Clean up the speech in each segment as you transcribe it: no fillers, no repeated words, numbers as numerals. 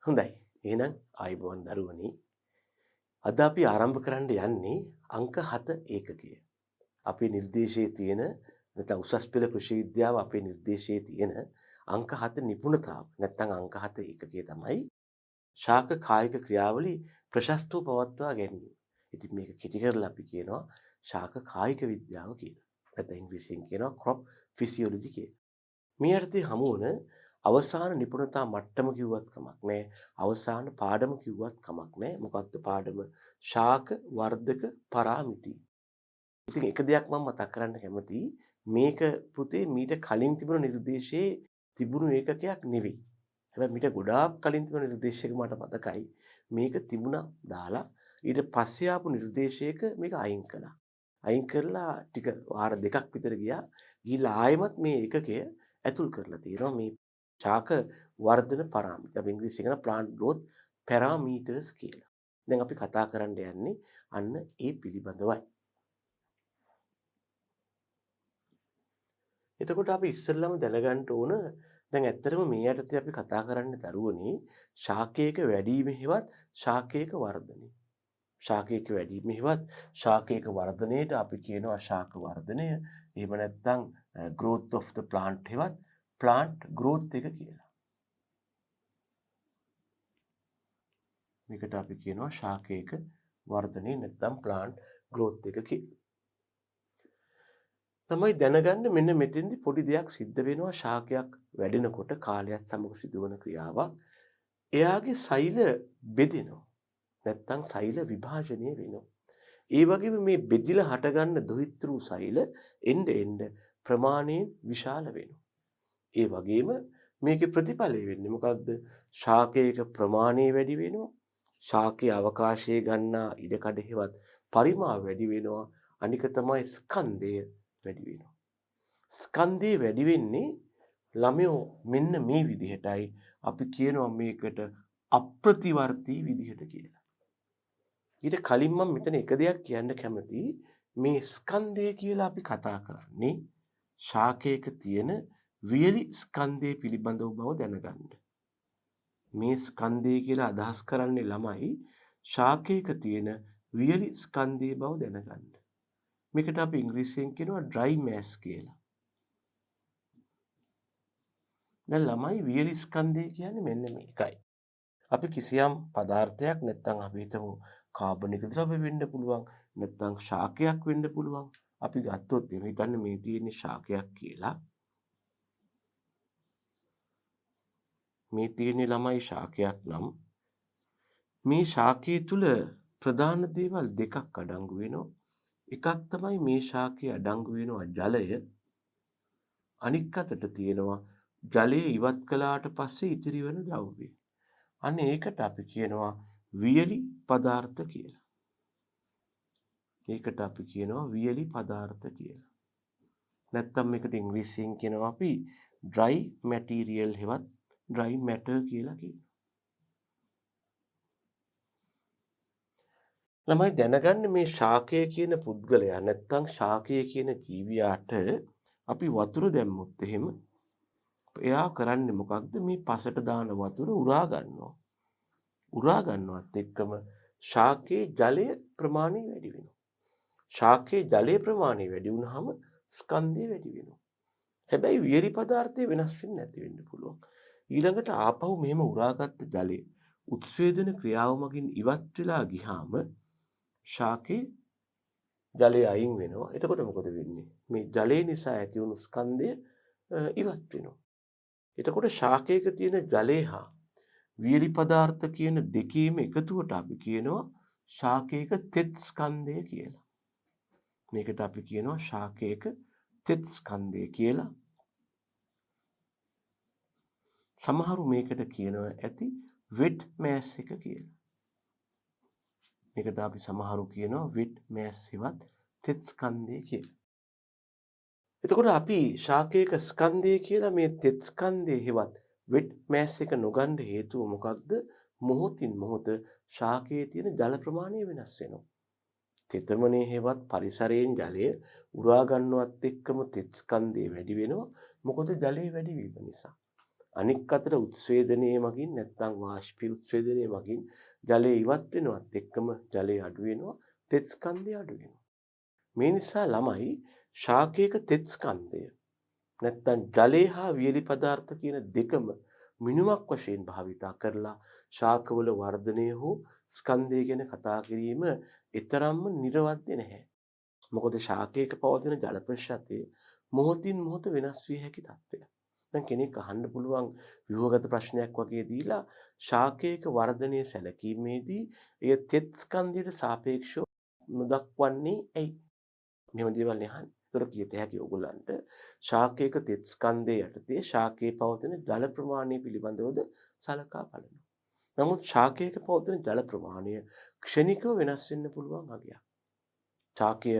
හොඳයි. එහෙනම් ආයුබෝවන් දරුවනි. අද අපි ආරම්භ කරන්න යන්නේ අංක 7 ඒකකය. අපේ නිර්දේශයේ තියෙන නැත්නම් උසස් පෙළ කෘෂි විද්‍යාව අපේ නිර්දේශයේ තියෙන අංක 7 නිපුණතාව නැත්නම් අංක 7 ඒකකය තමයි ශාක කායික ක්‍රියාවලි ප්‍රශස්තව පවත්වා ගැනීම. ඉතින් මේක කෙටි කරලා අපි කියනවා ශාක කායික විද්‍යාව කියලා. නැත්නම් ඉංග්‍රීසියෙන් කියනවා crop physiology කියලා. මේ අර්ථයේ හමු වන අවසාන නිපුණතා මට්ටම කිව්වත් කමක් නැහැ. අවසාන පාඩම කිව්වත් කමක් නැහැ. මොකක්ද පාඩම? ශාක වර්ධක පරාමිති. ඉතින් එක දෙයක් මම මතක් කරන්න කැමතියි. මේක පුතේ මීට කලින් තිබුණු නිර්දේශයේ තිබුණු ඒකකයක් නෙවෙයි. හැබැයි මීට ගොඩාක් කලින් තිබුණු නිර්දේශයක මට මතකයි. මේක තිබුණා දාලා ඊට පස්සේ ආපු නිර්දේශයක මේක අයින් කළා. අයින් කරලා ටික වාර දෙකක් විතර ගියා. ගිහිල්ලා ආයෙමත් මේ ඒකකය ඇතුල් කරලා තියෙනවා මේ ශාක වර්ධන පරාමිති. අපි ඉංග්‍රීසියෙන් කියන plant growth parameters කියලා. දැන් අපි කතා කරන්න යන්නේ අන්න ඒ පිළිබඳවයි. එතකොට අපි ඉස්සෙල්ලාම දැනගන්න ඕන දැන් ඇත්තටම මේ යටතේ අපි කතා කරන්නේ දරුවනේ ශාකයක වැඩිම හේවත් ශාකයක වර්ධනය. ශාකයක වැඩිම හේවත් ශාකයක වර්ධනයේට අපි කියනවා ශාක වර්ධනය. එහෙම නැත්නම් growth of the plant හේවත් plant growth එක කියලා. මේකට අපි කියනවා ශාකයක වර්ධනය නැත්නම් plant growth එක කියලා. තමයි දැනගන්න මෙන්න මෙතෙන්දි පොඩි දෙයක් සිද්ධ වෙනවා ශාකයක් වැඩෙනකොට කාලයත් සමග සිදුවන ක්‍රියාවක්. එයාගේ සෛල බෙදෙනවා. නැත්නම් සෛල විභාජනය වෙනවා. ඒ වගේම මේ බෙදිලා හටගන්න දොහිතෘ සෛල එන්න ප්‍රමාණයෙන් විශාල වෙනවා. ඒ වගේම මේකේ ප්‍රතිඵලය වෙන්නේ මොකක්ද? ශාකයක ප්‍රමාණය වැඩි වෙනවා. ශාකයේ අවකාශයේ ගන්නා ඉඩකඩ හේවත් පරිමාව වැඩි වෙනවා. අනික තමයි ස්කන්ධය වැඩි වෙනවා. ස්කන්ධය වැඩි වෙන්නේ ළමයෝ මෙන්න මේ විදිහටයි. අපි කියනවා මේකට අප්‍රතිවර්තී විදිහට කියලා. ඊට කලින් මම මෙතන එක දෙයක් කියන්න කැමතියි. මේ ස්කන්ධය කියලා අපි කතා කරන්නේ ශාකයක තියෙන වියලි ස්කන්ධය පිළිබඳව බව දැනගන්න. මේ ස්කන්ධය කියලා අදහස් කරන්නේ ළමයි ශාකයක තියෙන වියලි ස්කන්ධය බව දැනගන්න. මේකට අපි ඉංග්‍රීසියෙන් කියනවා dry mass කියලා. දැන් ළමයි වියලි ස්කන්ධය කියන්නේ මෙන්න මේකයි. අපි කිසියම් පදාර්ථයක් නැත්නම් අපි හිතමු කාබනික ද්‍රව්‍ය වෙන්න පුළුවන් නැත්නම් ශාකයක් වෙන්න පුළුවන්. අපි ගත්තොත් එහෙම හිතන්න මේ තියෙන ශාකයක් කියලා. මේ තියෙන ළමයි ශාකයක් නම් මේ ශාකයේ තුල ප්‍රධාන දේවල් දෙකක් අඩංගු වෙනවා. එකක් තමයි මේ ශාකයේ අඩංගු වෙනවා ජලය. අනික් අතට තියෙනවා ජලය ඉවත් කළාට පස්සේ ඉතිරි වෙන ද්‍රව්‍ය. අන්න ඒකට අපි කියනවා වියලි පදාර්ථ කියලා. ඒකට අපි කියනවා වියලි පදාර්ථ කියලා. නැත්තම් මේකට ඉංග්‍රීසියෙන් කියනවා අපි dry material හෙවත් dry matter කියලා කියනවා. ළමයි දැනගන්න මේ ශාකය කියන පුද්ගලයා නැත්තම් ශාකය කියන ජීවියාට අපි වතුර දැම්මොත් එහෙම එයා කරන්නේ මොකක්ද? මේ පසට දාන වතුර උරා ගන්නවා. උරා ගන්නවත් එක්කම ශාකයේ ජලය ප්‍රමාණය වැඩි වෙනවා. ශාකයේ ජලයේ ප්‍රමාණය වැඩි වුණාම ස්කන්ධය වැඩි වෙනවා. හැබැයි වියලි පදාර්ථය වෙනස් වෙන්නේ නැති වෙන්න පුළුවන්. ඊළඟට ආපහු මෙහෙම උරාගත්ත ජලය උත්සේදන ක්‍රියාව මගින් ඉවත් වෙලා ගියාම ශාකයේ ජලය අයින් වෙනවා. එතකොට මොකද වෙන්නේ? මේ ජලය නිසා ඇති වුණු ස්කන්ධය ඉවත් වෙනවා. එතකොට ශාකයක තියෙන ජලය හා වියලි පදාර්ථ කියන දෙකේම එකතුවට අපි කියනවා ශාකයක තෙත් ස්කන්ධය කියලා. මේකට අපි කියනවා ශාකයක තෙත් ස්කන්ධය කියලා. සමහරු මේකට කියනවා ඇති wet mass එක කියලා. මේකට අපි සමහරු කියනවා wet mass හෙවත් තෙත් ස්කන්ධය කියලා. එතකොට අපි ශාකයක ස්කන්ධය කියලා මේ තෙත් ස්කන්ධය හෙවත් wet mass එක නොගන්න හේතුව මොකක්ද? මොහොතින් මොහොත ශාකයේ තියෙන ජල ප්‍රමාණය වෙනස් වෙනවා. තෙතමනේ හෙවත් පරිසරයෙන් ජලය උරා ගන්නවත් එක්කම තෙත් ස්කන්ධය වැඩි වෙනවා. මොකද ජලය වැඩි වීම නිසා. අනික් අතට උත්සේදනයේ මගින් නැත්නම් වාෂ්පීය උත්සේදනයේ මගින් ජලය ඉවත් වෙනවත් එක්කම ජලය අඩු වෙනවා, තෙත් ස්කන්ධය අඩු වෙනවා. මේ නිසා ළමයි ශාකයක තෙත් ස්කන්ධය නැත්නම් ජලය හා වියලි පදාර්ථ කියන දෙකම මිනුමක් වශයෙන් භාවිතා කරලා ශාකවල වර්ධනය හෝ ස්කන්ධය ගැන කතා කිරීම ඊතරම්ම නිර්වද්‍ය නැහැ. මොකද ශාකයක පවතින ජල ප්‍රශ්‍යතේ මොහොතින් මොහොත වෙනස් විය හැකි තත්ත්වයක්. දැන් කෙනෙක් අහන්න පුළුවන් ව්‍යුහගත ප්‍රශ්නයක් වගේ දීලා ශාකයක වර්ධනය සැලකීමේදී එය තෙත් ස්කන්ධයට සාපේක්ෂව නොදක්වන්නේ ඇයි? මෙහෙම දේවල් නහන්නේ. ඒතර කියත හැකි ඕගොල්ලන්ට ශාකයක තෙත් ස්කන්ධය යටතේ ශාකයේ පවතින ජල ප්‍රමාණය පිළිබඳවද සලකා බලනවා. නමුත් ශාකයක පවතින ජල ප්‍රමාණය ක්ෂණිකව වෙනස් වෙන්න පුළුවන් අගයක්. ශාකය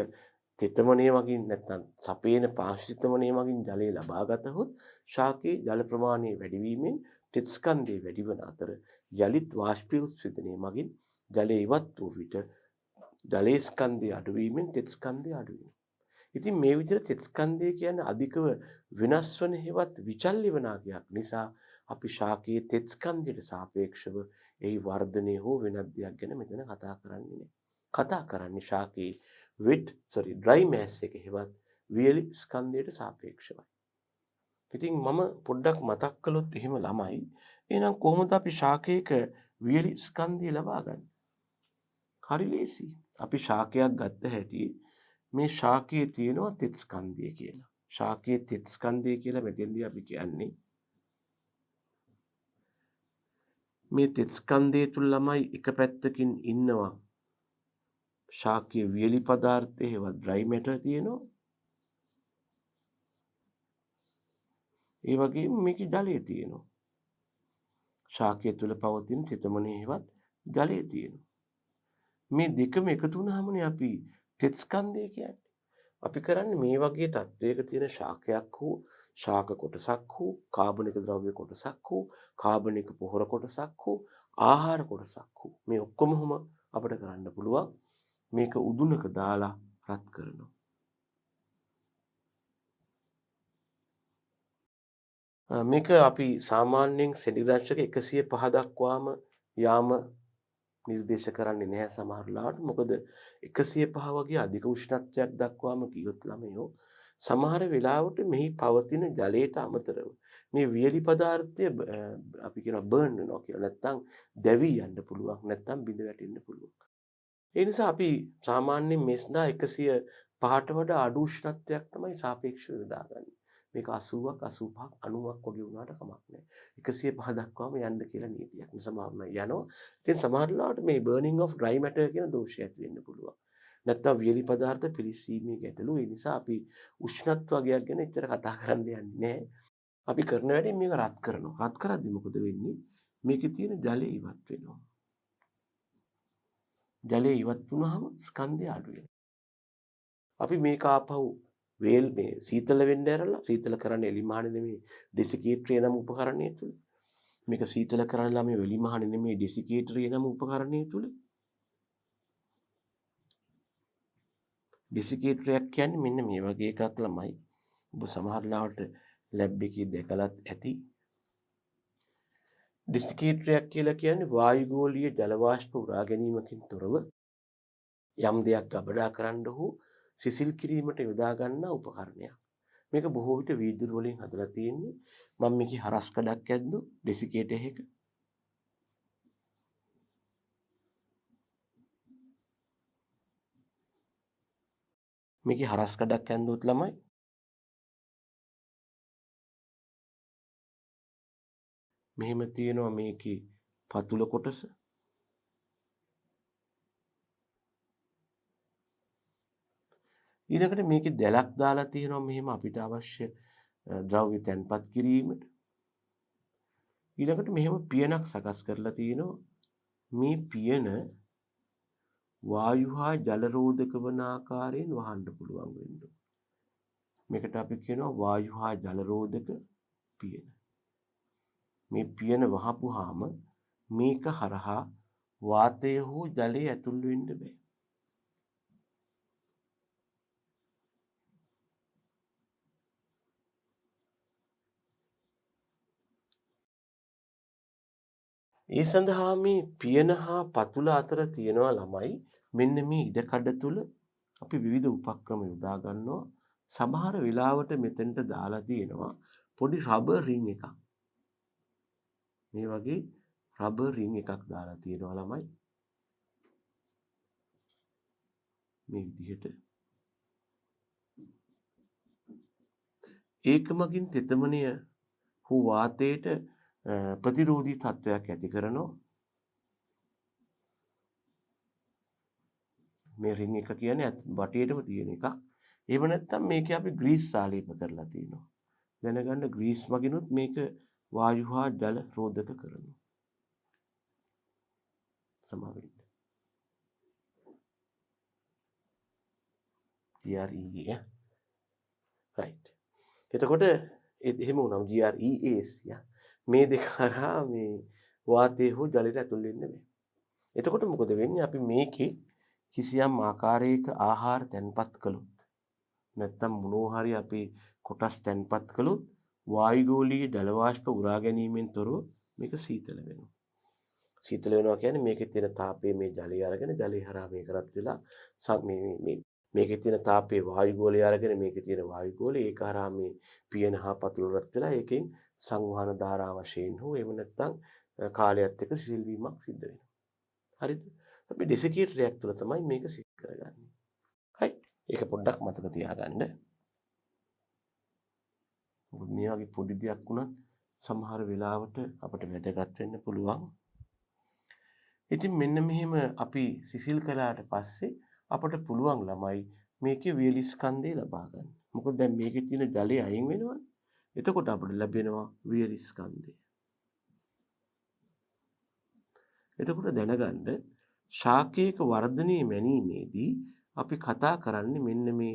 තෙතමනය මගින් නැත්නම් සපේන පාංශිතමනය මගින් ජලය ලබා ගතහොත් ශාකයේ ජල ප්‍රමාණය වැඩි වීමෙන් තෙත් ස්කන්ධය වැඩි වන අතර යලිත් වාෂ්පීය උත්සේදනය මගින් ජලය ඉවත් වූ විට ජලයේ ස්කන්ධය අඩු වීමෙන් තෙත් ස්කන්ධය අඩු වෙනවා. ඉතින් මේ විදිහට තෙත් ස්කන්ධය කියන්නේ අධිකව වෙනස් වන හේවත් විචල්්‍ය වන අගයක් නිසා අපි ශාකයේ තෙත් ස්කන්ධයට සාපේක්ෂව එහි වර්ධනය හෝ වෙනත් දෙයක් ගැන මෙතන කතා කරන්නේ නැහැ. කතා කරන්නේ ශාකයේ dry mass එක හේවත් වියලි ස්කන්ධයට සාපේක්ෂවයි. ඉතින් මම පොඩ්ඩක් මතක් කළොත් එහෙම ළමයි එහෙනම් කොහොමද අපි ශාකයක වියලි ස්කන්ධය ලබා ගන්නේ? හරි ලේසි. අපි ශාකයක් ගත්ත හැටි මේ ශාකයේ තියෙනවා තෙත් ස්කන්ධය කියලා. ශාකයේ තෙත් ස්කන්ධය කියලා මෙතෙන්දී අපි කියන්නේ මේ තෙත් ස්කන්ධය තුල ළමයි එක පැත්තකින් ඉන්නවා ශාකයේ වියලි පදාර්ථය හේවත් dry matter තියෙනවා. ඒ වගේම මේකේ ජලය තියෙනවා. ශාකය තුල පවතින තෙතමනේ හේවත් ජලය තියෙනවා. මේ දෙකම එකතු වුණාමනේ අපි තෙත් ස්කන්ධය කියන්නේ. අපි කරන්නේ මේ වගේ තත්වයක තියෙන ශාකයක් හෝ ශාක කොටසක් හෝ කාබනික ද්‍රව්‍ය කොටසක් හෝ කාබනික පොහොර කොටසක් හෝ ආහාර කොටසක් හෝ මේ ඔක්කොම අපිට කරන්න පුළුවන් මේක උදුනක දාලා රත් කරනවා. මේක අපි සාමාන්‍යයෙන් සෙන්ටිග්‍රේඩ් 105 දක්වාම යාම නිර්දේශ කරන්නේ නැහැ සමහර ලාවට. මොකද 105 වගේ අධික උෂ්ණත්වයක් දක්වාම ගියොත් ළමයෝ සමහර වෙලාවට මෙහි පවතින ජලයට අමතරව මේ වියලි පදාර්ථය අපි කියනවා බර්න් වෙනවා කියලා. නැත්තම් දැවී යන්න පුළුවන්. නැත්තම් බිඳ වැටෙන්න පුළුවන්. ඒ නිසා අපි සාමාන්‍යයෙන් මෙස්දා 105ට වඩා අඩු උෂ්ණත්වයක් තමයි සාපේක්ෂව යොදාගන්නේ. මේක 80ක් 85ක් 90ක් වගේ වුණාට කමක් නැහැ. 105 දක්වාම යන්න කියලා නීතියක්. සමහරවල් යනවා. ඉතින් සමහර වෙලාවට මේ burning of dry matter කියන දෝෂය ඇති වෙන්න පුළුවන්. නැත්තම් වියලි පදාර්ථ පිරිසීමේ ගැටලු. ඒ නිසා අපි උෂ්ණත්ව වගයක් ගැන එච්චර කතා කරන්න යන්නේ නැහැ. අපි කරන වැඩේ මේක රත් කරනවා. රත් කරද්දි මොකද වෙන්නේ? මේකේ තියෙන ජලය ඉවත් වෙනවා. ජලය ඉවත් වුණාම ස්කන්ධය අඩු වෙනවා. අපි මේක ආපහු වේල් මේ සීතල වෙන්න ඇරලා සීතල කරන්නේ එලිමහන නෙමෙයි ඩෙසිකේටරේ නම් උපකරණය තුල. මේක සීතල කරන්නලා මේ එලිමහන නෙමෙයි ඩෙසිකේටරේ නම් උපකරණය තුල. ඩෙසිකේටරයක් කියන්නේ මෙන්න මේ වගේ එකක් ළමයි. ඔබ සමහර ලාවට ලැබ් එකේ දැකලත් ඇති. ඩෙසිකේටරයක් කියලා කියන්නේ වායුගෝලීය ජල වාෂ්ප උරා ගැනීමකින් තොරව යම් දෙයක් ගබඩා කරන්න හෝ සිසිල් කිරීමට යොදා ගන්නා උපකරණයක්. මේක බොහෝ විට වීදුරු වලින් හදලා තියෙන්නේ. මම මේකේ හරස් කඩක් ඇද්දු ඩෙසිකේටර් එක. මේකේ හරස් කඩක් ඇන්දොත් ළමයි මෙහෙම තියෙනවා මේකේ පතුල කොටස. ඊළඟට මේකේ දැලක් දාලා තියෙනවා මෙහෙම අපිට අවශ්‍ය ද්‍රව්‍ය තැන්පත් කිරීමට. ඊළඟට මෙහෙම පියනක් සකස් කරලා තියෙනවා. මේ පියන වායු හා ජල රෝධක වන ආකාරයෙන් වහන්න පුළුවන් වෙන්න. මේකට අපි කියනවා වායු හා ජල රෝධක පියන. මේ පියන වහපුවාම මේක හරහා වාතය හෝ ජලය ඇතුල් වෙන්න බෑ. ඒ සඳහා මේ පියන හා පතුල අතර තියෙනවා ළමයි මෙන්න මේ ඉඩකඩ තුල අපි විවිධ උපක්‍රම යොදා ගන්නවා. සමහර වෙලාවට මෙතෙන්ට දාලා තියෙනවා පොඩි රබර් රින් එකක්. මේ වගේ රබර් රින් එකක් දාලා තියෙනවා ළමයි. මේ විදිහට ඒකමකින් තෙතමනය හු වාතයට ප්‍රතිරෝධී තත්ත්වයක් ඇති කරනවා. මේ රින් එක කියන්නේ වටේටම තියෙන එකක්. එහෙම නැත්නම් මේකේ අපි ග්‍රීස් ආලේප කරලා තියෙනවා. දැනගන්න ග්‍රීස් මගිනුත් මේක වායු හා ජල රෝධක කරනවා. සමාවෙන්න. GREA. right. එතකොට එහෙම වුණාම GREAs මේ දෙක හරහා මේ වාතය හෝ ජලයට ඇතුල් වෙන්න බෑ. එතකොට මොකද වෙන්නේ? අපි මේකේ කිසියම් ආකාරයක ආහාර තැන්පත් කළොත් නැත්නම් මොනවා හරි අපි කොටස් තැන්පත් කළොත් වායුගෝලීය ජල වාෂ්ප උරා ගැනීමෙන් තොරව මේක සීතල වෙනවා. සීතල වෙනවා කියන්නේ මේකේ තියෙන තාපය මේ ජලය අරගෙන ජලය හරහා මේක රත් වෙලා මේකේ තියෙන තාපය වායුගෝලය අරගෙන මේකේ තියෙන වායුගෝලය ඒක හරහා මේ පියන හා පතුල රත් වෙලා ඒකෙන් සංවහන ධාරා වශයෙන් හෝ එහෙම නැත්නම් කාලයත් එක්ක සිසිල් වීමක් සිද්ධ වෙනවා. හරිද? අපි ඩෙසිකේටරයක් තුළ තමයි මේක සිද්ධ කරගන්නේ. right. ඒක පොඩ්ඩක් මතක තියාගන්න. මොකද මේ වගේ පොඩි දෙයක් වුණත් සමහර වෙලාවට අපිට වැදගත් වෙන්න පුළුවන්. ඉතින් මෙන්න මෙහෙම අපි සිසිල් කළාට පස්සේ අපට පුළුවන් ළමයි මේකේ වියලි ස්කන්ධය ලබා ගන්න. මොකද දැන් මේකේ තියෙන ජලය අයින් වෙනවනේ. එතකොට අපිට ලැබෙනවා වියලි ස්කන්ධය. එතකොට දැනගන්න ශාකයක වර්ධනයේ මැනීමේදී අපි කතා කරන්නේ මෙන්න මේ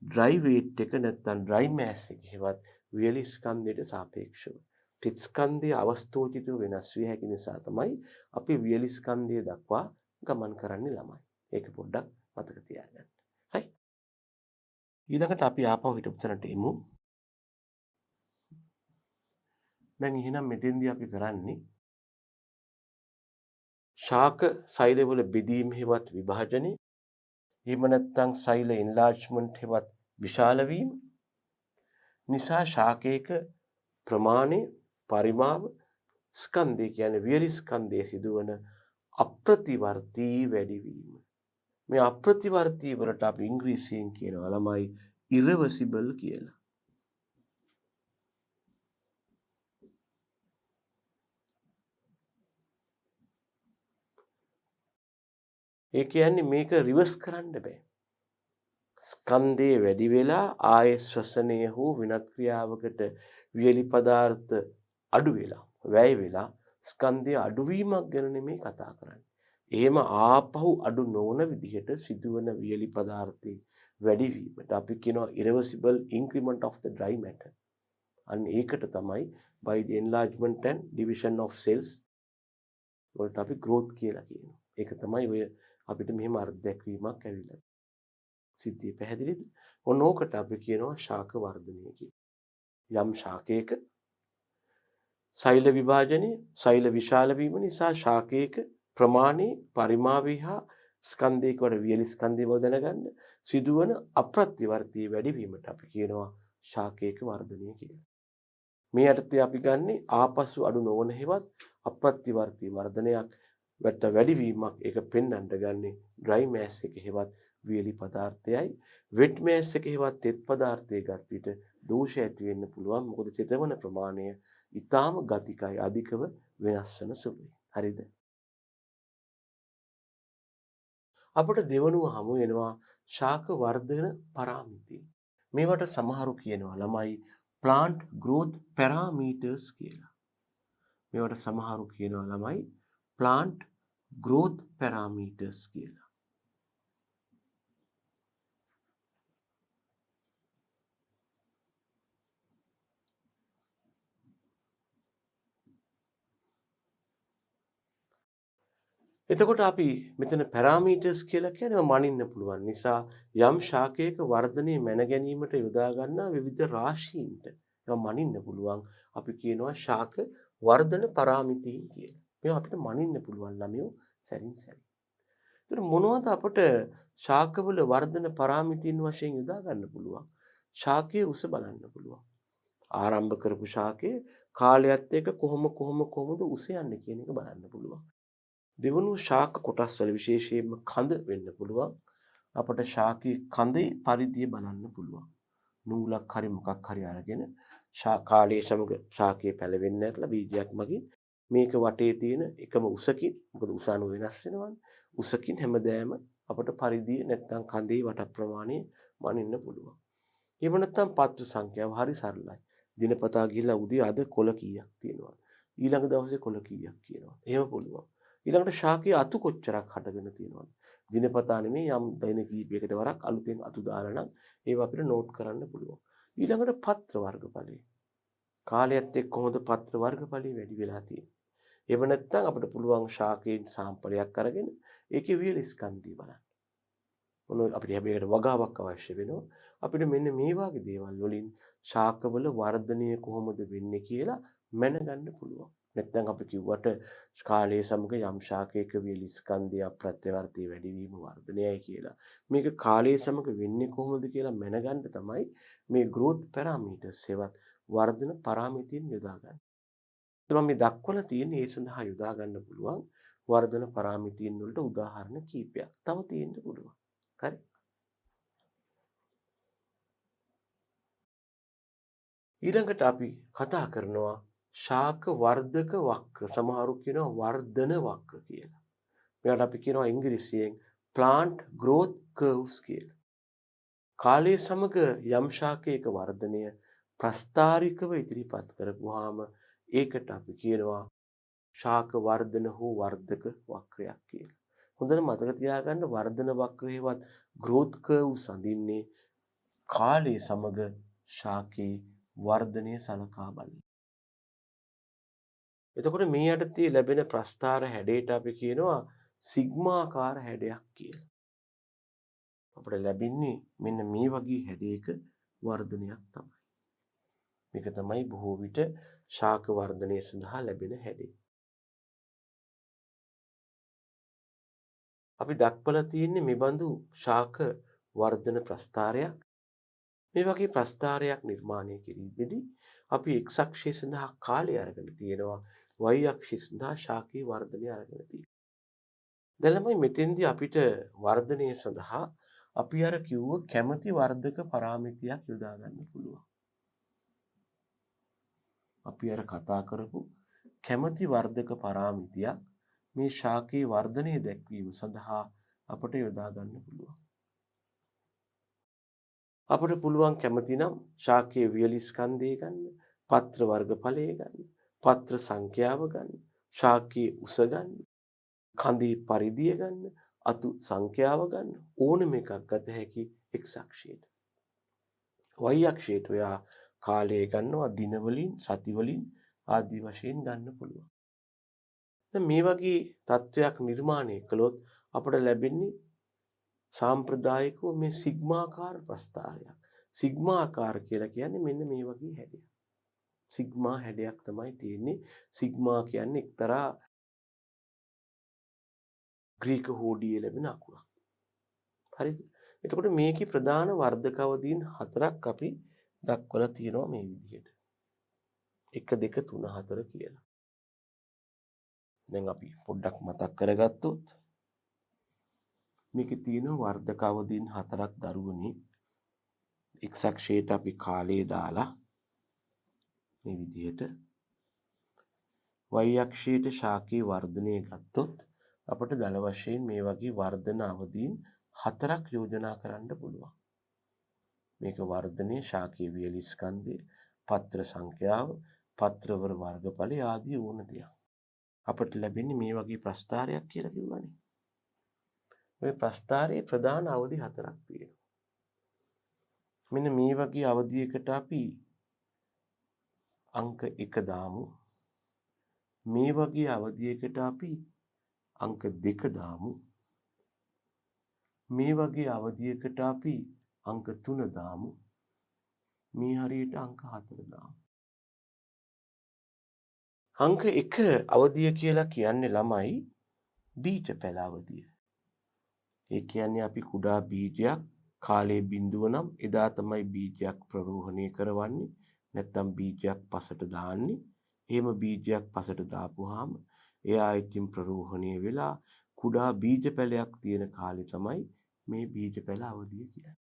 ඩ්‍රයි වේට් එක නැත්නම් ඩ්‍රයි මෑස් එක හෙවත් වියලි ස්කන්ධයට සාපේක්ෂව ටිත් ස්කන්ධයේ අවස්ථෝචිතව වෙනස් විය හැකි නිසා තමයි අපි වියලි ස්කන්ධය දක්වා ගමන් කරන්නේ ළමයි. ඒක පොඩ්ඩක් මතක තියාගන්න. right. ඊළඟට අපි ආපහු හිටපු තැනට එමු. දැන් එහෙනම් මෙතෙන්දී අපි කරන්නේ ශාක සෛලවල බෙදීම හෙවත් විභාජනය, එහෙම නැත්නම් සෛල එන්ලාර්ජ්මන්ට් හෙවත් විශාල වීම නිසා ශාකයක ප්‍රමාණය, පරිමාව, ස්කන්ධය කියන්නේ වියලි ස්කන්ධයේ සිදුවන අප්‍රතිවර්තී වැඩිවීම. මේ අප්‍රතිවර්තී වලට අපි ඉංග්‍රීසියෙන් කියනවා ළමයි irreversible කියලා. ඒ කියන්නේ මේක රිවර්ස් කරන්න බෑ. ස්කන්ධයේ වැඩි වෙලා ආයේ ශ්වසනය හෝ වෙනත් ක්‍රියාවකට වියලි පදාර්ථ අඩු වෙලා වැය වෙලා ස්කන්ධයේ අඩුවීමක් ගැන නෙමෙයි කතා කරන්නේ. එහෙම ආපහු අඩු නොවන විදිහට සිදුවන වියලි පදාර්ථයේ වැඩිවීමට අපි කියනවා irreversible increment of the dry matter. අන්න ඒකට තමයි by the enlargement and division of cells වලට අපි growth කියලා කියනවා. ඒක තමයි ඔය අපිට මෙහෙම අර්ථ දැක්වීමක් ඇවිල්ලා. සිද්ධිය පැහැදිලිද? ඔන්න ඕකට අපි කියනවා ශාක වර්ධනය කියලා. යම් ශාකයක සෛල විභාජනය, සෛල විශාල වීම නිසා ශාකයක ප්‍රමාණයේ, පරිමාවය හා ස්කන්ධයක වල වියලි ස්කන්ධය බව දැනගන්න සිදුවන අප්‍රතිවර්තී වැඩිවීමට අපි කියනවා ශාකයක වර්ධනය කියලා. මේ යටතේ අපි ගන්නෙ ආපසු අඩු නොවන හේවත් අප්‍රතිවර්තී වර්ධනයක් වැඩිවීමක් ඒක පෙන්වන්න ගන්නේ ඩ්‍රයි මෑස් එක හේවත් වියලි පදාර්ථයයි. වෙට් මෑස් එක හේවත් තෙත් පදාර්ථයේ ගත් විට දෝෂ ඇති වෙන්න පුළුවන්. මොකද තෙතවන ප්‍රමාණය ඊටාම ගතිකයි අධිකව වෙනස් වෙන සුළුයි. හරිද? අපට දෙවනුව හමු වෙනවා ශාක වර්ධන පරාමිති. මේවට සමහරු කියනවා ළමයි plant growth parameters කියලා. මේවට සමහරු කියනවා ළමයි plant growth parameters කියලා. එතකොට අපි මෙතන පැරාමීටර්ස් කියලා කියන්නේ මනින්න පුළුවන් නිසා යම් ශාකයක වර්ධනයේ මැන ගැනීමට යොදා ගන්නා විවිධ රාශීන්ට ඒවා මනින්න පුළුවන් අපි කියනවා ශාක වර්ධන පරාමිතීන් කියලා. මේවා අපිට මනින්න පුළුවන් ළමයෝ සැරින් සැරේ. ඒතර මොනවද අපට ශාකවල වර්ධන පාරාමිතීන් වශයෙන් යොදා ගන්න පුළුවන්? ශාකයේ උස බලන්න පුළුවන්. ආරම්භ කරපු ශාකයේ කාලයත් එක්ක කොහොමද උස යන්නේ කියන එක බලන්න පුළුවන්. දෙවනුව ශාක කොටස් වල විශේෂයෙන්ම කඳ වෙන්න පුළුවන්. අපට ශාකයේ කඳේ පරිධිය බලන්න පුළුවන්. නූලක් හරි මොකක් හරි අරගෙන කාලයේ සමග ශාකයේ පැලවෙන්නේ නැట్లా බීජයක් මගින් මේක වටේ තියෙන එකම උසකින්, මොකද උස අණු වෙනස් වෙනවානේ. උසකින් හැමදෑම අපට පරිධිය නැත්තම් කඳේ වට ප්‍රමාණය මනින්න පුළුවන්. එහෙම නැත්තම් පත්‍ර සංඛ්‍යාව හරි සරලයි. දිනපතා ගිහිල්ලා උදේ අද කොළ කීයක් තියෙනවද? ඊළඟ දවසේ කොළ කීයක් කියනවා. එහෙම පුළුවන්. ඊළඟට ශාකයේ අතු කොච්චරක් හටගෙන තියෙනවද? දිනපතා නෙමෙයි යම් දින කීපයකට වරක් අලුතෙන් අතු දාලා නම් ඒව අපිට නෝට් කරන්න පුළුවන්. ඊළඟට පත්‍ර වර්ගඵලය. කාලයත් එක්ක කොහොමද පත්‍ර වර්ගඵලය වැඩි වෙලා තියෙන්නේ? එහෙම නැත්නම් අපිට පුළුවන් ශාකයෙන් සාම්පලයක් අරගෙන ඒකේ වියල ස්කන්ධය බලන්න. මොන අපිට හැබැයි වගාවක් අවශ්‍ය වෙනවා. අපිට මෙන්න මේ වගේ දේවල් වලින් ශාකවල වර්ධනය කොහොමද වෙන්නේ කියලා මැනගන්න පුළුවන්. නැත්නම් අපි කිව්වට කාලයේ සමග යම් ශාකයක වියල ස්කන්ධය ප්‍රත්‍යවර්තී වැඩිවීම වර්ධනයයි කියලා. මේක කාලයේ සමග වෙන්නේ කොහොමද කියලා මැනගන්න තමයි මේ growth parameters ඒවත් වර්ධන පාරාමිතීන් යොදා ගන්න. ඒත් මම මේ දක්වලා තියෙන ඒ සඳහා යොදා ගන්න පුළුවන් වර්ධන පාරාමිතීන් වලට උදාහරණ කීපයක්. තව තියෙන්න පුළුවන්. හරි. ඊළඟට අපි කතා කරනවා ශාක වර්ධක වක්‍ර. සමහරු කියනවා වර්ධන වක්‍ර කියලා. මේකට අපි කියනවා ඉංග්‍රීසියෙන් plant growth curves කියලා. කාලයේ සමග යම් ශාකයක වර්ධනය ප්‍රස්ථාරිකව ඉදිරිපත් කරපුවාම ඒකට අපි කියනවා ශාක වර්ධන හෝ වර්ධක වක්‍රයක් කියලා. හොඳට මතක තියාගන්න වර්ධන වක්‍රයේවත් growth curve සඳින්නේ කාලයේ සමග ශාකයේ වර්ධනය සලකා බලන්න. එතකොට මේ යටතේ ලැබෙන ප්‍රස්ථාර හැඩයට අපි කියනවා සිග්මාකාර හැඩයක් කියලා. අපිට ලැබෙන්නේ මෙන්න මේ වගේ හැඩයක වර්ධනයක් තමයි. මේක තමයි බොහෝ විට ශාක වර්ධනය සඳහා ලැබෙන හැඩය. අපි දක්වලා තියෙන්නේ මේ බඳු ශාක වර්ධන ප්‍රස්ථාරයක්. මේ වගේ ප්‍රස්ථාරයක් නිර්මාණය කිරීමේදී අපි x අක්ෂය සඳහා කාලය අරගෙන තියෙනවා, y අක්ෂය සඳහා ශාකයේ වර්ධනය අරගෙන තියෙනවා. දැන් ළමයි මෙතෙන්දී අපිට වර්ධනය සඳහා අපි අර කිව්ව කැමැති වර්ධක පාරාමිතියක් යොදා ගන්න පුළුවන්. අපි අර කතා කරපු කැමැති වර්ධක පාරාමිතියක් මේ ශාකයේ වර්ධනය දැක්වීම සඳහා අපට යොදා ගන්න පුළුවන්. අපට පුළුවන් කැමති නම් ශාකයේ වියලි ස්කන්ධය ගන්න, පත්‍ර වර්ගඵලය ගන්න, පත්‍ර සංඛ්‍යාව ගන්න, ශාකයේ උස ගන්න, කඳේ පරිධිය ගන්න, අතු සංඛ්‍යාව ගන්න, ඕනම එකක් ගත හැකි x අක්ෂයට. y අක්ෂයට ඔයා කාලය ගන්නවා දින වලින්, සති වලින් ආදී වශයෙන් ගන්න පුළුවන්. දැන් මේ වගේ තත්වයක් නිර්මාණය කළොත් අපට ලැබෙන්නේ සාම්ප්‍රදායිකව මේ සිග්මාකාර ප්‍රස්ථාරයක්. සිග්මාකාර කියලා කියන්නේ මෙන්න මේ වගේ හැඩයක්. සිග්මා හැඩයක් තමයි තියෙන්නේ. සිග්මා කියන්නේ එක්තරා ග්‍රීක හෝඩියේ ලැබෙන අකුරක්. හරිද? එතකොට මේකේ ප්‍රධාන වර්ධක අවදීන් 4ක් අපි දක්වලා තියෙනවා මේ විදිහට. 1 2 3 4 කියලා. දැන් අපි පොඩ්ඩක් මතක් කරගත්තොත් මේකේ තියෙන වර්ධක අවදීන් 4ක් දරුවනේ. x අක්ෂයට අපි කාලය දාලා මේ විදිහට y අක්ෂයට ශාකයේ වර්ධනය ගත්තොත් අපට දල වශයෙන් මේ වගේ වර්ධන අවදීන් 4ක් යෝජනා කරන්න පුළුවන්. මේක වර්ධනයේ ශාකයේ වියලි ස්කන්ධය, පත්‍ර සංඛ්‍යාව, පත්‍රවල වර්ගඵලය ආදී ඕන දෙයක්. අපට ලැබෙන්නේ මේ වගේ ප්‍රස්ථාරයක් කියලා කිව්වනේ. මේ ප්‍රස්ථාරයේ ප්‍රධාන අවදි 4ක් තියෙනවා. මෙන්න මේ වගේ අවධියකට අපි අංක 1 දාමු. මේ වගේ අවධියකට අපි අංක 2 දාමු. මේ වගේ අවධියකට අපි අංක 3 දාමු. මේ හරියට අංක 4 දාමු. අංක 1 අවධිය කියලා කියන්නේ ළමයි බීජ පැල අවධිය. ඒ කියන්නේ අපි කුඩා බීජයක් කාලයේ බිඳුව නම් එදා තමයි බීජයක් ප්‍රරෝහණය කරවන්නේ. නැත්නම් බීජයක් පසට දාන්නේ. එහෙම බීජයක් පසට දාපුවාම එයා ඉතින් ප්‍රරෝහණය වෙලා කුඩා බීජ පැලයක් තියෙන කාලේ තමයි මේ බීජ පැල අවධිය කියන්නේ.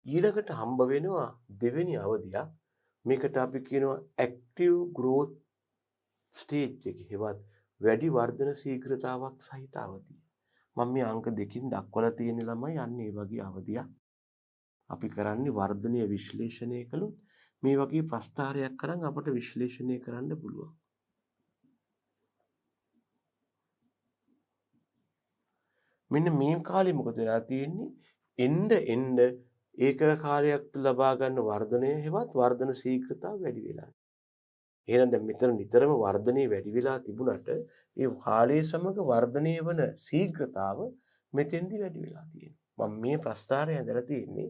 ඊළඟට හම්බ වෙනවා දෙවෙනි අවධියක්. මේකට අපි කියනවා ඇක්ටිව් ග්‍රෝත් ස්ටේජ් එක. හෙවත් වැඩි වර්ධන ශීඝ්‍රතාවක් සහිත අවධිය. මම මේ අංක දෙකින් දක්වලා තියෙන ළමයි අන්න ඒ වගේ අවධියක්. අපි කරන්නේ වර්ධනය විශ්ලේෂණය කළොත් මේ වගේ ප්‍රස්ථාරයක් කරන් අපට විශ්ලේෂණය කරන්න පුළුවන්. මෙන්න මේ කාලේ මොකද වෙලා තියෙන්නේ? එන්න ඒකක කාලයක් ලබා ගන්න වර්ධනය හෙවත් වර්ධන ශීඝ්‍රතාව වැඩි වෙලා. එහෙනම් දැන් මෙතන නිතරම වර්ධනය වැඩි වෙලා තිබුණට ඒ කාලයේ සමග වර්ධනය වන ශීඝ්‍රතාව මෙතෙන්දි වැඩි වෙලා තියෙනවා. මම මේ ප්‍රස්ථාරය ඇඳලා තියෙන්නේ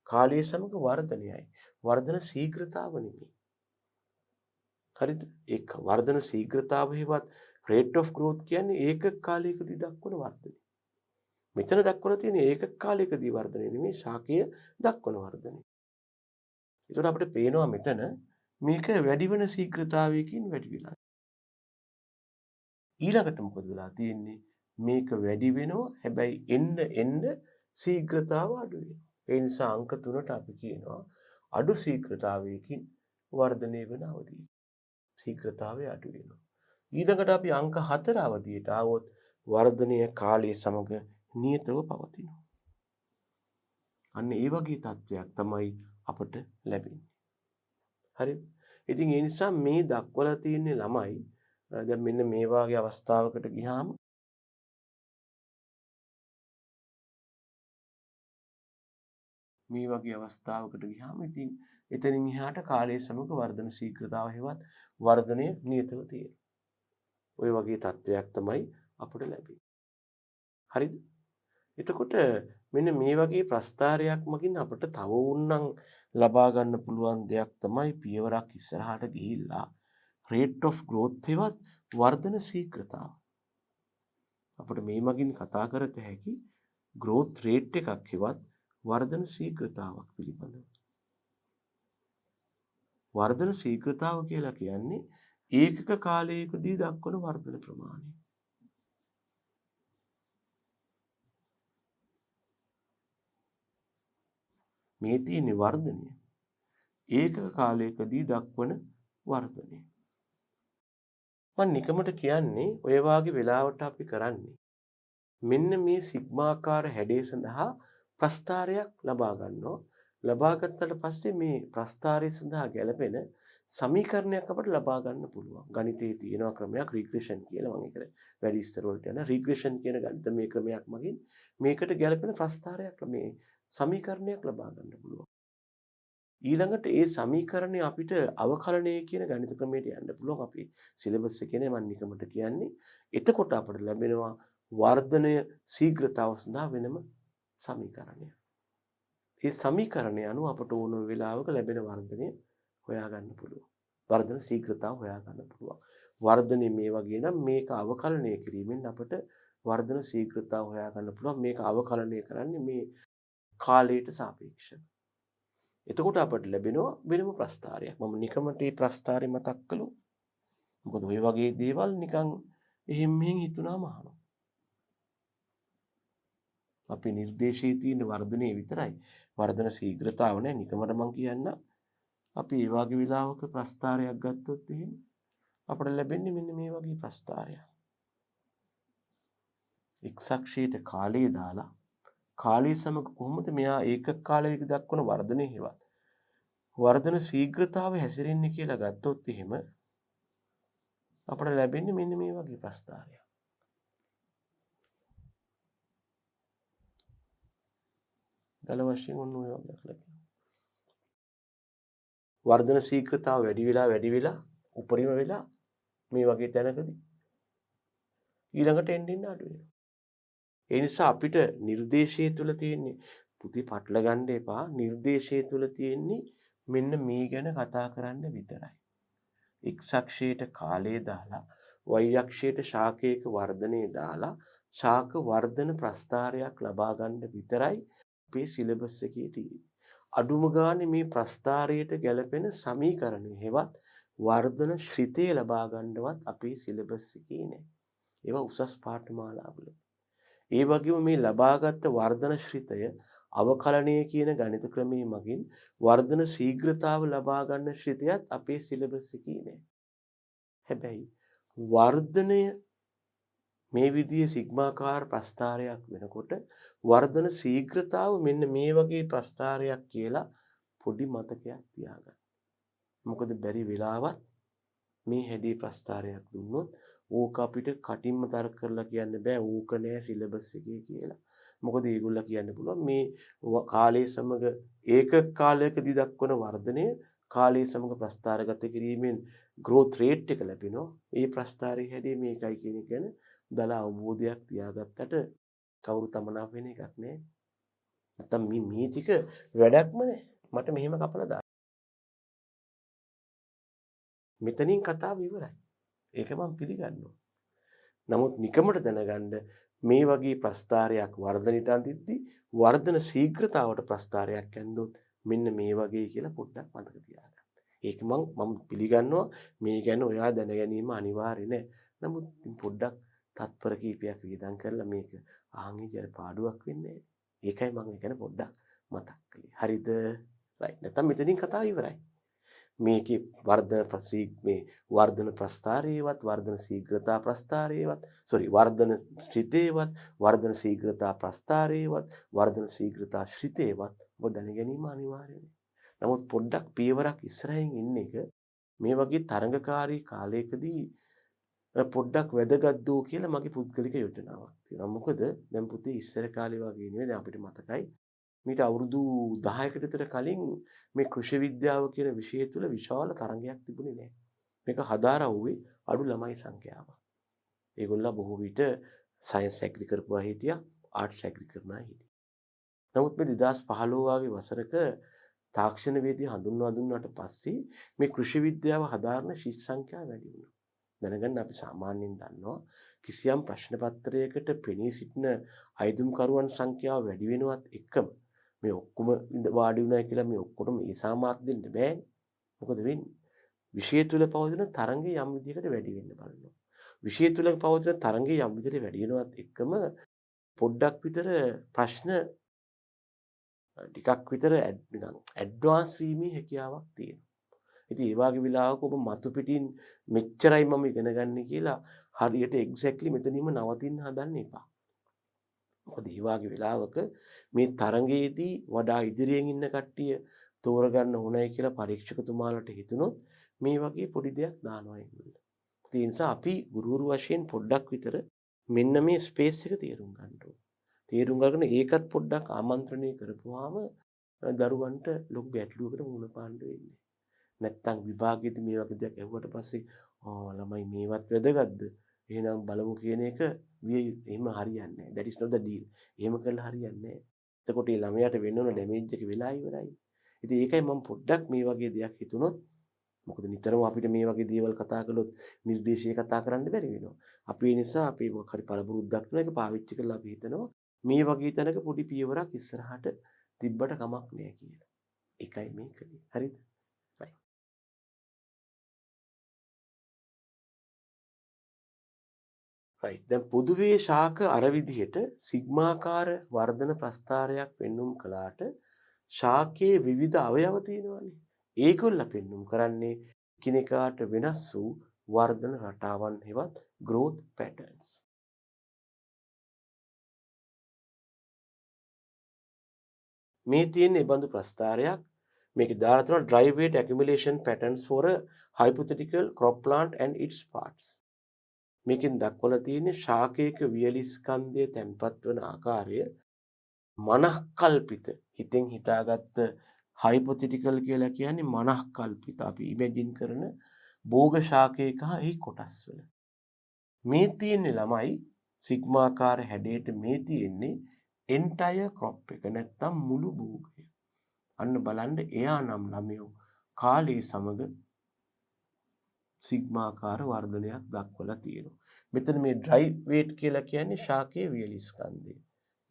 කාලයේ සමග වර්ධනයයි. වර්ධන ශීඝ්‍රතාව නෙමෙයි. හරිද? ඒක වර්ධන ශීඝ්‍රතාව හෙවත් rate of growth කියන්නේ ඒකක කාලයකදී දක්වන වර්ධනය. මෙතන දක්වලා තියෙන ඒකක කාලයකදී වර්ධනය නෙමෙයි ශාකීය දක්වන වර්ධනය. ඒකට අපිට පේනවා මෙතන මේක වැඩි වෙන ශීඝ්‍රතාවයකින් වැඩි වෙලා. ඊළඟට මොකද වෙලා තියෙන්නේ? මේක වැඩි වෙනවා. හැබැයි එන්න ශීඝ්‍රතාව අඩු වෙනවා. ඒ නිසා අංක 3ට අපි කියනවා අඩු ශීඝ්‍රතාවයකින් වර්ධනය වෙන අවධිය. ශීඝ්‍රතාවය අඩු වෙනවා. ඊළඟට අපි අංක 4 අවධියට ආවොත් වර්ධනය කාලයේ සමග නියතව පවතිනවා. අන්න ඒ වගේ තත්ත්වයක් තමයි අපට ලැබෙන්නේ. හරිද? ඉතින් ඒ නිසා මේ දක්වලා තියෙන ළමයි දැන් මෙන්න මේ වාගේ අවස්ථාවකට ගියාම ඉතින් එතනින් එහාට කාලයේ සමග වර්ධන ශීඝ්‍රතාව හෙවත් වර්ධනය නියතව තියෙනවා. ওই වගේ තත්ත්වයක් තමයි අපට ලැබෙන්නේ. හරිද? එතකොට මෙන්න මේ වගේ ප්‍රස්ථාරයක් මගින් අපට තව උන්නම් ලබා ගන්න පුළුවන් දෙයක් තමයි පියවරක් ඉස්සරහට ගිහිල්ලා rate of growth හෙවත් වර්ධන ශීඝ්‍රතාව. අපිට මේ මගින් කතා කරත හැකි growth rate එකක් හෙවත් වර්ධන ශීඝ්‍රතාවක් පිළිබඳව. වර්ධන ශීඝ්‍රතාව කියලා කියන්නේ ඒකක කාලයකදී දක්වන වර්ධන ප්‍රමාණය. මේ තියෙන වර්ධනය ඒකක කාලයකදී දක්වන වර්ධනය. මම නිකමට කියන්නේ ඔය වාගේ වෙලාවට අපි කරන්නේ මෙන්න මේ සිග්මාකාර හැඩය සඳහා ප්‍රස්ථාරයක් ලබා ගන්නවා. ලබා ගත්තට පස්සේ මේ ප්‍රස්ථාරය සඳහා ගැලපෙන සමීකරණයක් අපට ලබා ගන්න පුළුවන්. ගණිතයේ තියෙන ක්‍රමයක් රීග්‍රෙෂන් කියලා මම ඒකට වැඩි විස්තර වලට යන රීග්‍රෙෂන් කියන ගණිතමය ක්‍රමයක් මගින් මේකට ගැලපෙන ප්‍රස්ථාරයක් මේ සමීකරණයක් ලබා ගන්න පුළුවන්. ඊළඟට ඒ සමීකරණය අපිට අවකලනය කියන ගණිත ක්‍රමයට යන්න පුළුවන්. අපි සිලබස් එකේ මම නිකමට කියන්නේ. එතකොට අපිට ලැබෙනවා වර්ධනය ශීඝ්‍රතාව සඳහා වෙනම සමීකරණය. ඒ සමීකරණය අනුව අපට ඕන වෙලාවක ලැබෙන වර්ධනය හොයාගන්න පුළුවන්. වර්ධන ශීඝ්‍රතාව හොයාගන්න පුළුවන්. වර්ධනය මේ වගේ නම් මේක අවකලනය කිරීමෙන් අපට වර්ධන ශීඝ්‍රතාව හොයාගන්න පුළුවන්. මේක අවකලනය කරන්නේ මේ කාලයට සාපේක්ෂව. එතකොට අපට ලැබෙනවා වෙනම ප්‍රස්ථාරයක්. මම නිකමට මේ ප්‍රස්ථාරය මතක් කළොත් මොකද ওই වගේ දේවල් නිකන් එහෙම මෙහෙන් හිතුනාම අහනවා. අපි නිර්දේශයේ තියෙන වර්ධනයේ විතරයි. වර්ධන ශීඝ්‍රතාව නෑ. නිකමට මම කියන්න අපි ඒ වගේ විලාවක ප්‍රස්ථාරයක් ගත්තොත් එහෙම අපට ලැබෙන්නේ මෙන්න මේ වගේ ප්‍රස්ථාරයක්. එක්ස් අක්ෂයට කාලය දාලා කාලය සමග කොහොමද මෙයා ඒකක කාලයක දක්වන වර්ධනය හෙවත් වර්ධන ශීඝ්‍රතාව හැසිරෙන්නේ කියලා ගත්තොත් එහෙම අපට ලැබෙන්නේ මෙන්න මේ වගේ ප්‍රස්ථාරයක්. දල වශයෙන් ඔන්න ඔය වගේ ලැබෙනවා. වර්ධන ශීඝ්‍රතාව වැඩි වෙලා උපරිම වෙලා මේ වගේ තැනකදී ඊළඟට එන්න අඩු වෙනවා. ඒ නිසා අපිට නිර්දේශයේ තුල තියෙන්නේ පුතේ පටල ගන්න එපා. නිර්දේශයේ තුල තියෙන්නේ මෙන්න මේ ගැන කතා කරන්න විතරයි. X අක්ෂයට කාලය දාලා y අක්ෂයට ශාකයක වර්ධනය දාලා ශාක වර්ධන ප්‍රස්ථාරයක් ලබා ගන්න විතරයි අපේ සිලබස් එකේ තියෙන්නේ. අඩුම ගානේ මේ ප්‍රස්ථාරයට ගැලපෙන සමීකරණය හෙවත් වර්ධන ශ්‍රිතය ලබා ගන්නවත් අපේ සිලබස් එකේ නැහැ. ඒවා උසස් පාඨමාලාවල. ඒ වගේම මේ ලබාගත් වර්ධන ශ්‍රිතය අවකලනය කියන ගණිත ක්‍රමයේ මගින් වර්ධන ශීඝ්‍රතාව ලබා ගන්න ශ්‍රිතයත් අපේ සිලබස් එකේ නැහැ. හැබැයි වර්ධනය මේ විදිහේ සිග්මාකාර ප්‍රස්ථාරයක් වෙනකොට වර්ධන ශීඝ්‍රතාව මෙන්න මේ වගේ ප්‍රස්ථාරයක් කියලා පොඩි මතකයක් තියාගන්න. මොකද බැරි වෙලාවත් මේ හැඩේ ප්‍රස්ථාරයක් දුන්නොත් ඕක අපිට කටින්ම තර්ක කරලා කියන්න බෑ ඕක නෑ සිලබස් එකේ කියලා. මොකද ඒගොල්ලෝ කියන්න පුළුවන් මේ කාලය සමග ඒකක කාලයකදී දක්වන වර්ධනය කාලය සමග ප්‍රස්ථාරගත කිරීමෙන් growth rate එක ලැබෙනවා. ඒ ප්‍රස්ථාරයේ හැඩය මේකයි කියන එක ගැන දල අවබෝධයක් තියාගත්තට කවුරු තමනාප වෙන එකක් නෑ. නැත්තම් මේ ටික වැඩක්ම නෑ. මට මෙහෙම කපලා දාන්න. මෙතනින් කතාව ඉවරයි. ඒක මම පිළිගන්නවා. නමුත් නිකමට දැනගන්න මේ වගේ ප්‍රස්ථාරයක් වර්ධනයට අඳිද්දී වර්ධන ශීඝ්‍රතාවට ප්‍රස්ථාරයක් ඇන්දොත් මෙන්න මේ වගේ කියලා පොඩ්ඩක් මතක තියාගන්න. ඒක මම පිළිගන්නවා මේ ගැන ඔයා දැන ගැනීම අනිවාර්ය නෑ. නමුත් පොඩ්ඩක් තත්පර කීපයක් වියදම් කරලා මේක ආන්ගේ පාඩුවක් වෙන්නේ නෑ. ඒකයි මම ඒ ගැන පොඩ්ඩක් මතක් කළේ. හරිද? රයිට්. නැත්නම් මෙතනින් කතාව ඉවරයි. මේකේ වර්ධන ප්‍රස්ථාරයේවත් වර්ධන ශීඝ්‍රතා ප්‍රස්ථාරයේවත් වර්ධන ශ්‍රිතේවත් වර්ධන ශීඝ්‍රතා ප්‍රස්ථාරයේවත් වර්ධන ශීඝ්‍රතා ශ්‍රිතේවත් ඔබ දැන ගැනීම අනිවාර්යයි. නමුත් පොඩ්ඩක් පියවරක් ඉස්සරහින් ඉන්න එක මේ වගේ තරඟකාරී කාලයකදී පොඩ්ඩක් වැදගත් දෝ කියලා මගේ පුද්ගලික යෝජනාවක් තියෙනවා. මොකද දැන් පුතේ ඉස්සර කාලේ වගේ නෙවෙයි දැන් අපිට මතකයි මීට අවුරුදු 10කට විතර කලින් මේ කෘෂි විද්‍යාව කියන විෂය තුල විශාල තරඟයක් තිබුණේ නැහැ. මේක හදාරවුවේ අඩු ළමයි සංඛ්‍යාවක්. ඒගොල්ලෝ බොහෝ විට සයන්ස් ඇග්‍රි කරපුවා හිටියා, ආර්ට්ස් ඇග්‍රි කරනා හිටියා. නමුත් මේ 2015 වගේ වසරක තාක්ෂණ වේදී හඳුන්වා දුන්නාට පස්සේ මේ කෘෂි විද්‍යාව හදාරන ශිෂ්‍ය සංඛ්‍යාව වැඩි වුණා. දැනගන්න අපි සාමාන්‍යයෙන් දන්නවා කිසියම් ප්‍රශ්න පත්‍රයකට පෙනී සිටින අයදුම්කරුවන් සංඛ්‍යාව වැඩි වෙනවත් එක්කම මේ ඔක්කොම වාඩි වුණා කියලා මේ ඔක්කොටම ඒ සාමාර්ථ දෙන්න බෑනේ. මොකද වෙන්නේ? විෂය තුල පවතින තරංගය යම් විදිහකට වැඩි වෙන්න බලනවා. විෂය තුල පවතින තරංගය යම් විදිහකට වැඩි වෙනවත් එක්කම පොඩ්ඩක් විතර ප්‍රශ්න ටිකක් විතර නිකන් ඇඩ්වාන්ස් වීමේ හැකියාවක් තියෙනවා. ඉතින් ඒ වගේ වෙලාවක ඔබ මතු පිටින් මෙච්චරයි මම ඉගෙන ගන්න කියලා හරියට එක්සැක්ට්ලි මෙතනින්ම නවතින්න හදන්න එපා. මොකද ඒ වගේ වෙලාවක මේ තරඟයේදී වඩා ඉදිරියෙන් ඉන්න කට්ටිය තෝරගන්න ඕනයි කියලා පරීක්ෂකතුමාලට හිතුනොත් මේ වගේ පොඩි දෙයක් දානවා ඒගොල්ලෝ. ඒ නිසා අපි ගුරුවරු වශයෙන් පොඩ්ඩක් විතර මෙන්න මේ ස්පේස් එක තේරුම් ගන්න ඕනේ. තේරුම් ගන්න ඒකත් පොඩ්ඩක් ආමන්ත්‍රණය කරපුවාම දරුවන්ට ලොකු ගැටලුවකට මුහුණ පාන්න වෙන්නේ. නැත්තම් විභාගයේදී මේ වගේ දෙයක් ඇහුවට පස්සේ ළමයි මේවත් වැදගත්ද? එහෙනම් බලමු කියන එක එහෙම හරියන්නේ නැහැ. that is not the deal. එහෙම කළා හරියන්නේ නැහැ. එතකොට මේ ළමයාට වෙන්න ඕන ඩැමේජ් එක වෙලා ඉවරයි. ඉතින් ඒකයි මම පොඩ්ඩක් මේ වගේ දෙයක් හිතුනොත් මොකද නිතරම අපිට මේ වගේ දේවල් කතා කළොත් නිර්දේශය කතා කරන්න බැරි වෙනවා. අපි ඒ නිසා අපි මොකක් හරි පළපුරුද්දක් වෙන එක පාවිච්චි කරලා අපි හිතනවා මේ වගේ තැනක පොඩි පියවරක් ඉස්සරහට තිබ්බට කමක් නැහැ කියලා. ඒකයි මේ කලේ. හරිද? right. දැන් පොදුවේ ශාක අර විදිහට සිග්මාකාර වර්ධන ප්‍රස්ථාරයක් පෙන්눔 කළාට ශාකයේ විවිධ අවයව තියෙනවානේ. ඒගොල්ල පෙන්눔 කරන්නේ කිනෙකාට වෙනස් වූ වර්ධන රටාවන් හෙවත් growth patterns. මේ තියෙන්නේ බඳු ප්‍රස්ථාරයක්. මේක දාලා තියෙනවා dry weight accumulation patterns for a hypothetical crop plant and its parts. මේකෙන් දක්වලා තියෙන්නේ ශාකයක වියලි ස්කන්ධය තැන්පත් වන ආකාරය මනක්කල්පිත හිතෙන් හිතාගත්ත හයිපොතෙටිකල් කියලා කියන්නේ මනක්කල්පිත අපි ඉමේජින් කරන භෝග ශාකයක එහි කොටස් වල මේ තියෙන්නේ ළමයි සිග්මාකාර හැඩයට මේ තියෙන්නේ entire crop එක නැත්තම් මුළු භෝගය. අන්න බලන්න එයා නම් ළමයෝ කාලයේ සමග සිග්මාකාර වර්ධනයක් දක්වලා තියෙනවා. මෙතන මේ ඩ්‍රයි වේට් කියලා කියන්නේ ශාකයේ වියලි ස්කන්ධය.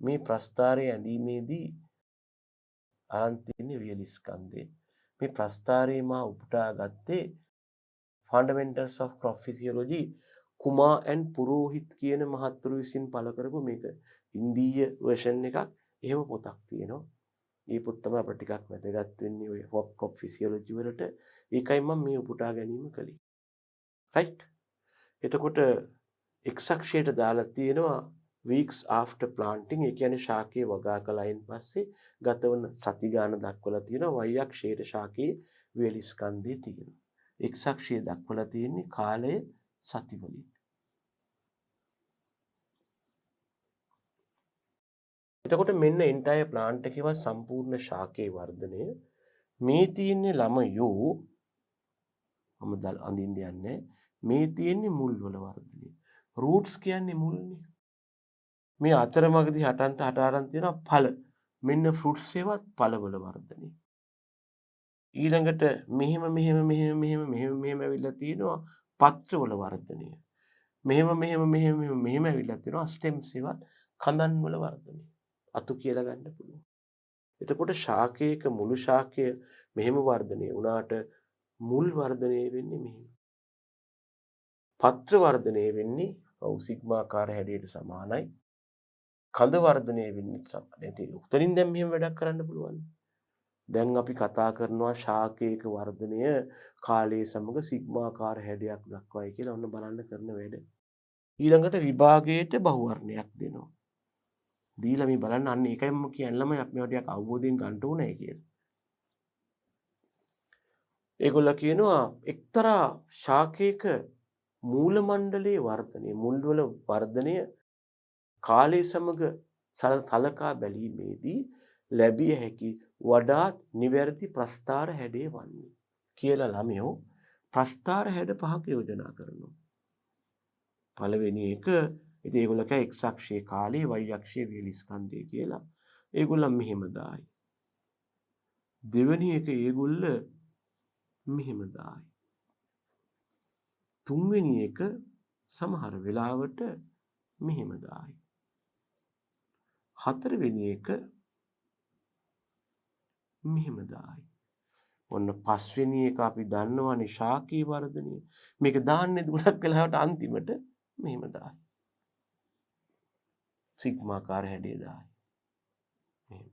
මේ ප්‍රස්ථාරයේ ඇඳීමේදී අරන් තියෙන වියලි ස්කන්ධය. මේ ප්‍රස්ථාරයේ මා උපුටා ගත්තේ fundamentals of crop physiology කුමා and පුරෝහිත් කියන මහත්තුරු විසින් පළ කරපු මේක ඉන්දීය වර්ෂන් එකක්. එහෙම පොතක් තියෙනවා. මේ පොත් තමයි අපිට ටිකක් වැදගත් වෙන්නේ ඔය ක්‍රොප් ෆිසියොලොජි වලට. ඒකයි මම මේ උපුටා ගැනීම කළේ. රයිට්. එතකොට එක්ස් අක්ෂයට දාලා තියෙනවා weeks after planting. ඒ කියන්නේ ශාකයේ වගා කළයින් පස්සේ ගතවන සති ගාන දක්වලා තියෙනවා. y අක්ෂයේ ශාකයේ වේලි ස්කන්ධය තියෙනවා. එක්ස් අක්ෂයේ දක්වලා තියෙන්නේ කාලය සතිවලින්. එතකොට මෙන්න එන්ටයර් ප්ලාන්ට් එකේවත් සම්පූර්ණ ශාකයේ වර්ධනය මේ තියෙන්නේ ළමයෝ මම අඳින්න යන්නේ මේ තියෙන්නේ මුල් වල වර්ධනය. රූට්ස් කියන්නේ මුල්නේ. මේ අතරමඟදී හටන්ත හටාරන් තියෙනවා ඵල. මෙන්න ෆෘට්ස් ඒවත් ඵලවල වර්ධනය. ඊළඟට මෙහෙම ඇවිල්ලා තියෙනවා පත්‍රවල වර්ධනය. මෙහෙම ඇවිල්ලා තියෙනවා ස්ටෙම්ස් ඒවත් කඳන් වල වර්ධනය. අතු කියලා ගන්න පුළුවන්. එතකොට ශාකයක මුළු ශාකය මෙහෙම වර්ධනය වුණාට මුල් වර්ධනය වෙන්නේ මෙහෙම. පත්‍ර වර්ධනය වෙන්නේ සිග්මාකාර හැඩයට සමානයි. කඳ වර්ධනය වෙන්නේ සමානයි. උතනින් දැන් මෙහෙම වැඩක් කරන්න පුළුවන්. දැන් අපි කතා කරනවා ශාකයක වර්ධනය කාලයේ සමග සිග්මාකාර හැඩයක් දක්වයි කියලා ඔන්න බලන්න කරන වැඩ. ඊළඟට විභාගයට බහුවර්ණයක් දෙනවා. දීලා මේ බලන්න අන්න ඒකයි මම කියන්නේ ළමයි අපි මේවා ටිකක් අවබෝධයෙන් ගන්න ඕනේ කියලා. ඒගොල්ලෝ කියනවා එක්තරා ශාකයක මූල මණ්ඩලයේ වර්ධනය මුල්වල වර්ධනය කාලය සමග සලකා බැලීමේදී ලැබිය හැකි වඩාත් නිවැරදි ප්‍රස්ථාර හැඩය වන්නේ කියලා ළමයෝ ප්‍රස්ථාර හැඩ පහක් යෝජනා කරනවා. පළවෙනි එක ඉතින් ඒගොල්ලෝ කයි x අක්ෂයේ කාලය y අක්ෂයේ වේලි ස්කන්ධය කියලා. ඒගොල්ලෝ මෙහෙම දායි. දෙවෙනි එක ඒගොල්ල මෙහෙම දායි. තුන්වෙනි එක සමහර වෙලාවට මෙහෙම දායි. හතරවෙනි එක මෙහෙම දායි. ඔන්න පස්වෙනි එක අපි දන්නවනේ ශාකී වර්ධනය. මේක දාන්නේ ගොඩක් වෙලාවට අන්තිමට මෙහෙම දායි. සිග්මාකාර හැඩය දායි. මෙහෙම.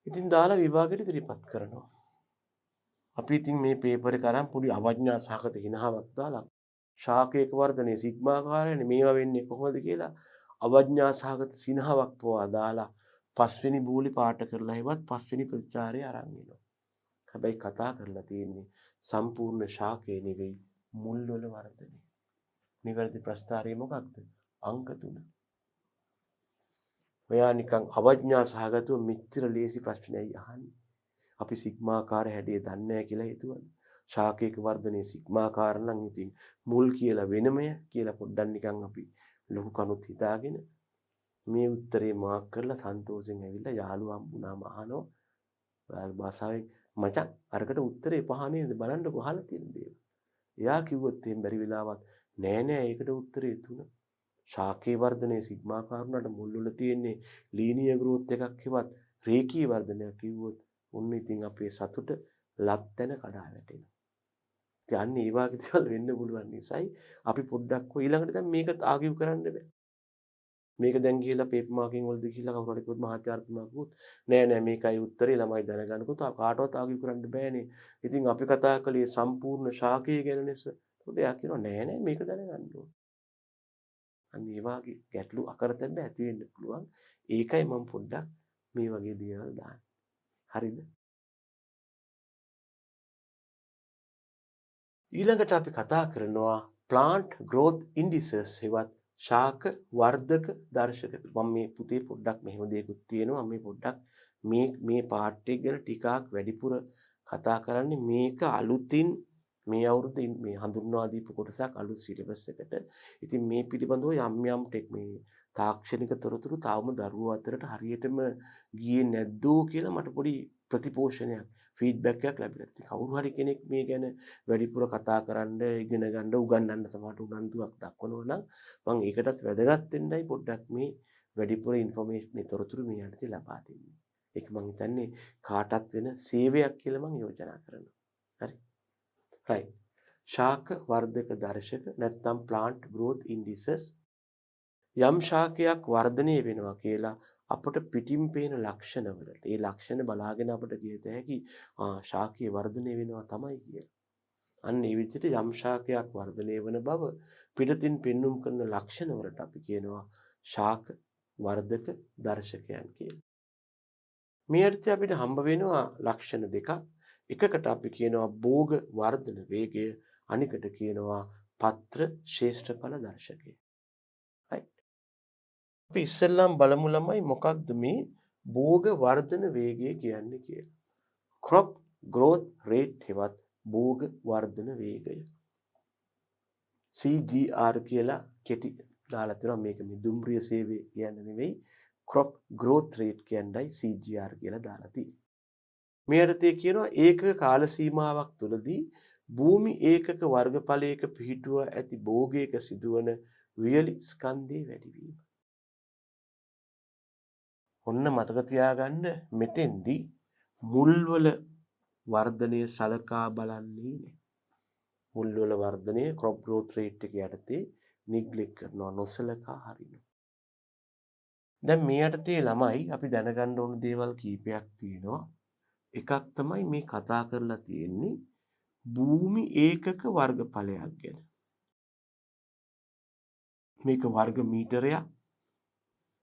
ඉතින් දාලා විභාගෙට ඉදිරිපත් කරනවා. අපි ඉතින් මේ පේපර් එක අරන් පොඩි අවඥා සහගත හිනාවක් දාලා ශාකයක වර්ධනය සිග්මාකාරයනේ මේවා වෙන්නේ කොහොමද කියලා අවඥා සහගත සිනහාවක් පොවා දාලා පස්වෙනි බූලි පාට කරලා හෙවත් පස්වෙනි ප්‍රතිචාරය අරන් එනවා. හැබැයි කතා කරලා තියෙන්නේ සම්පූර්ණ ශාකයේ නෙවෙයි මුල් වල වර්ධනය. නිවැරදි ප්‍රස්ථාරය මොකක්ද? අංක 3. ඔයා නිකන් අවඥා සහගතව මෙච්චර ලේසි ප්‍රශ්නයක් අහන්නේ. අපි සිග්මාකාර හැඩය දන්නේ නැහැ කියලා හිතුවද? ශාකයක වර්ධනයේ සිග්මාකාර නම් ඉතින් මුල් කියලා වෙනමය කියලා පොඩ්ඩක් නිකන් අපි ලොකු කනුත් හිතාගෙන මේ උත්තරේ මාක් කරලා සන්තෝෂෙන් ඇවිල්ලා යාළුවා හම්බුනාම අහනවා. ඔයාගේ භාෂාවෙන් මචං අරකට උත්තරේ පහ නේද බලන්නකො අහලා තියෙන දේ. එයා කිව්වොත් එහෙන් බැරි වෙලාවත් නෑ ඒකට උත්තරේ 3. ශාකයේ වර්ධනයේ සිග්මාකාර උනට මුල් වල තියෙන්නේ ලීනියර් ග්‍රෝත් එකක් හෙවත් රේඛීය වර්ධනයක් කිව්වොත් ඔන්න ඉතින් අපේ සතුට ලැත්තැන කඩා වැටෙනවා. ඉතින් අන්න ඒ වගේ දේවල් වෙන්න පුළුවන් නිසායි අපි පොඩ්ඩක් ඊළඟට දැන් මේක ආගිව් කරන්න බෑ. මේක දැන් ගිහලා පේපර් මාකින් වලද ගිහලා කවුරු හරි කිව්වොත් මහාචාර්යතුමා කිව්වොත් නෑ මේකයි උත්තරේ ළමයි දැනගන්නකො කාටවත් ආගිව් කරන්න බෑනේ. ඉතින් අපි කතා කළේ සම්පූර්ණ ශාකය ගැන නේද? ඒකට එයා කියනවා නෑ මේක දැනගන්න ඕන. අන්න ඒ වගේ ගැටලු අකරතැබ්බ ඇති වෙන්න පුළුවන්. ඒකයි මම පොඩ්ඩක් මේ වගේ දේවල් දාන්නේ. හරිද? ඊළඟට අපි කතා කරනවා plant growth indices හෙවත් ශාක වර්ධක දර්ශක. මම මේ පුතේ පොඩ්ඩක් මෙහෙම දෙයක්ත් තියෙනවා. මේ පොඩ්ඩක් මේ පාර්ට් එක ගැන ටිකක් වැඩිපුර කතා කරන්නේ මේක අලුතින් මේ අවුරුද්දේ මේ හඳුන්වා දීපු කොටසක් අලුත් සිලබස් එකට. ඉතින් මේ පිළිබඳව යම් මේ තාක්ෂණික තොරතුරු තාම දරුවෝ අතරට හරියටම ගියේ නැද්දෝ කියලා මට පොඩි ප්‍රතිපෝෂණයක් ෆීඩ්බැක් එකක් ලැබිලා තියෙනවා. කවුරු හරි කෙනෙක් මේ ගැන වැඩිපුර කතා කරන්න, ඉගෙන ගන්න, උගන්වන්න සමහරට උනන්දුවක් දක්වනවා නම් මම ඒකටත් වැදගත් වෙන්නයි පොඩ්ඩක් මේ වැඩිපුර ඉන්ෆර්මේෂන් තොරතුරු මේ යටතේ ලබා දෙන්නේ. ඒක මම හිතන්නේ කාටත් වෙන සේවයක් කියලා මම යෝජනා කරනවා. හරි. right. ශාක වර්ධක දර්ශක නැත්නම් plant growth indices යම් ශාකයක් වර්ධනය වෙනවා කියලා අපට පිටින් පේන ලක්ෂණ වලට ඒ ලක්ෂණ බලාගෙන අපට කියත හැකි ශාකයේ වර්ධනය වෙනවා තමයි කියලා. අන්න ඒ විදිහට යම් ශාකයක් වර්ධනය වෙන බව පිටතින් පෙන්눔 කරන ලක්ෂණ වලට අපි කියනවා ශාක වර්ධක දර්ශකයන් කියලා. මේ අර්ථය අපිට හම්බ වෙනවා ලක්ෂණ දෙකක්. එකකට අපි කියනවා භෝග වර්ධන වේගය, අනිකට කියනවා පත්‍ර ශේෂ්ඨඵල දර්ශකය. right. අපි ඉස්සෙල්ලාම බලමු ළමයි මොකක්ද මේ භෝග වර්ධන වේගය කියන්නේ කියලා. crop growth rate හෙවත් භෝග වර්ධන වේගය. CGR කියලා කෙටි දාලා තියෙනවා. මේක මේ දුම්රිය සේවය කියන්නේ නෙවෙයි. crop growth rate කියන්නයි CGR කියලා දාලා තියෙන්නේ. මේ අර්ථය කියනවා ඒකක කාල සීමාවක් තුළදී භූමි ඒකක වර්ගඵලයක පිහිටුව ඇති භෝගයක සිදුවන වියලි ස්කන්ධයේ වැඩිවීම. ඔන්න මතක තියාගන්න මෙතෙන්දී මුල්වල වර්ධනය සලකා බලන්නේ නේ. මුල්වල වර්ධනය crop growth rate එක යටතේ නිග්ලෙක්ට් කරනවා, නොසලකා හරිනවා. දැන් මේ යටතේ ළමයි අපි දැනගන්න ඕන දේවල් කීපයක් තියෙනවා. එකක් තමයි මේ කතා කරලා තියෙන්නේ භූමි ඒකක වර්ගඵලයක් ගැන. මේක වර්ග මීටරයක්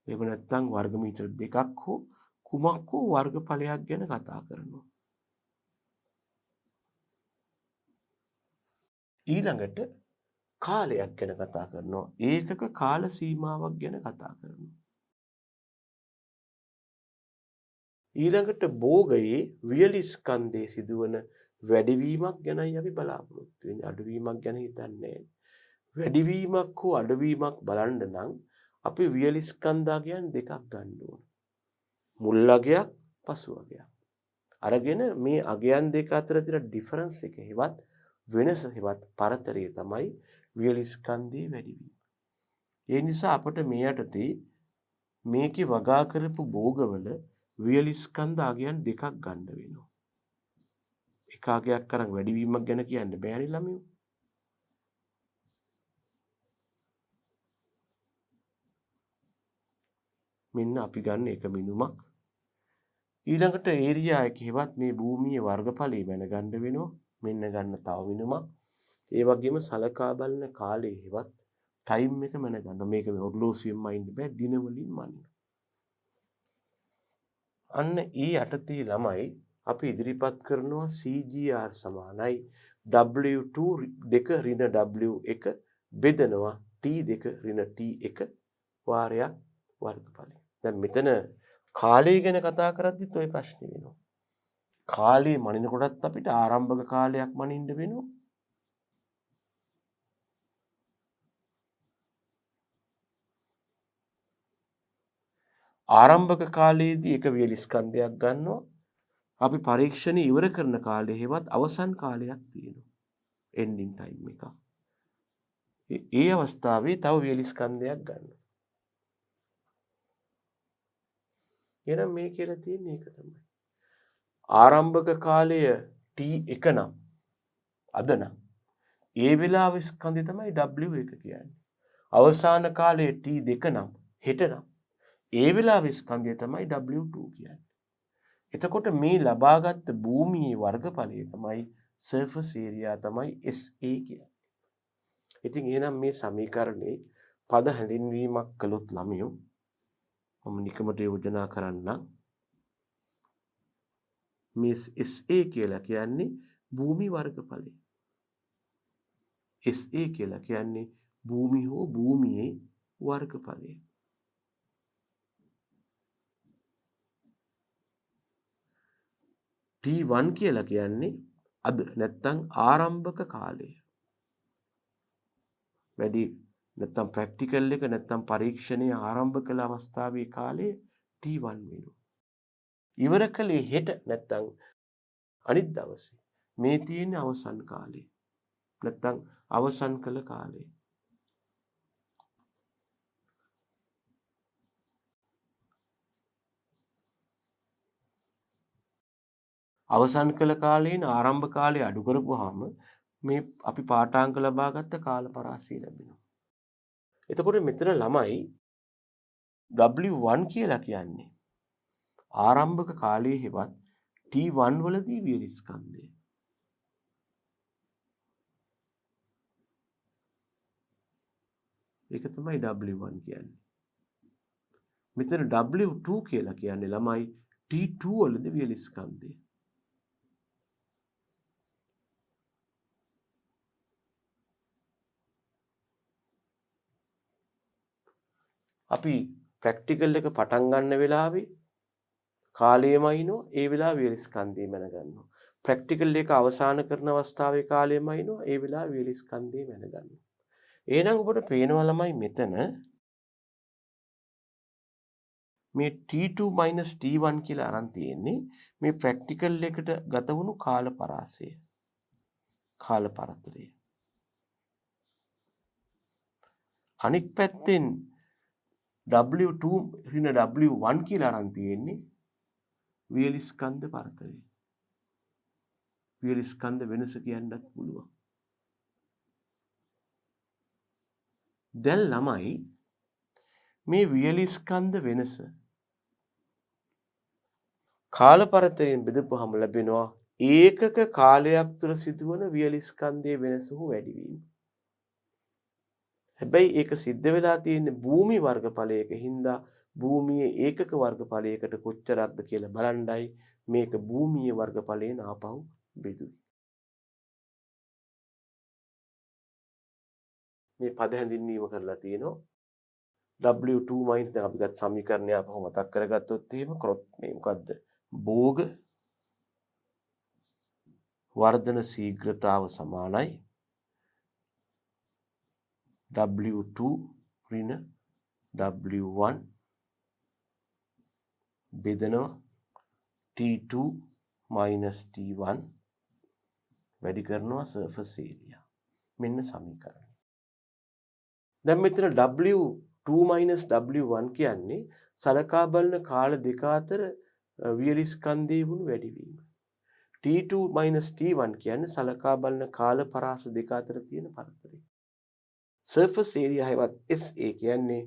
එහෙම නැත්නම් වර්ග මීටර දෙකක් හෝ කුමක් හෝ වර්ගඵලයක් ගැන කතා කරනවා. ඊළඟට කාලයක් ගැන කතා කරනවා. ඒකක කාල සීමාවක් ගැන කතා කරනවා. ඊළඟට භෝගයේ වියලි ස්කන්ධයේ සිදුවන වැඩිවීමක් ගැනයි අපි බලාපොරොත්තු වෙන්නේ. අඩුවීමක් ගැන හිතන්නේ නැහැ. වැඩිවීමක් හෝ අඩුවීමක් බලන්න නම් අපි වියලි ස්කන්ධයන් දෙකක් ගන්න ඕන. මුල් අගයක්, පසු අගයක්. අරගෙන මේ අගයන් දෙක අතර තියෙන ඩිෆරන්ස් එක හෙවත් වෙනස හෙවත් පරතරය තමයි වියලි ස්කන්ධයේ වැඩිවීම. ඒ නිසා අපට මේ යටතේ මේකේ වගා කරපු භෝගවල වියලි ස්කන්ධ අගයන් දෙකක් ගන්න වෙනවා. එක අගයක් කරන් වැඩිවීමක් ගැන කියන්න බෑනේ ළමයෝ. මෙන්න අපි ගන්න එක මිනුමක්. ඊළඟට ඒරියා එකේවත් මේ භූමියේ වර්ගඵලය දැනගන්න වෙනවා. මෙන්න ගන්න තව මිනුමක්. ඒ වගේම සලකා බලන කාලය හෙවත් ටයිම් එක මැනගන්න. මේක මේ ඔර්ලෝසුවෙන්ම ඉන්න බෑ, දින වලින් මන්න. අන්න ඒ යටතේ ළමයි අපි ඉදිරිපත් කරනවා CGR සමානයි W2 දෙක ඍණ W1 බෙදනවා T2 ඍණ T1 වාරයක් වර්ගඵලය. දැන් මෙතන කාලය ගැන කතා කරද්දිත් ওই ප්‍රශ්නේ වෙනවා. කාලේ මනින කොටත් අපිට ආරම්භක කාලයක් මනින්න වෙනවා. ආරම්භක කාලයේදී එක වියලි ස්කන්ධයක් ගන්නවා. අපි පරීක්ෂණ ඉවර කරන කාලේ හෙවත් අවසන් කාලයක් තියෙනවා. එන්ඩින් ටයිම් එක. ඒ අවස්ථාවේ තව වියලි ස්කන්ධයක් ගන්නවා. එහෙනම් මේ කියලා තියෙන්නේ ඒක තමයි. ආරම්භක කාලය T1 නම් අද නම් ඒ වෙලාවේ ස්කන්ධය තමයි W1 කියන්නේ. අවසාන කාලය T2 නම් හෙට නම් ඒ වෙලාවේ ස්කන්ධය තමයි W2 කියන්නේ. එතකොට මේ ලබාගත් භූමියේ වර්ගඵලය තමයි surface area තමයි SA කියන්නේ. ඉතින් එහෙනම් මේ සමීකරණේ පද හැඳින්වීමක් කළොත් ළමයෝ මම නිකමට යෝජනා කරන්නම්. මේ SA කියලා කියන්නේ භූමි වර්ගඵලය. SA කියලා කියන්නේ භූමි හෝ භූමියේ වර්ගඵලය. T1 කියලා කියන්නේ අද නැත්තම් ආරම්භක කාලය. වැඩි නැත්තම් ප්‍රැක්ටිකල් එක නැත්තම් පරීක්ෂණයේ ආරම්භ කළ අවස්ථාවේ කාලය T1 වෙනවා. ඉවර කළේ හෙට නැත්තම් අනිත් දවසේ. මේ තියෙන අවසන් කාලේ. නැත්තම් අවසන් කළ කාලේ. අවසන් කළ කාලයෙන් ආරම්භ කාලය අඩු කරපුවාම මේ අපි පාඨාංක ලබාගත්ත කාල පරාසය ලැබෙනවා. එතකොට මෙතන ළමයි W1 කියලා කියන්නේ ආරම්භක කාලයේ හෙවත් T1 වලදී වියලි ස්කන්ධය. ඒක තමයි W1 කියන්නේ. මෙතන W2 කියලා කියන්නේ ළමයි T2 වලදී වියලි ස්කන්ධය. අපි ප්‍රැක්ටිකල් එක පටන් ගන්න වෙලාවේ කාලයමයිනෝ ඒ වෙලාව වියලි ස්කන්ධය මැනගන්නවා. ප්‍රැක්ටිකල් එක අවසන් කරන අවස්ථාවේ කාලයමයිනෝ ඒ වෙලාව වියලි ස්කන්ධය මැනගන්නවා. එහෙනම් ඔබට පේනවා ළමයි මෙතන මේ T2 T1 කියලා අරන් තියෙන්නේ මේ ප්‍රැක්ටිකල් එකට ගත වුණු කාල පරාසය. කාල පරතරය. අනික් පැත්තෙන් W2 ඍණ W1 කියලා අරන් තියෙන්නේ වියලි ස්කන්ධ පරතරය. වියලි ස්කන්ධ වෙනස කියන්නත් පුළුවන්. දැන් ළමයි මේ වියලි ස්කන්ධ වෙනස කාල පරතරයෙන් බෙදපුවහම ලැබෙනවා ඒකක කාලයක් තුළ සිදුවන වියලි ස්කන්ධයේ වෙනස හෝ වැඩිවීම. හැබැයි ඒක සිද්ධ වෙලා තියෙන්නේ භූමි වර්ගඵලයක හින්දා භූමියේ ඒකක වර්ගඵලයකට කොච්චරක්ද කියලා බලන්නයි මේක භූමියේ වර්ගඵලයෙන් ආපහු බෙදුවේ. මේ පද හැඳින්වීම කරලා තියෙනවා. W2 මයිනස් දැන් අපි ගත් සමීකරණය අපහු මතක් කරගත්තොත් එහෙම ක්‍රොත් මේ මොකද්ද? භෝග වර්ධන ශීඝ්‍රතාව සමානයි W2 ඍණ W1 බෙදනවා T2 T1 වැඩි කරනවා සර්ෆස් ඒරියා. මෙන්න සමීකරණය. දැන් මෙතන W2 W1 කියන්නේ සලකා බලන කාල දෙක අතර වියලි ස්කන්ධයේ වුණු වැඩිවීම. T2 T1 කියන්නේ සලකා බලන කාල පරාස දෙක අතර තියෙන පරතරය. සර්ෆස් ඒරියා හෙවත් SA කියන්නේ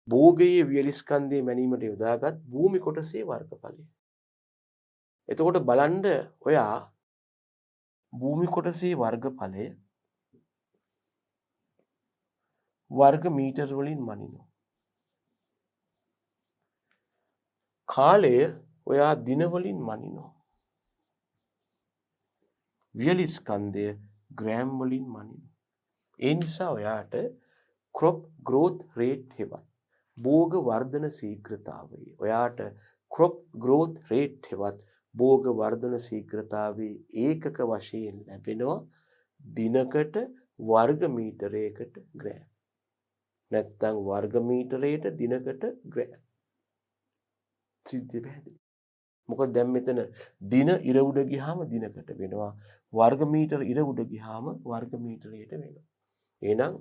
භෝගයේ වියලි ස්කන්ධය මැනීමට යොදාගත් භූමි කොටසේ වර්ගඵලය. එතකොට බලන්න ඔයා භූමි කොටසේ වර්ගඵලය වර්ග මීටර වලින් මනිනවා. කාලය ඔයා දින වලින් මනිනවා. වියලි ස්කන්ධය ග්‍රෑම් වලින් මනිනවා. ඒ නිසා ඔයාට crop growth rate හෙවත් භෝග වර්ධන ශීඝ්‍රතාවය ඔයාට crop growth rate හෙවත් භෝග වර්ධන ශීඝ්‍රතාවයේ ඒකක වශයෙන් ලැබෙනවා දිනකට වර්ග මීටරයකට ග්‍රෑම්. නැත්තම් වර්ග මීටරයට දිනකට ග්‍රෑම්. සිද්ධ පැහැදිලි. මොකද දැන් මෙතන දින ඉර උඩ ගියාම දිනකට වෙනවා. වර්ග මීටර ඉර උඩ ගියාම වර්ග මීටරයට වෙනවා. එහෙනම්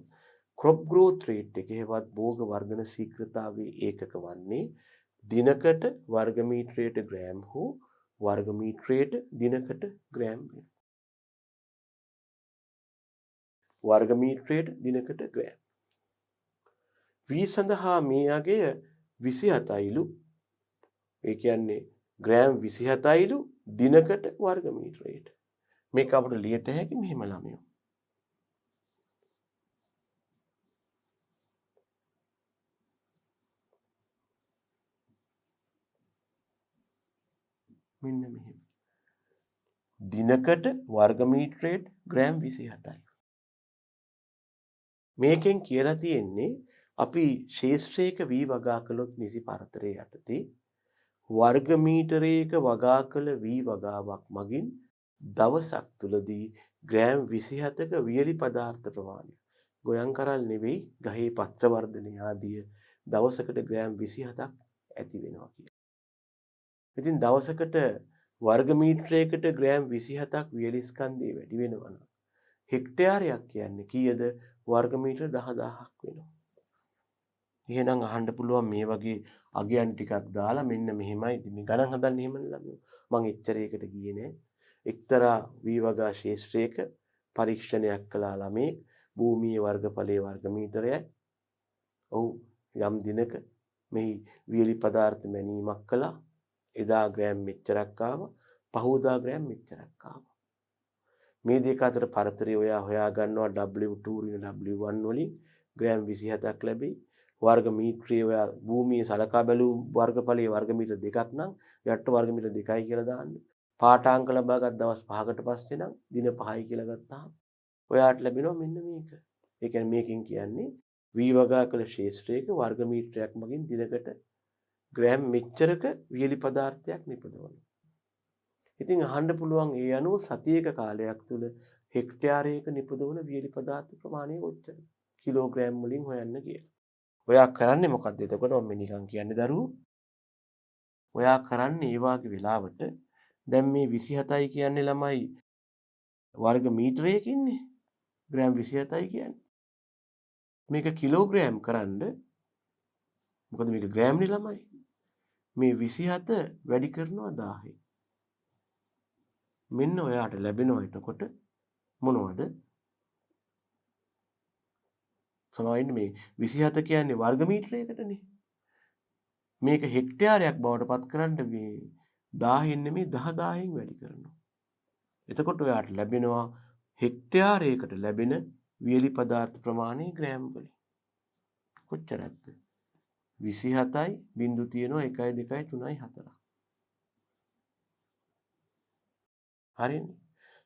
crop growth rate එකේවත් භෝග වර්ධන ශීඝ්‍රතාවයේ ඒකක වන්නේ දිනකට වර්ග මීටරයට ග්‍රෑම් හෝ වර්ග මීටරයට දිනකට ග්‍රෑම් වෙනවා. වර්ග මීටරයට දිනකට ග්‍රෑම්. V සඳහා මේ අගය 27යිලු. ඒ කියන්නේ ග්‍රෑම් 27යිලු දිනකට වර්ග මීටරයට. මේක අපිට ලියත හැකි මෙහෙම ළමයෝ. මෙන්න මෙහෙම. දිනකට වර්ග මීටරයට ග්‍රෑම් 27යි. මේකෙන් කියලා තියෙන්නේ අපි ශේෂ්ත්‍රයක V වගා කළොත් නිසි පරතරය යටතේ වර්ග මීටරයක වගා කළ V වගාවක් මගින් දවසක් තුලදී ග්‍රෑම් 27ක වියලි පදාර්ථ ප්‍රමාණය ගොයම් කරල් නෙවෙයි ගහේ පත්‍ර වර්ධනය ආදිය දවසකට ග්‍රෑම් 27ක් ඇති වෙනවා කියලා. ඉතින් දවසකට වර්ග මීටරයකට ග්‍රෑම් 27ක් වියලි ස්කන්ධය වැඩි වෙනවා නම් හෙක්ටයාරයක් කියන්නේ කීයද? වර්ග මීටර 10000ක් වෙනවා. එහෙනම් අහන්න පුළුවන් මේ වගේ අගයන් ටිකක් දාලා මෙන්න මෙහෙමයි. ඉතින් මේ ගණන් හදන්න එහෙමනේ ළමයෝ. මම එච්චරයකට ගියේ නෑ. එක්තරා වී වගා ශාස්ත්‍රයක පරීක්ෂණයක් කළා ළමේ භූමියේ වර්ගඵලයේ වර්ග මීටරයයි. ඔව් යම් දිනක මේ වියලි පදාර්ථ මැනීමක් කළා. එදා ග්‍රෑම් මෙච්චරක් ආවා. පහෝදා ග්‍රෑම් මෙච්චරක් ආවා. මේ දෙක අතර පරතරය ඔයා හොයා ගන්නවා W2 ඍණ W1 වලින් ග්‍රෑම් 27ක් ලැබෙයි. වර්ග මීටරයේ ඔයා භූමියේ සලකා බැලූ වර්ගඵලයේ වර්ග මීටර දෙකක් නම් යට වර්ග මීටර 2යි කියලා දාන්න. පාඨාංක ලබාගත් දවස් 5කට පස්සේ නම් දින 5යි කියලා ගත්තාම ඔයාට ලැබෙනවා මෙන්න මේක. ඒ කියන්නේ මේකෙන් කියන්නේ V වගා කළ ක්ෂේත්‍රයක වර්ග මීටරයක් මගින් දිනකට ග්‍රෑම් මෙච්චරක වියලි පදාර්ථයක් නිපදවනවා. ඉතින් අහන්න පුළුවන් ඒ අනුව සතියක කාලයක් තුල හෙක්ටයාරයක නිපදවන වියලි පදාර්ථ ප්‍රමාණය කොච්චරද? කිලෝග්‍රෑම් වලින් හොයන්න කියලා. ඔයා කරන්නේ මොකද්ද? එතකොට මම නිකන් කියන්නේ දරුවෝ. ඔයා කරන්නේ ඒ වාගේ වෙලාවට දැන් මේ 27යි කියන්නේ ළමයි වර්ග මීටරයකින්නේ. ග්‍රෑම් 27යි කියන්නේ. මේක කිලෝග්‍රෑම් කරන්න මොකද මේක ග්‍රෑම් නේ ළමයි. මේ 27 වැඩි කරනවා 1000. මෙන්න ඔයාට ලැබෙනවා එතකොට මොනවද? සමහරින් මේ 27 කියන්නේ වර්ග මීටරයකටනේ. මේක හෙක්ටයාරයක් බවට පත් කරන්න මේ 1000න් නෙමෙයි 10000න් වැඩි කරනවා. එතකොට ඔයාට ලැබෙනවා හෙක්ටයාරයකට ලැබෙන වියලි පදාර්ථ ප්‍රමාණය ග්‍රෑම් වලින්. කොච්චරද? 27යි බිංදු තියෙනවා 1 2 3 4. හරිනේ.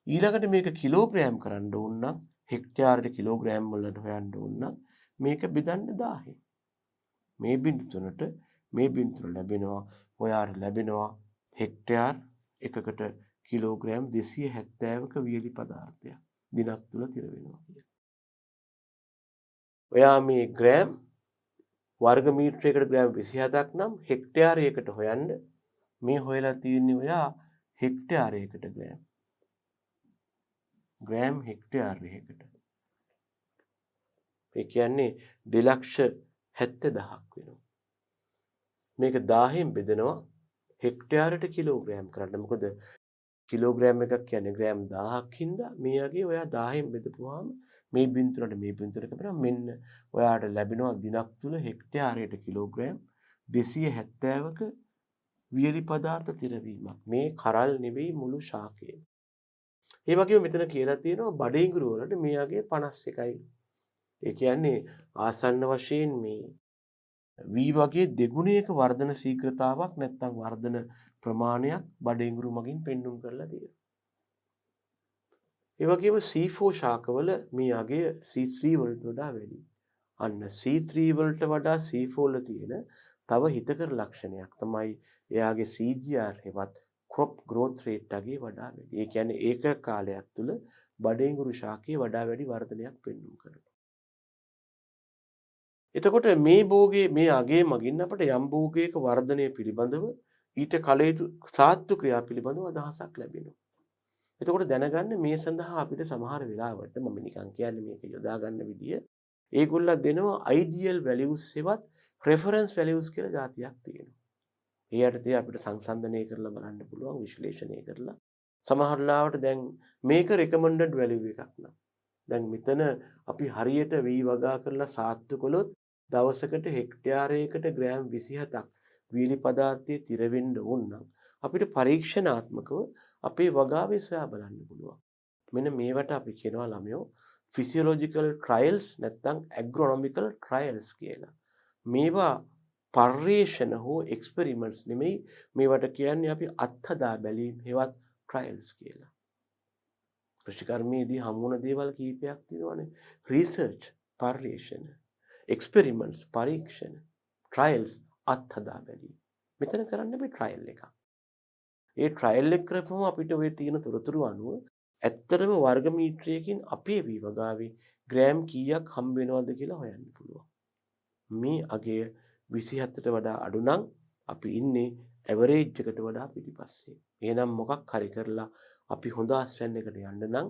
ඊළඟට මේක කිලෝග්‍රෑම් කරන්න ඕන නම් හෙක්ටයාරයට කිලෝග්‍රෑම් වලට හොයන්න ඕන නම් මේක බෙදන්න 1000. මේ බිංදු තුනට මේ බිංදු තුන ලැබෙනවා. ඔයාට ලැබෙනවා හෙක්ටයාර් එකකට කිලෝග්‍රෑම් 270ක වියලි පදාර්ථයක් දිනක් තුල තිර වෙනවා කියලා. ඔයා මේ ග්‍රෑම් වර්ග මීටරයකට ග්‍රෑම් 27ක් නම් හෙක්ටයාරයකට හොයන්න මේ හොයලා තියෙන්නේ ඔයා හෙක්ටයාරයකට ග්‍රෑම් හෙක්ටයාරයකට. ඒ කියන්නේ 2,70,000ක් වෙනවා. මේක 1000න් බෙදනවා හෙක්ටයාරයට කිලෝග්‍රෑම් කරන්න. මොකද කිලෝග්‍රෑම් එකක් කියන්නේ ග්‍රෑම් 1000ක් හින්දා මේ වගේ ඔයා 1000න් බෙදපුවාම මේ බිංදුරට මේ බිංදුරට කරා මෙන්න ඔයාට ලැබෙනවා දිනක් තුල හෙක්ටයාරයට කිලෝග්‍රෑම් 270ක වියලි පදාර්ථ තිරවීමක්. මේ කරල් නෙවෙයි මුළු ශාකයම. ඒ වගේම මෙතන කියලා තියෙනවා බඩේඟුරු වලට මේ වගේ 51යි. ඒ කියන්නේ ආසන්න වශයෙන් මේ V වගේ දෙගුණයක වර්ධන ශීඝ්‍රතාවක් නැත්නම් වර්ධන ප්‍රමාණයක් බඩේඟුරු මගින් පෙන්눔 කරලා තියෙනවා. ඒ වගේම C4 ශාකවල මේ අගය C3 වලට වඩා වැඩි. අන්න C3 වලට වඩා C4 වල තියෙන තව හිතකර ලක්ෂණයක් තමයි එයාගේ CGR හෙවත් crop growth rate අගේ වඩා වැඩි. ඒ කියන්නේ ඒක කාලයක් තුල බඩේඟුරු ශාකයේ වඩා වැඩි වර්ධනයක් පෙන්눔 කරනවා. එතකොට මේ භෝගයේ මේ අගයේ මගින් අපට යම් භෝගයක වර්ධනය පිළිබඳව ඊට කලයුතු සාත්තු ක්‍රියා පිළිබඳව අදහසක් ලැබෙනවා. එතකොට දැනගන්න මේ සඳහා අපිට සමහර වෙලාවට මම නිකන් කියන්නේ මේක යොදා ගන්න විදිය ඒගොල්ලෝ දෙනවා ideal values හෙවත් reference values කියලා જાතියක් තියෙනවා. ඒ යටතේ අපිට සංසන්දනය කරලා බලන්න පුළුවන් විශ්ලේෂණය කරලා සමහර ලාවට දැන් මේක recommended value එකක් නම් දැන් මෙතන අපි හරියට වී වගා කරලා සාත්තු කළොත් දවසකට හෙක්ටයාරයකට ග්‍රෑම් 27ක් වීලි පදාර්ථයේ තිර වෙන්න ඕන නම් අපිට පරීක්ෂණාත්මකව අපේ වගාවේ සොයා බලන්න පුළුවන්. මෙන්න මේවට අපි කියනවා ළමයෝ physiological trials නැත්නම් agronomical trials කියලා. මේවා පර්යේෂණ හෝ එක්ස්පෙරිමන්ට්ස් නෙමෙයි මේවට කියන්නේ අපි අත්හදා බැලීම් හෙවත් trials කියලා. කෘෂිකර්මයේදී හමු වුණ දේවල් කීපයක් තියෙනවානේ. රිසර්ච් පර්යේෂණ, එක්ස්පෙරිමන්ට්ස් පරීක්ෂණ, trials අත්හදා බැලීම්. මෙතන කරන්නේ අපි trial එකක්. ඒ ට්‍රයිල් එක කරපුවම අපිට ඔය තියෙන තොරතුරු අනුව ඇත්තටම වර්ග මීටරයකින් අපේ වී වගාවේ ග්‍රෑම් කීයක් හම්බ වෙනවද කියලා හොයන්න පුළුවන්. මේ අගය 27ට වඩා අඩු නම් අපි ඉන්නේ ඇවරේජ් එකට වඩා පිටිපස්සේ. එහෙනම් මොකක් හරි කරලා අපි හොඳ ආස්වැන්නකට යන්න නම්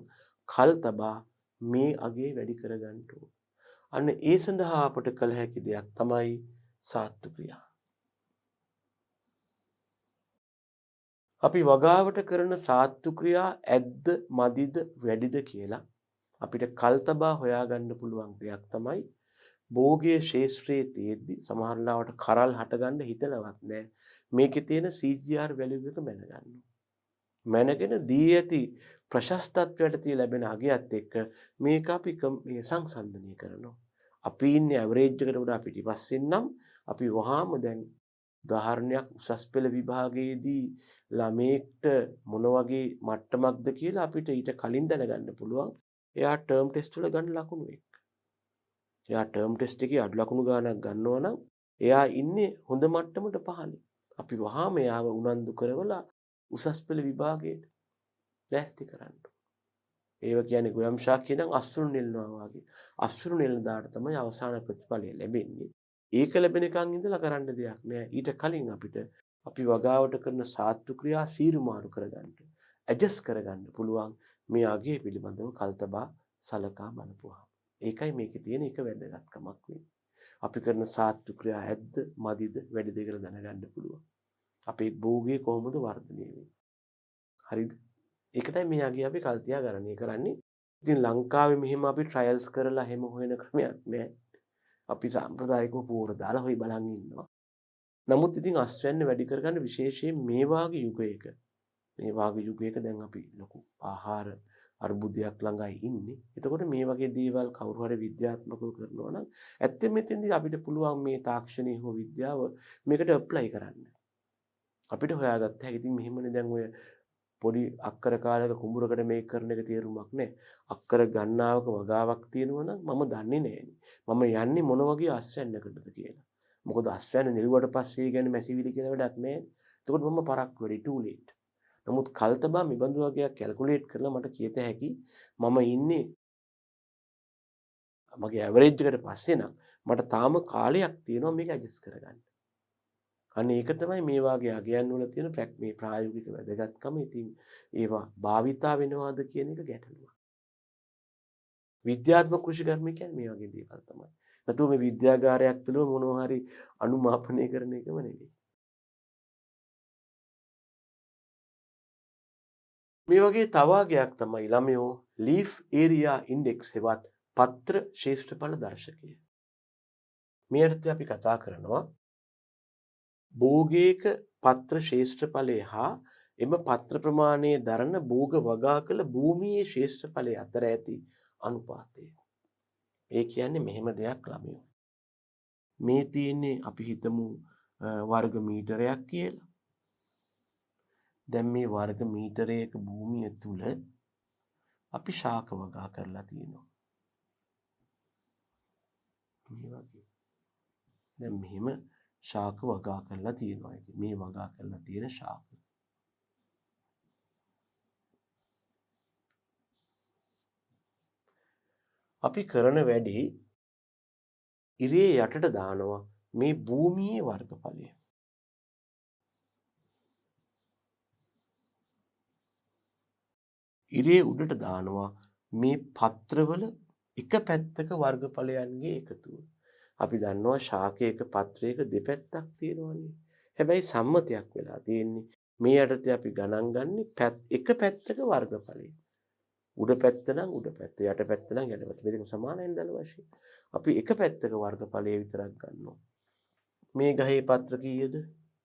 කල් තබා මේ අගේ වැඩි කරගන්න ඕන. අන්න ඒ සඳහා අපට කළ හැකි දෙයක් තමයි සාත්තු ක්‍රියා. අපි වගාවට කරන සාත්තු ක්‍රියා ඇද්ද මදිද වැඩිද කියලා අපිට කල් තබා හොයාගන්න පුළුවන් දෙයක් තමයි භෝගයේ ශේෂ්ත්‍රයේ තියෙද්දි සමහර ලාවට කරල් හටගන්න හිතලවත් නැහැ. මේකේ තියෙන CGR වැලියු එක මැනගන්න. මැනගෙන දී ඇති ප්‍රශස්තත්වයට තිය ලැබෙන අගයත් එක්ක මේක අපි මේ සංසන්දනය කරනවා. අපි ඉන්නේ ඇවරේජ් එකට වඩා පිටිපස්සෙන් නම් අපි වහාම දැන් උදාහරණයක් උසස් පෙළ විභාගයේදී ළමයෙක්ට මොන වගේ මට්ටමක්ද කියලා අපිට ඊට කලින් දැනගන්න පුළුවන්. එයා ටර්ම් ටෙස්ට් වල ගන්න ලකුණු එක්ක. එයා ටර්ම් ටෙස්ට් එකේ අඩු ලකුණු ගානක් ගන්නවා නම් එයා ඉන්නේ හොඳ මට්ටමට පහළ. අපි වහාම එයාව උනන්දු කරවලා උසස් පෙළ විභාගයට ලෑස්ති කරන්න. ඒව කියන්නේ ගොයම් ශාක්‍ය නම් අස්ුරු නෙල්නවා වගේ. අස්ුරු නෙල්දාට තමයි අවසාන ප්‍රතිඵලය ලැබෙන්නේ. ඒක ලැබෙනකන් ඉඳලා කරන්න දෙයක් නෑ. ඊට කලින් අපිට අපි වගාවට කරන සාත්තු ක්‍රියා සීරු මාරු කරගන්න, ඇඩ්ජස්ට් කරගන්න පුළුවන් මේ අගය පිළිබඳව කල්තබා සලකා බලපුවා. ඒකයි මේකේ තියෙන එක වැදගත්කමක් වෙන්නේ. අපි කරන සාත්තු ක්‍රියා ඇද්ද මදිද වැඩිද කියලා දැනගන්න පුළුවන්. අපේ භෝගය කොහොමද වර්ධනය වෙන්නේ? හරිද? ඒකටයි මේ අගය අපි කල් තියා ගණනය කරන්නේ. ඉතින් ලංකාවේ මෙහෙම අපි ට්‍රයල්ස් කරලා හැම හොයන ක්‍රමයක් නෑ. අපි සාම්ප්‍රදායිකව පෝර දාලා හොයි බලන් ඉන්නවා. නමුත් ඉතින් අස්වැන්න වැඩි කරගන්න විශේෂයෙන් මේ වාගේ යුගයක දැන් අපි ලොකු ආහාර අර්බුදයක් ළඟයි ඉන්නේ. එතකොට මේ වගේ දේවල් කවුරු හරි විද්‍යාත්මකව කරනවා නම් ඇත්තෙන් මෙතෙන්දී අපිට පුළුවන් මේ තාක්ෂණයේ හෝ විද්‍යාව මේකට ඇප්ලයි කරන්න. අපිට හොයාගත්ත හැකි. ඉතින් මෙහෙමනේ දැන් ඔය පොඩි අක්කර කාලයක කුඹුරකට මේක කරන එක තේරුමක් නැහැ. අක්කර ගණනාවක වගාවක් තියෙනවා නම් මම දන්නේ නැහැනේ. මම යන්නේ මොන වගේ අස්වැන්නකටද කියලා. මොකද අස්වැන්න නිරුවට පස්සේ කියන්නේ මැසිවිලි කියලා වැඩක් නැහැ. එතකොට මම පරක් වෙඩි too late. නමුත් කල්තබා මෙබඳු වගේක් කැල්කියුලේට් කරලා මට කියත හැකි මම ඉන්නේ මගේ ඇවරේජ් එකට පස්සේ නම් මට තාම කාලයක් තියෙනවා මේක ඇඩ්ජස්ට් කරගන්න. අන්න ඒක තමයි මේ වාගේ අගයන් වල තියෙන මේ ප්‍රායෝගික වැදගත්කම. ඉතින් ඒවා භාවිතා වෙනවාද කියන එක ගැටලුවක්. විද්‍යාත්මක කෘෂිකර්ම කියන්නේ මේ වගේ දේවල් තමයි. නැතුව මේ විද්‍යාගාරයක් තුළ මොනවා හරි අනුමාපනය කරන එකම නෙවෙයි. මේ වගේ තව වගයක් තමයි ළමයෝ ලීෆ් ඒරියා ඉන්ඩෙක්ස් හෙවත් පත්‍ර ශේෂ්ඨඵල දර්ශකය. මේ අර්ථය අපි කතා කරනවා භෝගයක පත්‍ර ශේෂ්ඨඵලය හා එම පත්‍ර ප්‍රමාණයේ දරන භෝග වගා කළ භූමියේ ශේෂ්ඨඵලය අතර ඇති අනුපාතය. ඒ කියන්නේ මෙහෙම දෙයක් ළමයෝ. මේ තියෙන්නේ අපි හිතමු වර්ග මීටරයක් කියලා. දැන් මේ වර්ග මීටරයක භූමිය තුල අපි ශාක වගා කරලා තියෙනවා. මේ වගේ. දැන් මෙහෙම ශාක වගා කරලා තියෙනවා. ඉතින් මේ වගා කරලා තියෙන ශාක. අපි කරන වැඩේ ඉරේ යටට දානවා මේ භූමියේ වර්ගඵලය. ඉරේ උඩට දානවා මේ පත්‍රවල එක පැත්තක වර්ගඵලයන්ගේ එකතුව. අපි දන්නවා ශාකයක පත්‍රයක දෙපැත්තක් තියෙනවානේ. හැබැයි සම්මතයක් වෙලා තියෙන්නේ මේ යටතේ අපි ගණන් ගන්නේ එක පැත්තක වර්ගඵලය. උඩ පැත්ත නම් උඩ පැත්ත, යට පැත්ත නම් යට පැත්ත. මේ දෙක සමානයින් දල වශයෙන්. අපි එක පැත්තක වර්ගඵලය විතරක් ගන්නවා. මේ ගහේ පත්‍ර කීයද?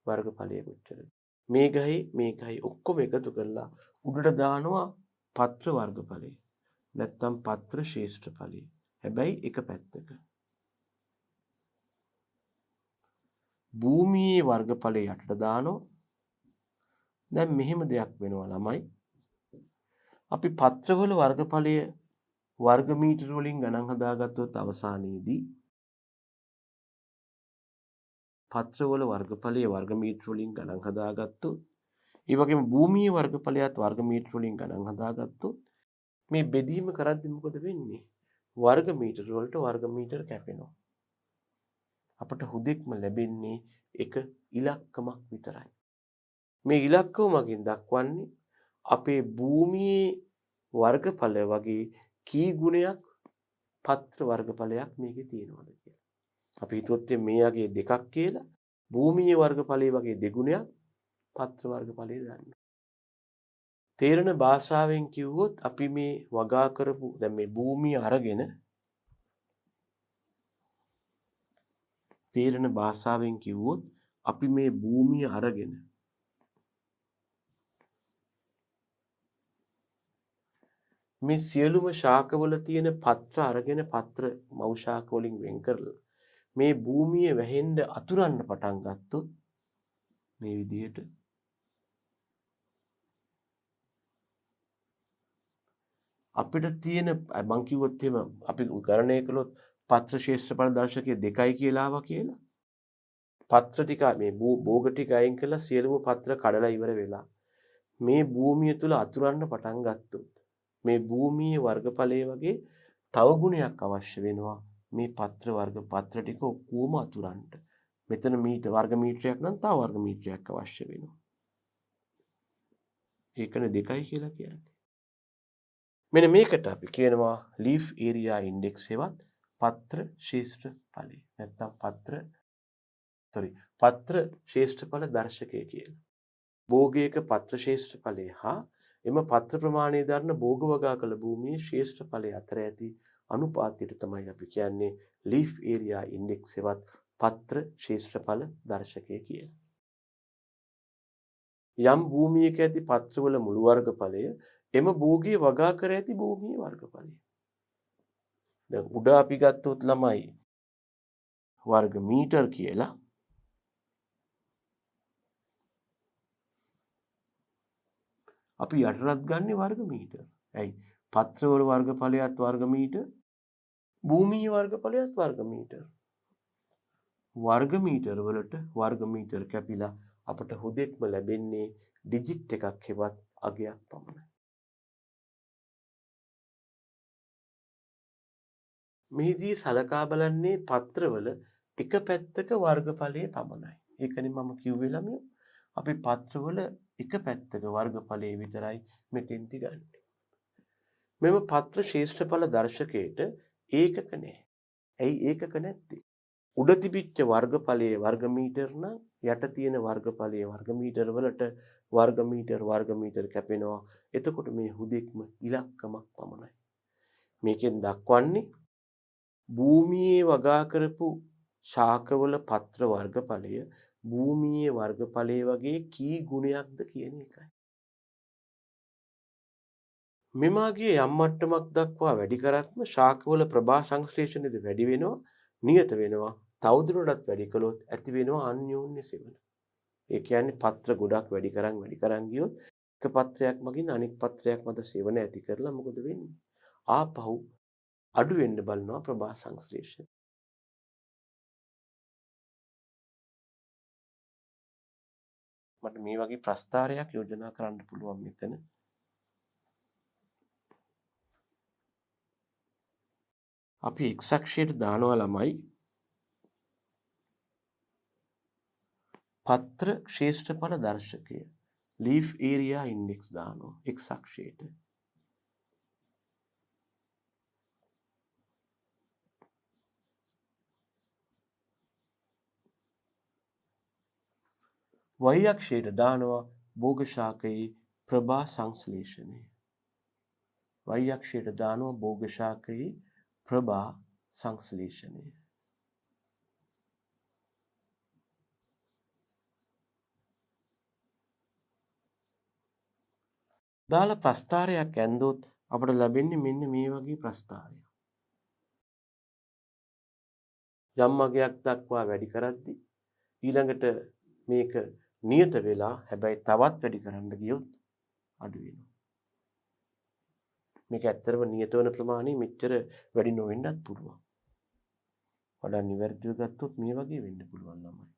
වර්ගඵලය කොච්චරද? මේ ගහේ ඔක්කොම එකතු කරලා උඩට දානවා පත්‍ර වර්ගඵලය. නැත්තම් පත්‍ර ශේෂ්ඨඵලය. හැබැයි එක පැත්තක. භූමියේ වර්ගඵලය යටට දානවා. දැන් මෙහෙම දෙයක් වෙනවා ළමයි. අපි පත්‍රවල වර්ගඵලය වර්ග මීටර වලින් ගණන් හදාගත්තොත් අවසානයේදී පත්‍රවල වර්ගඵලයේ වර්ග මීටර වලින් ගණන් හදාගත්තොත් ඒ වගේම භූමියේ වර්ගඵලයත් වර්ග මීටර වලින් ගණන් හදාගත්තොත් මේ බෙදීම කරද්දී මොකද වෙන්නේ? වර්ග මීටර වලට වර්ග මීටර කැපෙනවා. අපට හුදෙක්ම ලැබෙන්නේ එක ඉලක්කමක් විතරයි. මේ ඉලක්කව මගින් දක්වන්නේ අපේ භූමියේ වර්ගඵලය වගේ කී ගුණයක් පත්‍ර වර්ගඵලයක් මේකේ තියෙනවද කියලා. අපි හිතුවොත් මේ යගේ දෙකක් කියලා භූමියේ වර්ගඵලයේ වගේ දෙගුණයක් පත්‍ර වර්ගඵලයේ දාන්න. තේරෙන භාෂාවෙන් කිව්වොත් අපි මේ වගා කරපු දැන් මේ භූමිය අරගෙන තේරෙන භාෂාවෙන් කිව්වොත් අපි මේ භූමිය අරගෙන මේ සියලුම ශාකවල තියෙන පත්‍ර අරගෙන පත්‍ර මව් ශාක වලින් වෙන් කරලා මේ භූමිය වැහෙන්න අතුරන්න පටන් ගත්තොත් මේ විදිහට අපිට තියෙන මං කිව්වොත් එහෙම අපි ගණනය කළොත් පත්‍ර ශේෂ්ත්‍රඵල දර්ශකයේ 2යි කියලා ආවා කියලා. පත්‍ර ටික මේ භෝග ටික අයින් කරලා සියලුම පත්‍ර කඩලා ඉවර වෙලා මේ භූමිය තුල අතුරන්න පටන් ගත්තොත් මේ භූමියේ වර්ගඵලයේ වගේ තව ගුණයක් අවශ්‍ය වෙනවා මේ පත්‍ර ටික ඔක්කොම අතුරන්න. මෙතන වර්ග මීටරයක් නම් තව වර්ග මීටරයක් අවශ්‍ය වෙනවා. ඒකනේ 2යි කියලා කියන්නේ. මෙන්න මේකට අපි කියනවා leaf area index එවත් පත්‍ර ශේෂ්ත්‍රඵලය. නැත්නම් පත්‍ර ශේෂ්ත්‍රඵල දර්ශකය කියලා. භෝගයක පත්‍ර ශේෂ්ත්‍රඵලය හා එම පත්‍ර ප්‍රමාණය දරන භෝග වගා කළ භූමියේ ශේෂ්ත්‍රඵලය අතර ඇති අනුපාතයට තමයි අපි කියන්නේ leaf area index එවත් පත්‍ර ශේෂ්ත්‍රඵල දර්ශකය කියලා. යම් භූමියක ඇති පත්‍රවල මුළු වර්ගඵලය එම භෝගයේ වගා කර ඇති භූමියේ වර්ගඵලය. දැන් උඩ අපි ගත්තොත් ළමයි වර්ග මීටර කියලා. අපි යටටත් ගන්නේ වර්ග මීටර. ඇයි? පත්‍රවල වර්ගඵලයත් වර්ග මීටර, භූමියේ වර්ගඵලයත් වර්ග මීටර. වර්ග මීටර වලට වර්ග මීටර කැපිලා අපට හුදෙක්ම ලැබෙන්නේ ඩිජිට් එකක් හෙවත් අගයක් පමණයි. මෙහිදී සලකා බලන්නේ පත්‍රවල එක පැත්තක වර්ගඵලයේ පමණයි. ඒකනේ මම කිව්වේ ළමයෝ අපි පත්‍රවල එක පැත්තක වර්ගඵලයේ විතරයි මෙතෙන්ති ගන්න. මෙම පත්‍ර ශේෂ්ත්‍රඵල දර්ශකයට ඒකක නැහැ. ඇයි ඒකක නැත්තේ? උඩ තිබිච්ච වර්ගඵලයේ වර්ග මීටර නම් යට තියෙන වර්ගඵලයේ වර්ග මීටර වලට වර්ග මීටර කැපෙනවා. එතකොට මේ හුදෙක්ම ඉලක්කමක් පමණයි. මේකෙන් දක්වන්නේ භූමියේ වගා කරපු ශාකවල පත්‍ර වර්ගඵලය භූමියේ වර්ගඵලයේ වගේ කී ගුණයක්ද කියන එකයි. මෙමාගේ යම් මට්ටමක් දක්වා වැඩි කරත්ම ශාකවල ප්‍රභා සංශ්ලේෂණයද වැඩි වෙනවා, නියත වෙනවා. තවදුරටත් වැඩි කළොත් ඇති වෙනවා අන්‍යෝන්‍ය සෙවණ. ඒ කියන්නේ පත්‍ර ගොඩක් වැඩි කරන් ගියොත් එක පත්‍රයක් මගින් අනෙක් පත්‍රයක් මත සෙවණ ඇති කරලා මොකද වෙන්නේ? ආපහු අඩු වෙන්න බලනවා ප්‍රභා සංශ්ලේෂණ. මට මේ වගේ ප්‍රස්තාරයක් යෝජනා කරන්න පුළුවන් මෙතන. අපි x අක්ෂයට දානවා ළමයි පත්‍ර ක්ෂේත්‍රඵල දර්ශකය. leaf area index දානවා x අක්ෂයට. y අක්ෂයට දානවා භෝග ශාකයේ ප්‍රභා සංශ්ලේෂණය. y අක්ෂයට දානවා භෝග ශාකයේ ප්‍රභා සංශ්ලේෂණය. දාලා ප්‍රස්තාරයක් ඇන්දොත් අපට ලැබෙන්නේ මෙන්න මේ වගේ ප්‍රස්තාරයක්. යම් අගයක් දක්වා වැඩි කරද්දී ඊළඟට මේක නියත වෙලා හැබැයි තවත් වැඩි කරන්න ගියොත් අඩු වෙනවා. මේක ඇත්තටම නියත වෙන ප්‍රමාණය මෙච්චර වැඩි නොවෙන්නත් පුළුවන්. වඩා නිවැරදිව ගත්තොත් මේ වගේ වෙන්න පුළුවන් ළමයි.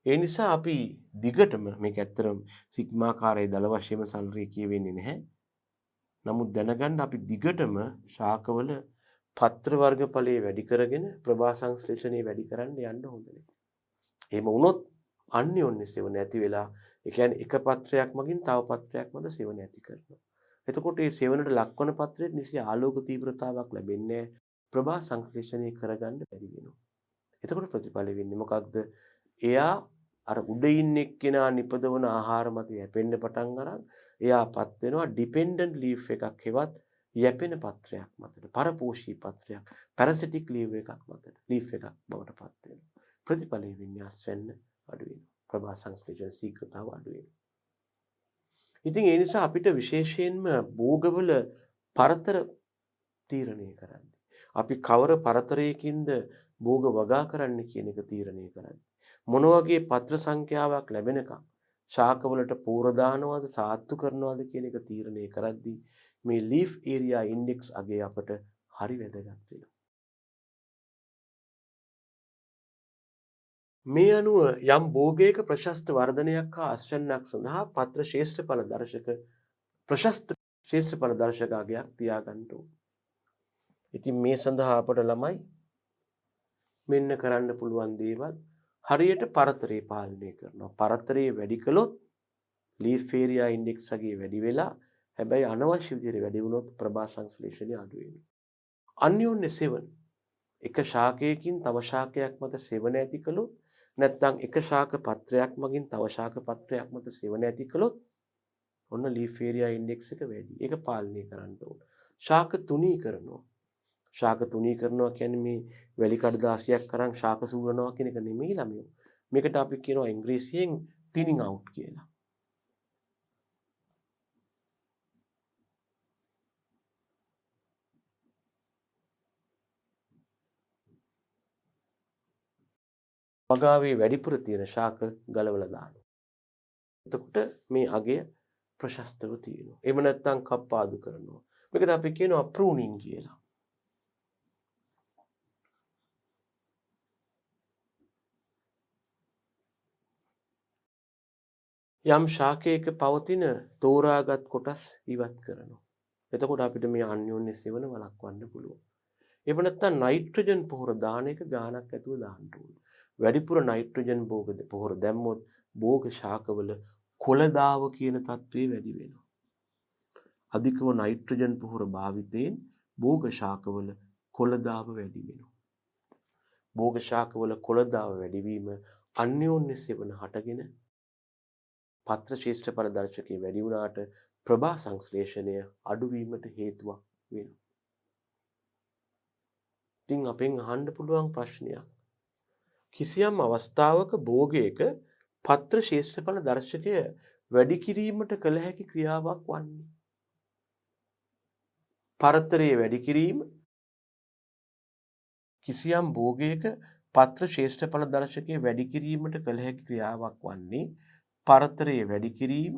ඒ නිසා අපි දිගටම මේක ඇත්තටම සිග්මාකාරයේ දල වශයෙන්ම සල්රේඛීය වෙන්නේ නැහැ. නමුත් දැනගන්න අපි දිගටම ශාකවල පත්‍ර වර්ගඵලයේ වැඩි කරගෙන ප්‍රභා සංශ්ලේෂණය වැඩි කරන්න යන්න හොඳ නැහැ. එහෙම වුණොත් අන්‍යෝන්‍ය සෙවණ ඇති වෙලා ඒ කියන්නේ එක පත්‍රයක් මගින් තව පත්‍රයක් මත සෙවණ ඇති කරනවා. එතකොට මේ සෙවණට ලක්වන පත්‍රයේ නිසි ආලෝක තීව්‍රතාවක් ලැබෙන්නේ ප්‍රභා සංශ්ලේෂණය කරගන්න බැරි වෙනවා. එතකොට ප්‍රතිඵල වෙන්නේ මොකක්ද? එයා අර උඩ ඉන්න එක්කෙනා නිපදවන ආහාර මත යැපෙන්න පටන් අරන් එයාපත් වෙනවා ඩිපෙන්ඩන්ට් ලීෆ් එකක් හෙවත් යැපෙන පත්‍රයක් මතට පරපෝෂී පත්‍රයක් පැරසිටික් ලීව් එකක් මතට ලීෆ් එකක් බවට පත් වෙනවා. ප්‍රතිඵලයේ වින්‍යාස වෙන්න අඩු වෙනවා. ප්‍රභා සංශ්ලේෂණ ශීඝ්‍රතාව අඩු වෙනවා. ඉතින් ඒ නිසා අපිට විශේෂයෙන්ම භෝගවල පරතර තීරණය කරන්න. අපි කවර පරතරයකින්ද භෝග වගා කරන්න කියන එක තීරණය කරන්න. මොන වගේ පත්‍ර සංඛ්‍යාවක් ලැබෙනකම් ශාකවලට පෝර දානවද සාත්තු කරනවද කියන එක තීරණය කරද්දී මේ ලීෆ් ඒරියා ඉන්ඩෙක්ස් අගය අපට හරි වැදගත් වෙනවා. මේ අනුව යම් භෝගයක ප්‍රශස්ත වර්ධනයක් හා අස්වැන්නක් සඳහා පත්‍ර ශේෂ්ඨඵල දර්ශක ප්‍රශස්ත ශේෂ්ඨඵල දර්ශක අගයක් තියාගන්න ඕන. ඉතින් මේ සඳහා අපට ළමයි මෙන්න කරන්න පුළුවන් දේවල් හරියට පරතරය පාලනය කරනවා. පරතරය වැඩි කළොත් ලීෆ් ඒරියා ඉන්ඩෙක්ස් අගය වැඩි වෙලා හැබැයි අනවශ්‍ය විදිහට වැඩි වුණොත් ප්‍රභා සංශ්ලේෂණය අඩු වෙනවා. අන්‍යෝන්‍ය සෙවණ එක ශාකයකින් තව ශාකයක් මත සෙවණ ඇති කළොත් නැත්නම් එක ශාක පත්‍රයක් මගින් තව ශාක පත්‍රයක් මත සෙවණ ඇති කළොත් ඔන්න ලීෆ් ඒරියා ඉන්ඩෙක්ස් එක වැඩි. ඒක පාලනය කරන්න ඕන. ශාක තුනී කරනවා. ශාක තුනී කරනවා කියන්නේ මේ වැලි කඩදාසියක් කරන් ශාක සූරනවා කියන එක නෙමෙයි ළමයෝ. මේකට අපි කියනවා ඉංග්‍රීසියෙන් ටිනින් අවුට් කියලා. වගාවේ වැඩිපුර තියෙන ශාක ගලවලා දානවා. එතකොට මේ අගය ප්‍රශස්තව තියෙනවා. එහෙම නැත්නම් කප්පාදු කරනවා. මේකට අපි කියනවා ප්‍රූනින් කියලා. යම් ශාකයක පවතින තෝරාගත් කොටස් ඉවත් කරනවා. එතකොට අපිට මේ අන්‍යෝන්‍ය සෙවණ වළක්වන්න පුළුවන්. එහෙම නැත්නම් නයිට්‍රජන් පොහොර දාන එක ගානක් ඇතුව දාන්න ඕනේ. වැඩිපුර නයිට්‍රජන් පොහොර දැම්මොත් භෝග ශාකවල කොළදාව කියන තත්ත්වය වැඩි වෙනවා. අධිකව නයිට්‍රජන් පොහොර භාවිතයෙන් භෝග ශාකවල කොළදාව වැඩි වෙනවා. භෝග ශාකවල කොළදාව වැඩිවීම අන්‍යෝන්‍ය සෙවණ හටගෙන පත්‍ර ශේෂ්ඨඵල දර්ශකයේ වැඩි වුණාට ප්‍රභා සංශ්ලේෂණය අඩුවීමට හේතුවක් වෙනවා. ඉතින් අපෙන් අහන්න පුළුවන් ප්‍රශ්නයක්. කිසියම් අවස්ථාවක භෝගයක පත්‍ර ශේෂ්ඨඵල දර්ශකය වැඩි කිරීමට කළ හැකි ක්‍රියාවක් වන්නේ. පරතරයේ වැඩි කිරීම කිසියම් භෝගයක පත්‍ර ශේෂ්ඨඵල දර්ශකය වැඩි කිරීමට කළ හැකි ක්‍රියාවක් වන්නේ පරතරයේ වැඩි කිරීම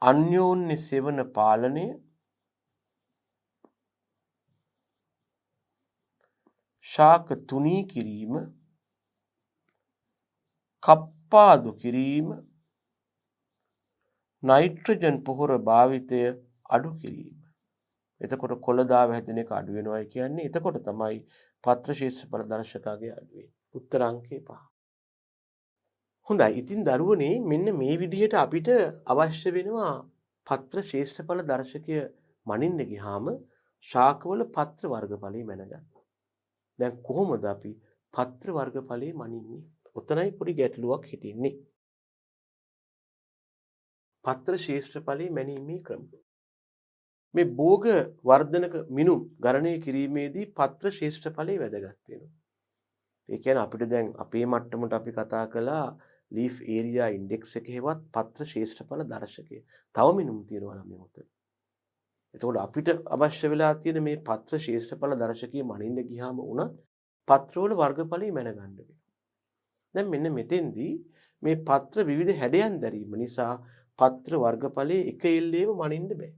අන්‍යෝන්‍ය සෙවණ පාලනය ශාක තුනී කිරීම කප්පාදු කිරීම නයිට්‍රජන් පොහොර භාවිතය අඩු කිරීම. එතකොට කොළදාව හැදෙන එක අඩු වෙනවා කියන්නේ එතකොට තමයි පත්‍ර ශේෂ්ඨඵල දර්ශකගේ අඩු වෙන්නේ. උත්තර අංකය 5. හොඳයි. ඉතින් දරුවනේ මෙන්න මේ විදිහට අපිට අවශ්‍ය වෙනවා පත්‍ර ශේෂ්ඨඵල දර්ශකය මනින්න ගියාම ශාකවල පත්‍ර වර්ගඵලය මැනගන්න. දැන් කොහොමද අපි පත්‍ර වර්ගඵලය මනින්නේ? ඔතනයි පොඩි ගැටලුවක් හිටින්නේ. පත්‍ර ශේෂ්ඨඵලය මැනීමේ ක්‍රම. මේ භෝග වර්ධනක මිනුම් ගණනය කිරීමේදී පත්‍ර ශේෂ්ඨඵලය වැදගත් වෙනවා. ඒ කියන්නේ අපිට දැන් අපේ මට්ටමට අපි කතා කළා ලීෆ් ඒරියා ඉන්ඩෙක්ස් එක හෙවත් පත්‍ර ශේෂ්ඨඵල දර්ශකය. තව මිනුම් තියෙනවා නම් මෙතන. එතකොට අපිට අවශ්‍ය වෙලා තියෙන මේ පත්‍ර ශේෂ්ඨඵල දර්ශකයේ මනින්න ගියාම උනත් පත්‍රවල වර්ගඵලය මැනගන්න වෙනවා. දැන් මෙන්න මෙතෙන්දී මේ පත්‍ර විවිධ හැඩයන් දැරීම නිසා පත්‍ර වර්ගඵලයේ එක එල්ලේම මනින්න බෑ.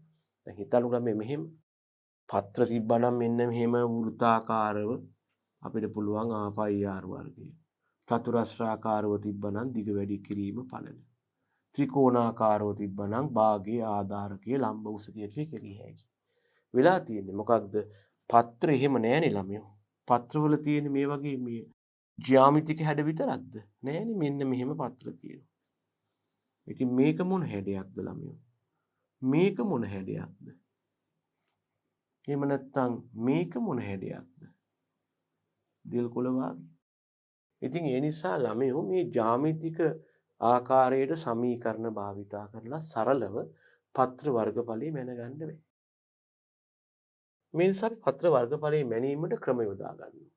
දැන් හිතන්නකෝ මෙහෙම පත්‍ර තිබ්බනම් මෙන්න මෙහෙම වෘත්තාකාරව අපිට පුළුවන් ආපයි ආර් වර්ගය. චතුරස්‍රාකාරව තිබ්බනම් දිග වැඩි කිරීම පළල. ත්‍රිකෝණාකාරව තිබ්බනම් භාගයේ ආධාරකයේ ලම්බ උස කියලා කෙලිය හැකි. වෙලා තියෙන්නේ මොකක්ද? පත්‍ර එහෙම නෑනේ ළමයෝ. පත්‍රවල තියෙන මේ වගේ මේ ජ්‍යාමිතික හැඩ විතරක්ද? නෑනේ මෙන්න මෙහෙම පත්‍ර තියෙනවා. ඉතින් මේක මොන හැඩයක්ද ළමයෝ? මේක මොන හැඩයක්ද? එහෙම නැත්නම් මේක මොන හැඩයක්ද? දිල් කොළ වාගේ. ඉතින් ඒ නිසා ළමයෝ මේ ජ්‍යාමිතික ආකාරයට සමීකරණ භාවිතා කරලා සරලව පත්‍ර වර්ගඵලය මැනගන්න බෑ. මේ නිසා අපි පත්‍ර වර්ගඵලය මැනීමට ක්‍රම යොදා ගන්නවා.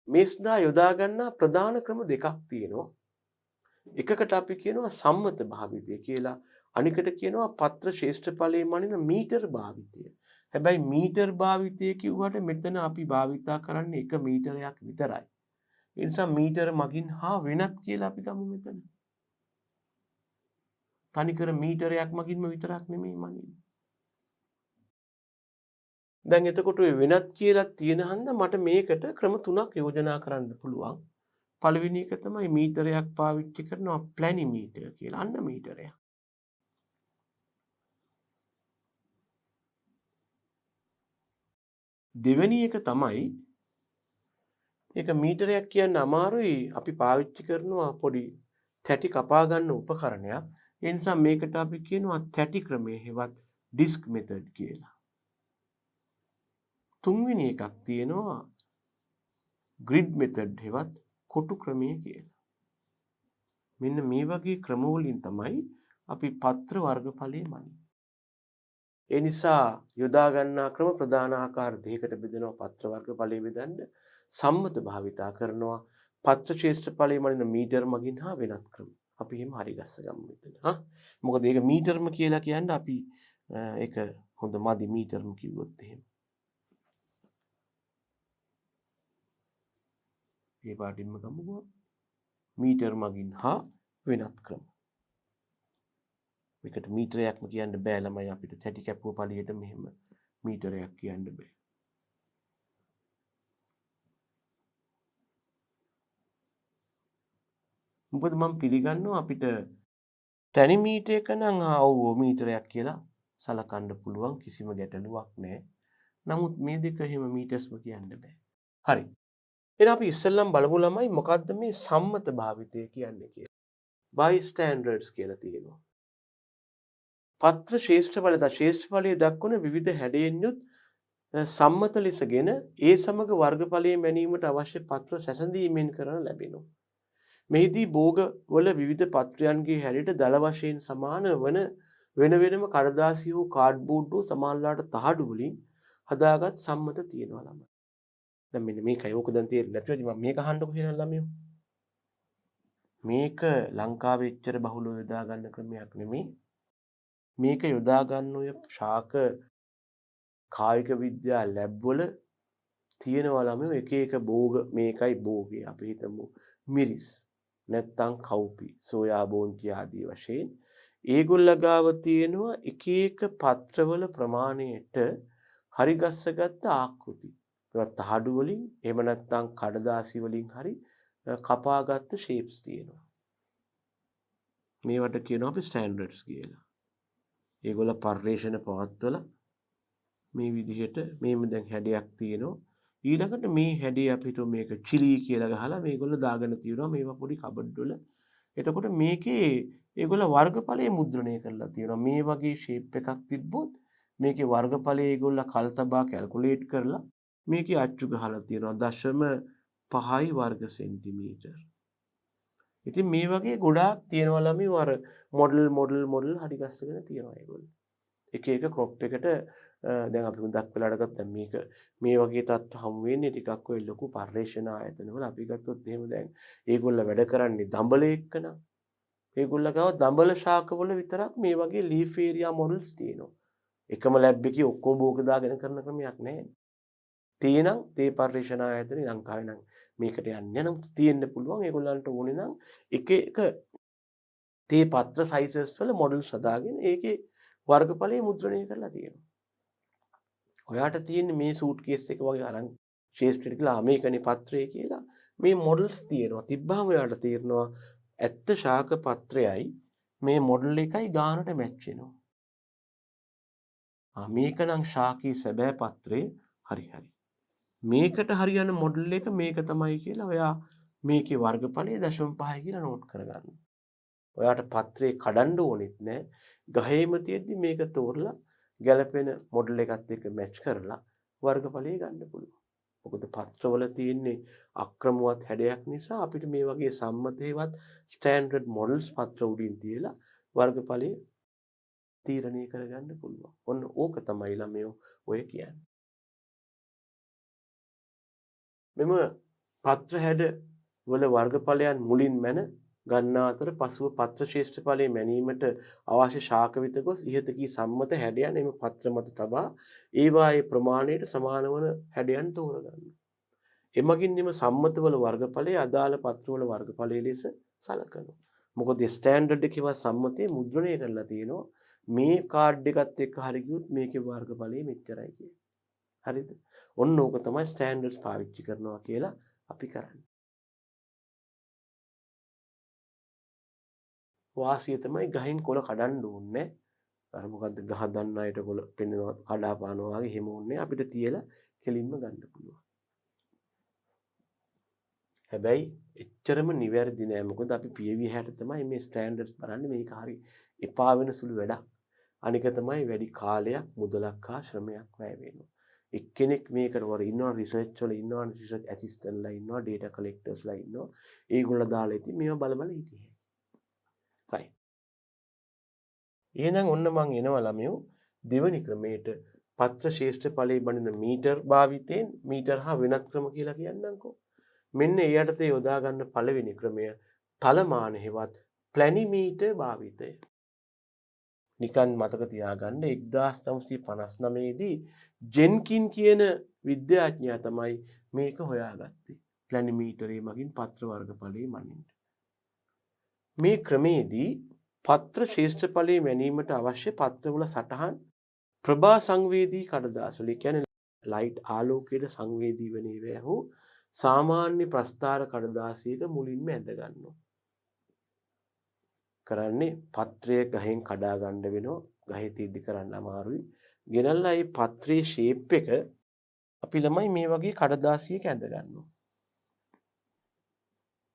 මේ සඳහා යොදා ගන්නා ප්‍රධාන ක්‍රම දෙකක් තියෙනවා. එකකට අපි කියනවා සම්මත භාවිතය කියලා. අනිකට කියනවා පත්‍ර ශ්‍රේෂ්ඨඵලයේ මනින මීටර් භාවිතය. හැබැයි මීටර් භාවිතය කිව්වට මෙතන අපි භාවිතා කරන්නේ 1 මීටරයක් විතරයි. ඒ නිසා මීටර මගින් හා වෙනත් කියලා අපි ගමු මෙතන. තනිකර මීටරයක් මගින්ම විතරක් නෙමෙයි මනින්නේ. දැන් එතකොට ඔය වෙනත් කියලා තියෙන හන්ද මට මේකට ක්‍රම තුනක් යෝජනා කරන්න පුළුවන්. පළවෙනි එක තමයි මීටරයක් පාවිච්චි කරනවා ප්ලැනිමීටර් කියලා. අන්න මීටරයක්. දෙවෙනි එක තමයි ඒක මීටරයක් කියන්න අමාරුයි. අපි පාවිච්චි කරනවා පොඩි තැටි කපා ගන්න උපකරණයක්. ඒ නිසා මේකට අපි කියනවා තැටි ක්‍රමය හෙවත් ඩිස්ක් මෙතඩ් කියලා. තුන්වෙනි එකක් තියෙනවා ග්‍රිඩ් මෙතඩ් හෙවත් කොටු ක්‍රමය කියලා. මෙන්න මේ වගේ ක්‍රම වලින් තමයි අපි පත්‍ර වර්ගඵලය මනින්නේ. ඒ නිසා යොදා ගන්නා ක්‍රම ප්‍රධාන ආකාර දෙකකට බෙදෙනවා පත්‍ර වර්ගඵලය බෙදන්න. සම්මත භාවිතා කරනවා පත්‍ර ශ්‍රේෂ්ඨඵලය මනින මීටර් මගින් හා වෙනත් ක්‍රම. අපි එහෙම හරි ගස්ස ගමු මෙතන. මොකද ඒක මීටර්ම කියලා කියන්නේ අපි ඒක හොඳ මදි මීටර්ම කිව්වොත් එහෙම. ඒ පාටින්ම ගමුකෝ. මීටර් මගින් හා වෙනත් ක්‍රම. මේකට මීටරයක්ම කියන්න බෑ ළමයි අපිට තැටි කැපුව පළියට මෙහෙම මීටරයක් කියන්න බෑ. මොකද මම පිළිගන්නවා අපිට ටැනිමීටර් එක නම් ඔව් මීටරයක් කියලා සලකන්න පුළුවන් කිසිම ගැටලුවක් නැහැ. නමුත් මේ දෙක එහෙම මීටර්ස්ම කියන්න බෑ. හරි. එහෙනම් අපි ඉස්සෙල්ලම බලමු ළමයි මොකද්ද මේ සම්මත භාවිතය කියන්නේ කියලා. by standards කියලා තියෙනවා. පත්‍ර ශ්‍රේෂ්ඨඵලයේ දක්වන විවිධ හැඩයෙන් යුත් සම්මත ලෙසගෙන ඒ සමග වර්ගඵලයේ මැනීමට අවශ්‍ය පත්‍ර සැසඳීමෙන් කරන ලැබෙනවා. මෙහිදී භෝග වල විවිධ පත්‍රයන්ගේ හැඩයට දල වශයෙන් සමාන වන වෙන වෙනම කඩදාසි හෝ කාඩ්බෝඩ් හෝ සමානලාට තහඩු වලින් හදාගත් සම්මත තියෙනවා ළමයි. දැන් මෙන්න මේකයි ඕක දැන් තේරෙන්නේ නැතුවද මම මේක අහන්නකො කියනවා ළමයෝ. මේක ලංකාවේ එච්චර බහුලව යොදා ගන්න ක්‍රමයක් නෙමෙයි. මේක යොදා ගන්න ඔය ශාක කායික විද්‍යා ලැබ් වල තියෙනවා ළමයෝ එක එක භෝග මේකයි භෝගේ අපි හිතමු මිරිස් නැත්තම් කව්පි සෝයා බෝන්ටි ආදී වශයෙන් ඒගොල්ල ගාව තියෙනවා එක එක පත්‍රවල ප්‍රමාණයට හරි ගස්සගත්ත ආකෘති. ඒවත් තහඩු වලින් එහෙම නැත්තම් කඩදාසි වලින් හරි කපාගත්ත ෂේප්ස් තියෙනවා. මේවට කියනවා අපි ස්ටෑන්ඩඩ්ස් කියලා. ඒගොල්ල පර්යේෂණ පවත්වලා මේ විදිහට මේම දැන් හැඩයක් තියෙනවා. ඊළඟට මේ හැඩේ අපි හිතුව මේක චිලි කියලා ගහලා මේගොල්ලෝ දාගෙන තියෙනවා මේවා පොඩි කබඩ් වල. එතකොට මේකේ ඒගොල්ලෝ වර්ගඵලය මුද්‍රණය කරලා තියෙනවා. මේ වගේ ෂේප් එකක් තිබ්බොත් මේකේ වර්ගඵලය ඒගොල්ලෝ කල්තබා කැල්කියුලේට් කරලා මේකේ අච්චු ගහලා තියෙනවා 0.5 වර්ග සෙන්ටිමීටර්. ඉතින් මේ වගේ ගොඩාක් තියෙනවා ළමයි අර මොඩල් හරි ගස්සගෙන තියෙනවා ඒගොල්ලෝ. එක එක ක්‍රොප් එකට දැන් අපි හුඟක් වෙලාවට ගත්තා මේක මේ වගේ තත්ත්ව හමු වෙන්නේ ටිකක් ඔය ලොකු පර්යේෂණ ආයතනවල අපි ගත්තොත් එහෙම දැන් ඒගොල්ල වැඩ කරන්නේ දඹල එක්කන. ඒගොල්ල ගාව දඹල ශාකවල විතරක් මේ වගේ ලීෆ් ඒරියා මොඩල්ස් තියෙනවා. එකම ලැබ් එකේ ඔක්කොම බෝක දාගෙන කරන ක්‍රමයක් නැහැ. තේනම් තේ පර්යේෂණ ආයතනේ ලංකාවේ නම් මේකට යන්නේ නම් තියෙන්න පුළුවන්. ඒගොල්ලන්ට ඕනේ නම් එක එක තේ පත්‍ර සයිසස් වල මොඩල්ස් හදාගෙන ඒකේ වර්ගඵලය මුද්‍රණය කරලා තියෙනවා. ඔයාට තියෙන්නේ මේ සූට් කේස් එක වගේ අරන් ෂේප්ට් එකට කියලා මේකනේ පත්‍රය කියලා මේ මොඩල්ස් තියෙනවා. තිබ්බාම ඔයාට තේරෙනවා ඇත්ත ශාක පත්‍රයයි මේ මොඩල් එකයි ගානට මැච් වෙනවා. මේක නම් ශාකී සැබෑ පත්‍රේ හරි. මේකට හරියන මොඩල් එක මේක තමයි කියලා ඔයා මේකේ වර්ගඵලය 0.5 කියලා නෝට් කරගන්න. ඔයාට පත්‍රේ කඩන්න ඕනෙත් නෑ. ගහේම තියෙද්දි මේක තෝරලා ගැලපෙන මොඩල් එකත් එක්ක මැච් කරලා වර්ගඵලය ගන්න පුළුවන්. මොකද පත්‍රවල තියෙන්නේ අක්‍රමවත් හැඩයක් නිසා අපිට මේ වගේ සම්මතේවත් ස්ටෑන්ඩඩ් මොඩල්ස් පත්‍ර උඩින් තියලා වර්ගඵලය තීරණය කරගන්න පුළුවන්. ඔන්න ඕක තමයි ළමයෝ ඔය කියන්නේ. මෙම පත්‍ර හැඩ වල වර්ගඵලයන් මුලින් මැන ගන්නා අතර පසුව පත්‍ර ශ්‍රේෂ්ඨඵලයේ මැනීමට අවශ්‍ය ශාක වෙත ගොස් ඉහත කී සම්මත හැඩයන් එම පත්‍ර මත තබා ඒවායේ ප්‍රමාණයට සමාන වන හැඩයන් තෝරගන්න. එමගින් එම සම්මතවල වර්ගඵලය අදාළ පත්‍රවල වර්ගඵලය ලෙස සලකනවා. මොකද ස්ටෑන්ඩඩ් එකේ සම්මතයේ මුද්‍රණය කරලා තියෙනවා. මේ කාඩ් එකත් එක්ක හරි ගියොත් මේකේ වර්ගඵලය මෙච්චරයි කියලා. හරිද? ඔන්න ඕක තමයි ස්ටෑන්ඩඩ්ස් පාවිච්චි කරනවා කියලා අපි කරන්නේ. වාසිය තමයි ගහෙන් කොළ කඩන්න ඕනේ. අර මොකද්ද ගහ දන්න අයට කොළ පෙන්නනවා කඩා පානවා වගේ එහෙම ඕනේ අපිට තියලා කෙලින්ම ගන්න පුළුවන්. හැබැයි එච්චරම නිවැරදි නෑ. මොකද අපි පියවි හැට තමයි මේ ස්ටෑන්ඩඩ්ස් බලන්නේ. මේක හරි එපා වෙන සුළු වැඩක්. අනික තමයි වැඩි කාලයක් මුදලක් හා ශ්‍රමයක් වැය වෙනවා. එක්කෙනෙක් මේකට වර ඉන්නවා රිසර්ච් වල ඉන්නවා රිසර්ච් ඇසිස්ටන්ට්ලා ඉන්නවා ඩේටා කලෙක්ටර්ස්ලා ඉන්නවා. ඒගොල්ලෝ දාලා ඉතින් මේවා බල හිටියේ. right. එහෙනම් ඔන්න මං එනවා ළමයෝ දෙවනි ක්‍රමයට පත්‍ර ශේෂ්ඨඵලයේ බඳින මීටර් භාවිතයෙන් මීටර් හා වෙනත් ක්‍රම කියලා කියන්නම්කෝ. මෙන්න ඒ යටතේ යොදා ගන්න පළවෙනි ක්‍රමය තලමාන හෙවත් ප්ලැනිමීටර් භාවිතය. නිකන් මතක තියාගන්න 1959 දී ජෙන්කින් කියන විද්‍යාඥයා තමයි මේක හොයාගත්තේ. ප්ලැනිමීටරේ මගින් පත්‍ර වර්ගඵලයේ මනින්න. මේ ක්‍රමේදී පත්‍ර ශ්‍රේෂ්ඨඵලයේ මැනීමට අවශ්‍ය පත්‍රවල සටහන් ප්‍රභා සංවේදී කඩදාසි වල කියන්නේ ලයිට් ආලෝකයට සංවේදී වෙන ඒවා හෝ සාමාන්‍ය ප්‍රස්ථාර කඩදාසියක මුලින්ම ඇඳ ගන්නවා. කරන්නේ පත්‍රය ගහෙන් කඩා ගන්න වෙනවා. ගහේ තීදි කරන්න අමාරුයි. ගෙනල්ලා මේ පත්‍රයේ ෂේප් එක අපි ළමයි මේ වගේ කඩදාසියක ඇඳ ගන්නවා.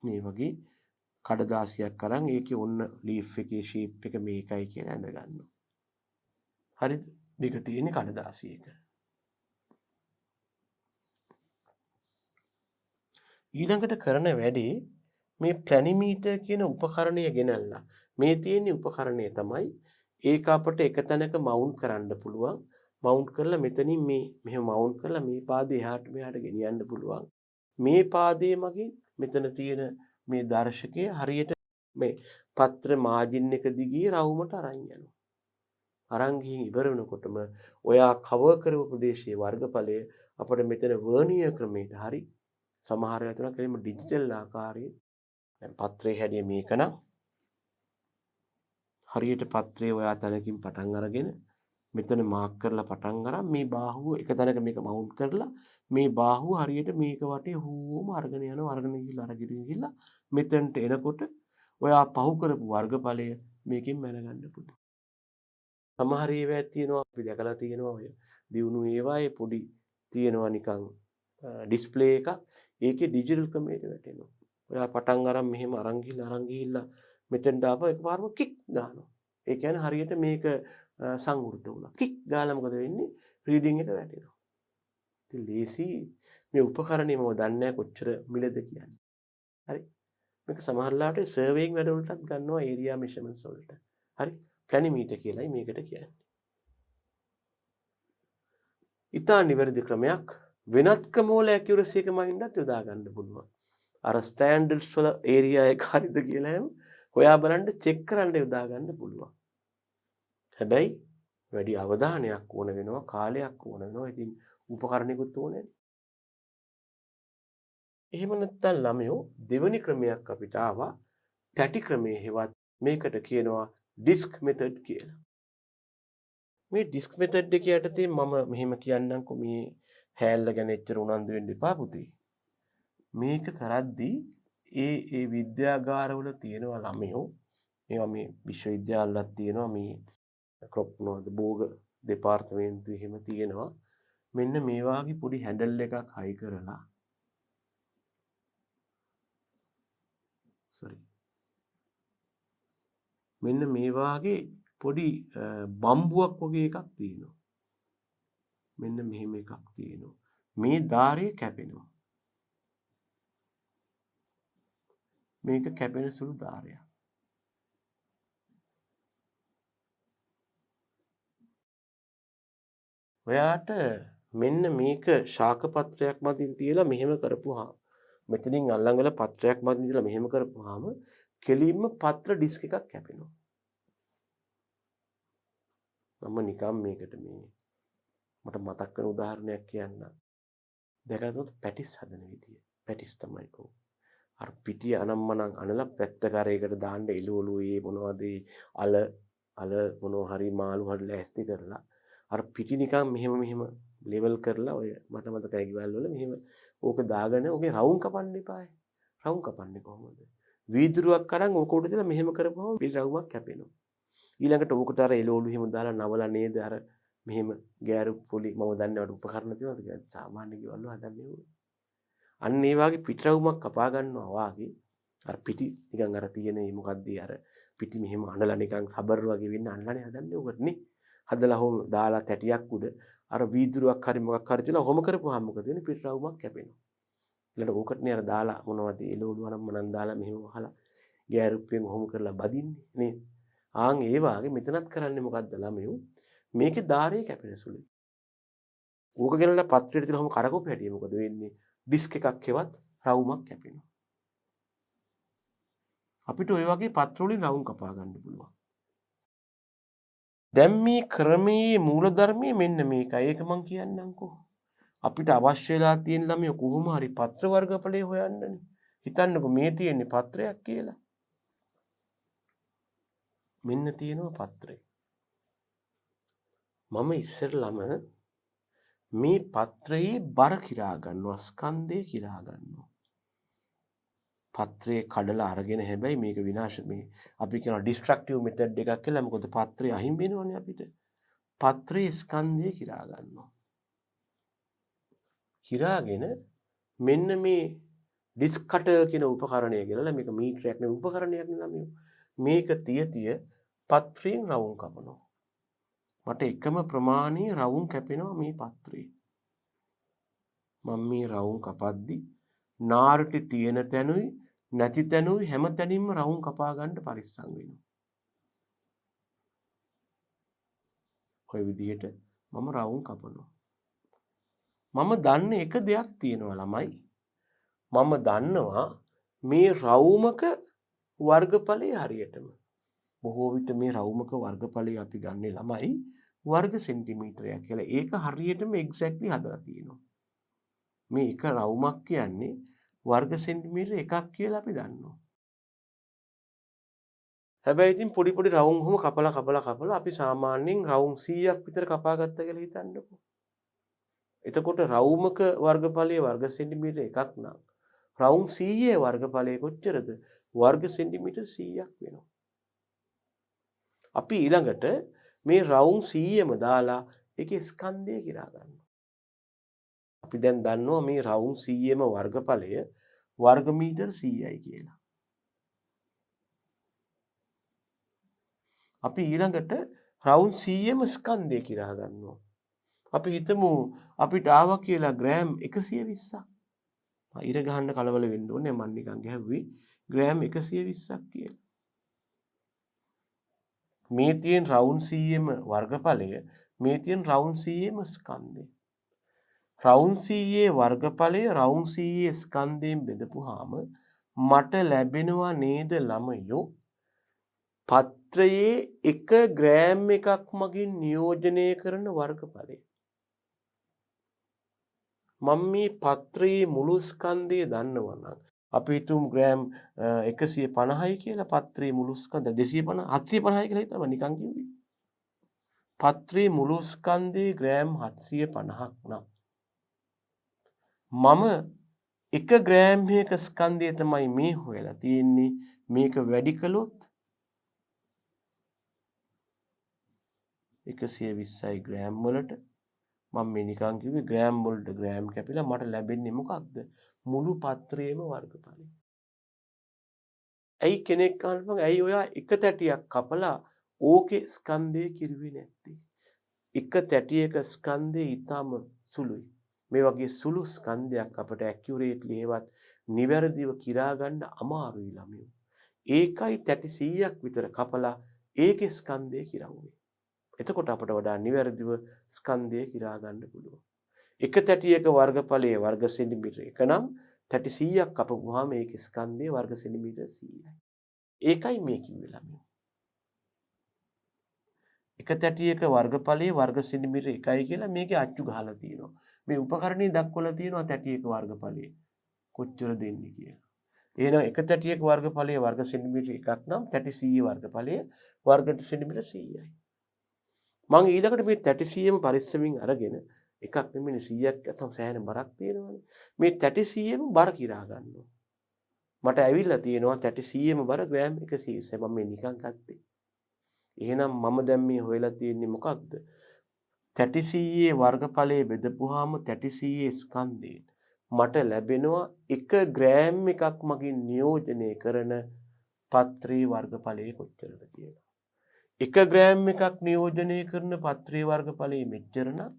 මේ වගේ කඩදාසියක් අරන් ඒකේ ඔන්න ලීෆ් එකේ ෂේප් එක මේකයි කියලා ඇඳ ගන්නවා. හරිද? මේක තියෙන්නේ කඩදාසියක. ඊළඟට කරන වැඩේ මේ ප්ලැනිමීටර් කියන උපකරණය ගෙනල්ලා මේ තියෙන උපකරණය තමයි ඒක අපිට එක තැනක මවුන්ට් කරන්න පුළුවන්. මවුන්ට් කරලා මෙතනින් මේ මෙහෙම මවුන්ට් කරලා මේ පාදේ එහාට මෙහාට ගෙනියන්න පුළුවන්. මේ පාදයේ මගින් මෙතන තියෙන මේ දර්ශකය හරියට මේ පත්‍ර මාජින් එක දිගේ රවුමට අරන් යනවා. අරන් ගිහින් ඉවර වෙනකොටම ඔයා කවර් කරපු ප්‍රදේශයේ වර්ගඵලය අපිට මෙතන වර්නියර් ක්‍රමයට හරි සමහර වෙලාවට තුනක් කෙලින්ම ඩිජිටල් ආකාරයේ දැන් පත්‍රයේ හැඩය මේක නම් හරියට පත්‍රයේ ඔයා තැනකින් පටන් අරගෙන මෙතන මාක් කරලා පටන් අරන් මේ බාහුව එක තැනක මේක මවුන්ට් කරලා මේ බාහුව හරියට මේක වටේ හුවම අරගෙන යනවා අරගෙන ගිහිල්ලා මෙතනට එනකොට ඔයා පහු කරපු වර්ගඵලය මේකෙන් මැනගන්න පුළුවන්. සමහර ඒවා තියෙනවා අපි දැකලා තියෙනවා ඔය දියුණු ඒවායේ පොඩි තියෙනවා නිකන් ඩිස්ප්ලේ එකක් ඒකේ ඩිජිටල් ක්‍රමයට වැටෙනවා. ඔයා පටන් අරන් මෙහෙම අරන් ගිහිල්ලා මෙතෙන්ට ආපහු එකපාරම කික් ගන්නවා. ඒ කියන්නේ හරියට මේක සංවෘත වුණා. කික් ගාලා මොකද වෙන්නේ? රීඩින් එක වැටෙනවා. ඉතින් ලේසි මේ උපකරණය මම දන්නේ නැහැ කොච්චර මිලද කියන්නේ. හරි. මේක සමහරලාට සර්වේයින් වැඩ වලටත් ගන්නවා ඒරියා මෙෂර්මන්ට්ස් වලට. හරි. ප්ලැනිමීටර් කියලායි මේකට කියන්නේ. ඉතා නිවැරදි ක්‍රමයක් වෙනත් ක්‍රමවල ඇකියුරසි එක මයින්ඩත් යොදා ගන්න පුළුවන්. අර ස්ටෑන්ඩඩ්ස් වල ඒරියා එක හරිද කියලා හැම හොයා බලන්න චෙක් කරන්න යොදා ගන්න පුළුවන්. හැබැයි වැඩි අවධානයක් ඕන වෙනවා කාලයක් ඕන වෙනවා. ඉතින් උපකරණිකුත් ඕනේ. එහෙම නැත්නම් ළමයෝ දෙවෙනි ක්‍රමයක් අපිට ආවා පැටි ක්‍රමයේ හෙවත් මේකට කියනවා ඩිස්ක් මෙතඩ් කියලා. මේ ඩිස්ක් මෙතඩ් එක යටතේ මම මෙහෙම කියන්නම්කො මේ හැල්ල ගැන එච්චර උනන්දු වෙන්න එපා පුතේ. මේක කරද්දී ඒ විද්‍යාගාරවල තියෙනවා ළමයෝ. ඒවා මේ විශ්වවිද්‍යාවලත් තියෙනවා මේ ක්‍රොප් මොනවද භෝග දෙපාර්තමේන්තුවේ එහෙම තියෙනවා. මෙන්න මේ වාගේ පොඩි හැන්ඩල් එකක් හයි කරලා මෙන්න මේ වාගේ පොඩි බම්බුවක් වගේ එකක් තියෙනවා. මෙන්න මෙහෙම එකක් තියෙනවා. මේ ධාරය කැපෙනවා. මේක කැපෙන සුළු ධාරයක්. ඔයාට මෙන්න මේක ශාක පත්‍රයක් මතින් තියලා මෙහෙම කරපුවාම මෙතනින් අල්ලංගල පත්‍රයක් මතින් තියලා මෙහෙම කරපුවාම කෙලින්ම පත්‍ර ඩිස්ක් එකක් කැපෙනවා. මම නිකම් මේකට මේ මට මතක් වෙන උදාහරණයක් කියන්න. දැකලා තියෙනවද පැටිස් හදන විදිය? පැටිස් තමයි කො. අර පිටිය අනම්මනම් අනලා පැත්ත කරේකට දාන්න එළවලු ඒ මොනවද අල මොනවා හරි මාළු හරි ලෑස්ති කරලා අර පිටි නිකන් මෙහෙම ලෙවල් කරලා ඔය මට මතකයි ගෙවල් වල මෙහෙම ඕක දාගෙන ඔගේ රවුම් කපන්න එපායි. රවුම් කපන්නේ කොහොමද? වීදුරුවක් අරන් ඕක උඩ දාලා මෙහෙම කරපුවම පිටි රවුමක් කැපෙනවා. ඊළඟට ඕකට අර එළවලු එහෙම දාලා නවලා නේද අර මෙහෙම ගෑරු පොලි මම දන්නේ වට උපකරණ තියෙනවද කියලා සාමාන්‍ය ගෙවල් වල හදන්නේ ඕක. අන්න ඒ වගේ පිටි රවුමක් කපා ගන්නවා වාගේ අර පිටි නිකන් අර තියෙන මේ මොකද්ද අර පිටි මෙහෙම අනලා නිකන් රබර් වගේ වෙන්න අනලානේ හදන්නේ ඕකට නේ. හදලා හොම දාලා තැටියක් උඩ අර වීදුරුවක් හරි මොකක් හරි දාලා හොම කරපුවාම මොකද වෙන්නේ? පිටි රවුමක් කැපෙනවා. ඊළඟට ඕකටනේ අර දාලා මොනවද එළවලු අරන් මනන් දාලා මෙහෙම වහලා ගෑරුප්පෙන් හොම කරලා බදින්නේ නේ. ආන් ඒ වාගේ මෙතනත් කරන්නේ මොකද්ද ළමයෝ? මේකේ ධාරය කැපෙන සුළුයි. ඕක ගෙනලා පත්‍රයට දාලා හොම කරකවපු හැටි මොකද වෙන්නේ? ඩිස්ක් එකක් හෙවත් රවුමක් කැපෙනවා. අපිට ওই වගේ පත්‍ර වලින් රවුම් කපා ගන්න පුළුවන්. දැන් මේ ක්‍රමයේ මූලධර්මයේ මෙන්න මේකයි. ඒක මම කියන්නම්කෝ. අපිට අවශ්‍ය වෙලා තියෙන ළමයි කොහොම හරි පත්‍ර වර්ගඵලය හොයන්නනේ. හිතන්නකෝ මේ තියෙන්නේ පත්‍රයක් කියලා. මෙන්න තියෙනවා පත්‍රය. මම ඉස්සෙල්ලාම මේ පත්‍රයේ බර කිරා ගන්නවා ස්කන්ධය කිරා ගන්නවා. පත්‍රයේ කඩලා අරගෙන හැබැයි මේක විනාශ මේ අපි කියන ඩිස්ට්‍රක්ටිව් මෙතඩ් එකක් කියලා. මොකද පත්‍රය අහිමි වෙනවනේ අපිට. පත්‍රයේ ස්කන්ධය කිරා ගන්නවා. කිරාගෙන මෙන්න මේ ඩිස්ක් කටර් කියන උපකරණය ගෙනලා මේක මීටරයක් නෙවෙයි උපකරණයක් නෙවෙයි මේක තිය පත්‍රයෙන් රවුම් කපනවා. මට එකම ප්‍රමාණයේ රවුම් කැපෙනවා මේ පත්‍රයේ. මම මේ රවුම් කපද්දි නාරටි තියෙන තැනුයි නැති තැනුයි හැම තැනින්ම රවුම් කපා ගන්න පරිස්සම් වෙනවා. ඔය විදිහට මම රවුම් කපනවා. මම දන්න එක දෙයක් තියෙනවා ළමයි. මම දන්නවා මේ රවුමක වර්ගඵලය හරියටම. බොහෝ විට මේ රවුමක වර්ගඵලය අපි ගන්නේ ළමයි වර්ග සෙන්ටිමීටරයක් කියලා. ඒක හරියටම එක්සැක්ට්ලි හදලා තියෙනවා. මේ එක රවුමක් කියන්නේ වර්ග සෙන්ටිමීටර එකක් කියලා අපි දන්නවා. හැබැයි ඉතින් පොඩි පොඩි රවුම් හොම කපලා අපි සාමාන්‍යයෙන් රවුම් 100ක් විතර කපා ගත්තා කියලා හිතන්නකෝ. එතකොට රවුමක වර්ගඵලය වර්ග සෙන්ටිමීටර එකක් නම් රවුම් 100 වර්ගඵලය කොච්චරද? වර්ග සෙන්ටිමීටර 100ක් වෙනවා. අපි ඊළඟට මේ රවුම් 100ම දාලා ඒකේ ස්කන්ධය කිරා ගන්නවා. අපි දැන් දන්නවා මේ රවුම් 100ම වර්ගඵලය වර්ග මීටර 100යි කියලා. අපි ඊළඟට රවුම් 100ම ස්කන්ධය කිරා ගන්නවා. අපි හිතමු අපිට ආවා කියලා ග්‍රෑම් 120ක්. ඉර ගහන්න කලබල වෙන්න ඕනේ මම නිකන් ගැහුවේ ග්‍රෑම් 120ක් කියලා. මේ තියෙන රවුම් 100ම වර්ගඵලය මේ තියෙන රවුම් 100ම ස්කන්ධය. රවුම් 100 වර්ගඵලය රවුම් 100 ස්කන්ධයෙන් බෙදපුවාම මට ලැබෙනවා නේද ළමයෝ පත්‍රයේ 1 ග්‍රෑම් එකක් මගින් නියෝජනය කරන වර්ගඵලය. මම මේ පත්‍රයේ මුළු ස්කන්ධය දන්නවනම් අපි හිතමු ග්‍රෑම් 150යි කියලා පත්‍රයේ මුළු ස්කන්ධ 250 750යි කියලා හිතමු නිකන් කිව්වේ. පත්‍රයේ මුළු ස්කන්ධයේ ග්‍රෑම් 750ක් නම් මම එක ග්‍රෑම්යක ස්කන්ධය තමයි මේ හොයලා තියෙන්නේ. මේක වැඩි කළොත් 120යි ග්‍රෑම් වලට. මම මේ නිකන් කිව්වේ ග්‍රෑම් වලට ග්‍රෑම් කැපිලා මට ලැබෙන්නේ මොකක්ද? මුළු පත්‍රයේම වර්ගඵලය. ඇයි කෙනෙක් අහනවා ඇයි ඔයා එක තැටියක් කපලා ඕකේ ස්කන්ධය කිරුවේ නැත්තේ? එක තැටියක ස්කන්ධය ඊටම සුළුයි. මේ වගේ සුළු ස්කන්ධයක් අපට ඇකියුරේට්ලි ඒවත් නිවැරදිව කිරා ගන්න අමාරුයි ළමයෝ. ඒකයි තැටි 100ක් විතර කපලා ඒකේ ස්කන්ධය කිරවුවේ. එතකොට අපට වඩා නිවැරදිව ස්කන්ධය කිරා ගන්න පුළුවන්. එක තැටියක වර්ගඵලයේ වර්ග සෙන්ටිමීටර එක නම් තැටි 100ක් කපපුවාම ඒකේ ස්කන්ධය වර්ග සෙන්ටිමීටර 100යි. ඒකයි මේ කිව්වේ ළමයෝ. එක තැටියක වර්ගඵලයේ වර්ග සෙන්ටිමීටර 1යි කියලා මේකේ අච්චු ගහලා තියෙනවා. මේ උපකරණයේ දක්වලා තියෙනවා තැටියක වර්ගඵලය කොච්චර දෙන්නේ කියලා. එහෙනම් එක තැටියක වර්ගඵලයේ වර්ග සෙන්ටිමීටර 1ක් නම් තැටි 100 වර්ගඵලය වර්ග සෙන්ටිමීටර 100යි. මම ඊළඟට මේ තැටි 100ම පරිස්සමින් අරගෙන එකක් නෙමෙයි 100ක් අතම සෑහෙන බරක් තියෙනවානේ. මේ තැටි 100ම බර කිරා ගන්නවා. මට ඇවිල්ලා තියෙනවා තැටි 100ම බර ග්‍රෑම් 120. මම මේ නිකන් ගත්තේ. එහෙනම් මම දැන් මේ හොයලා තියෙන්නේ මොකක්ද? තැටි 100ේ වර්ගඵලයේ බෙදපුවාම තැටි 100ේ ස්කන්ධයෙන් මට ලැබෙනවා 1 ග්‍රෑම් එකක් මගින් නියෝජනය කරන පත්‍රයේ වර්ගඵලය කොච්චරද කියලා. 1 ග්‍රෑම් එකක් නියෝජනය කරන පත්‍රයේ වර්ගඵලය මෙච්චර නම්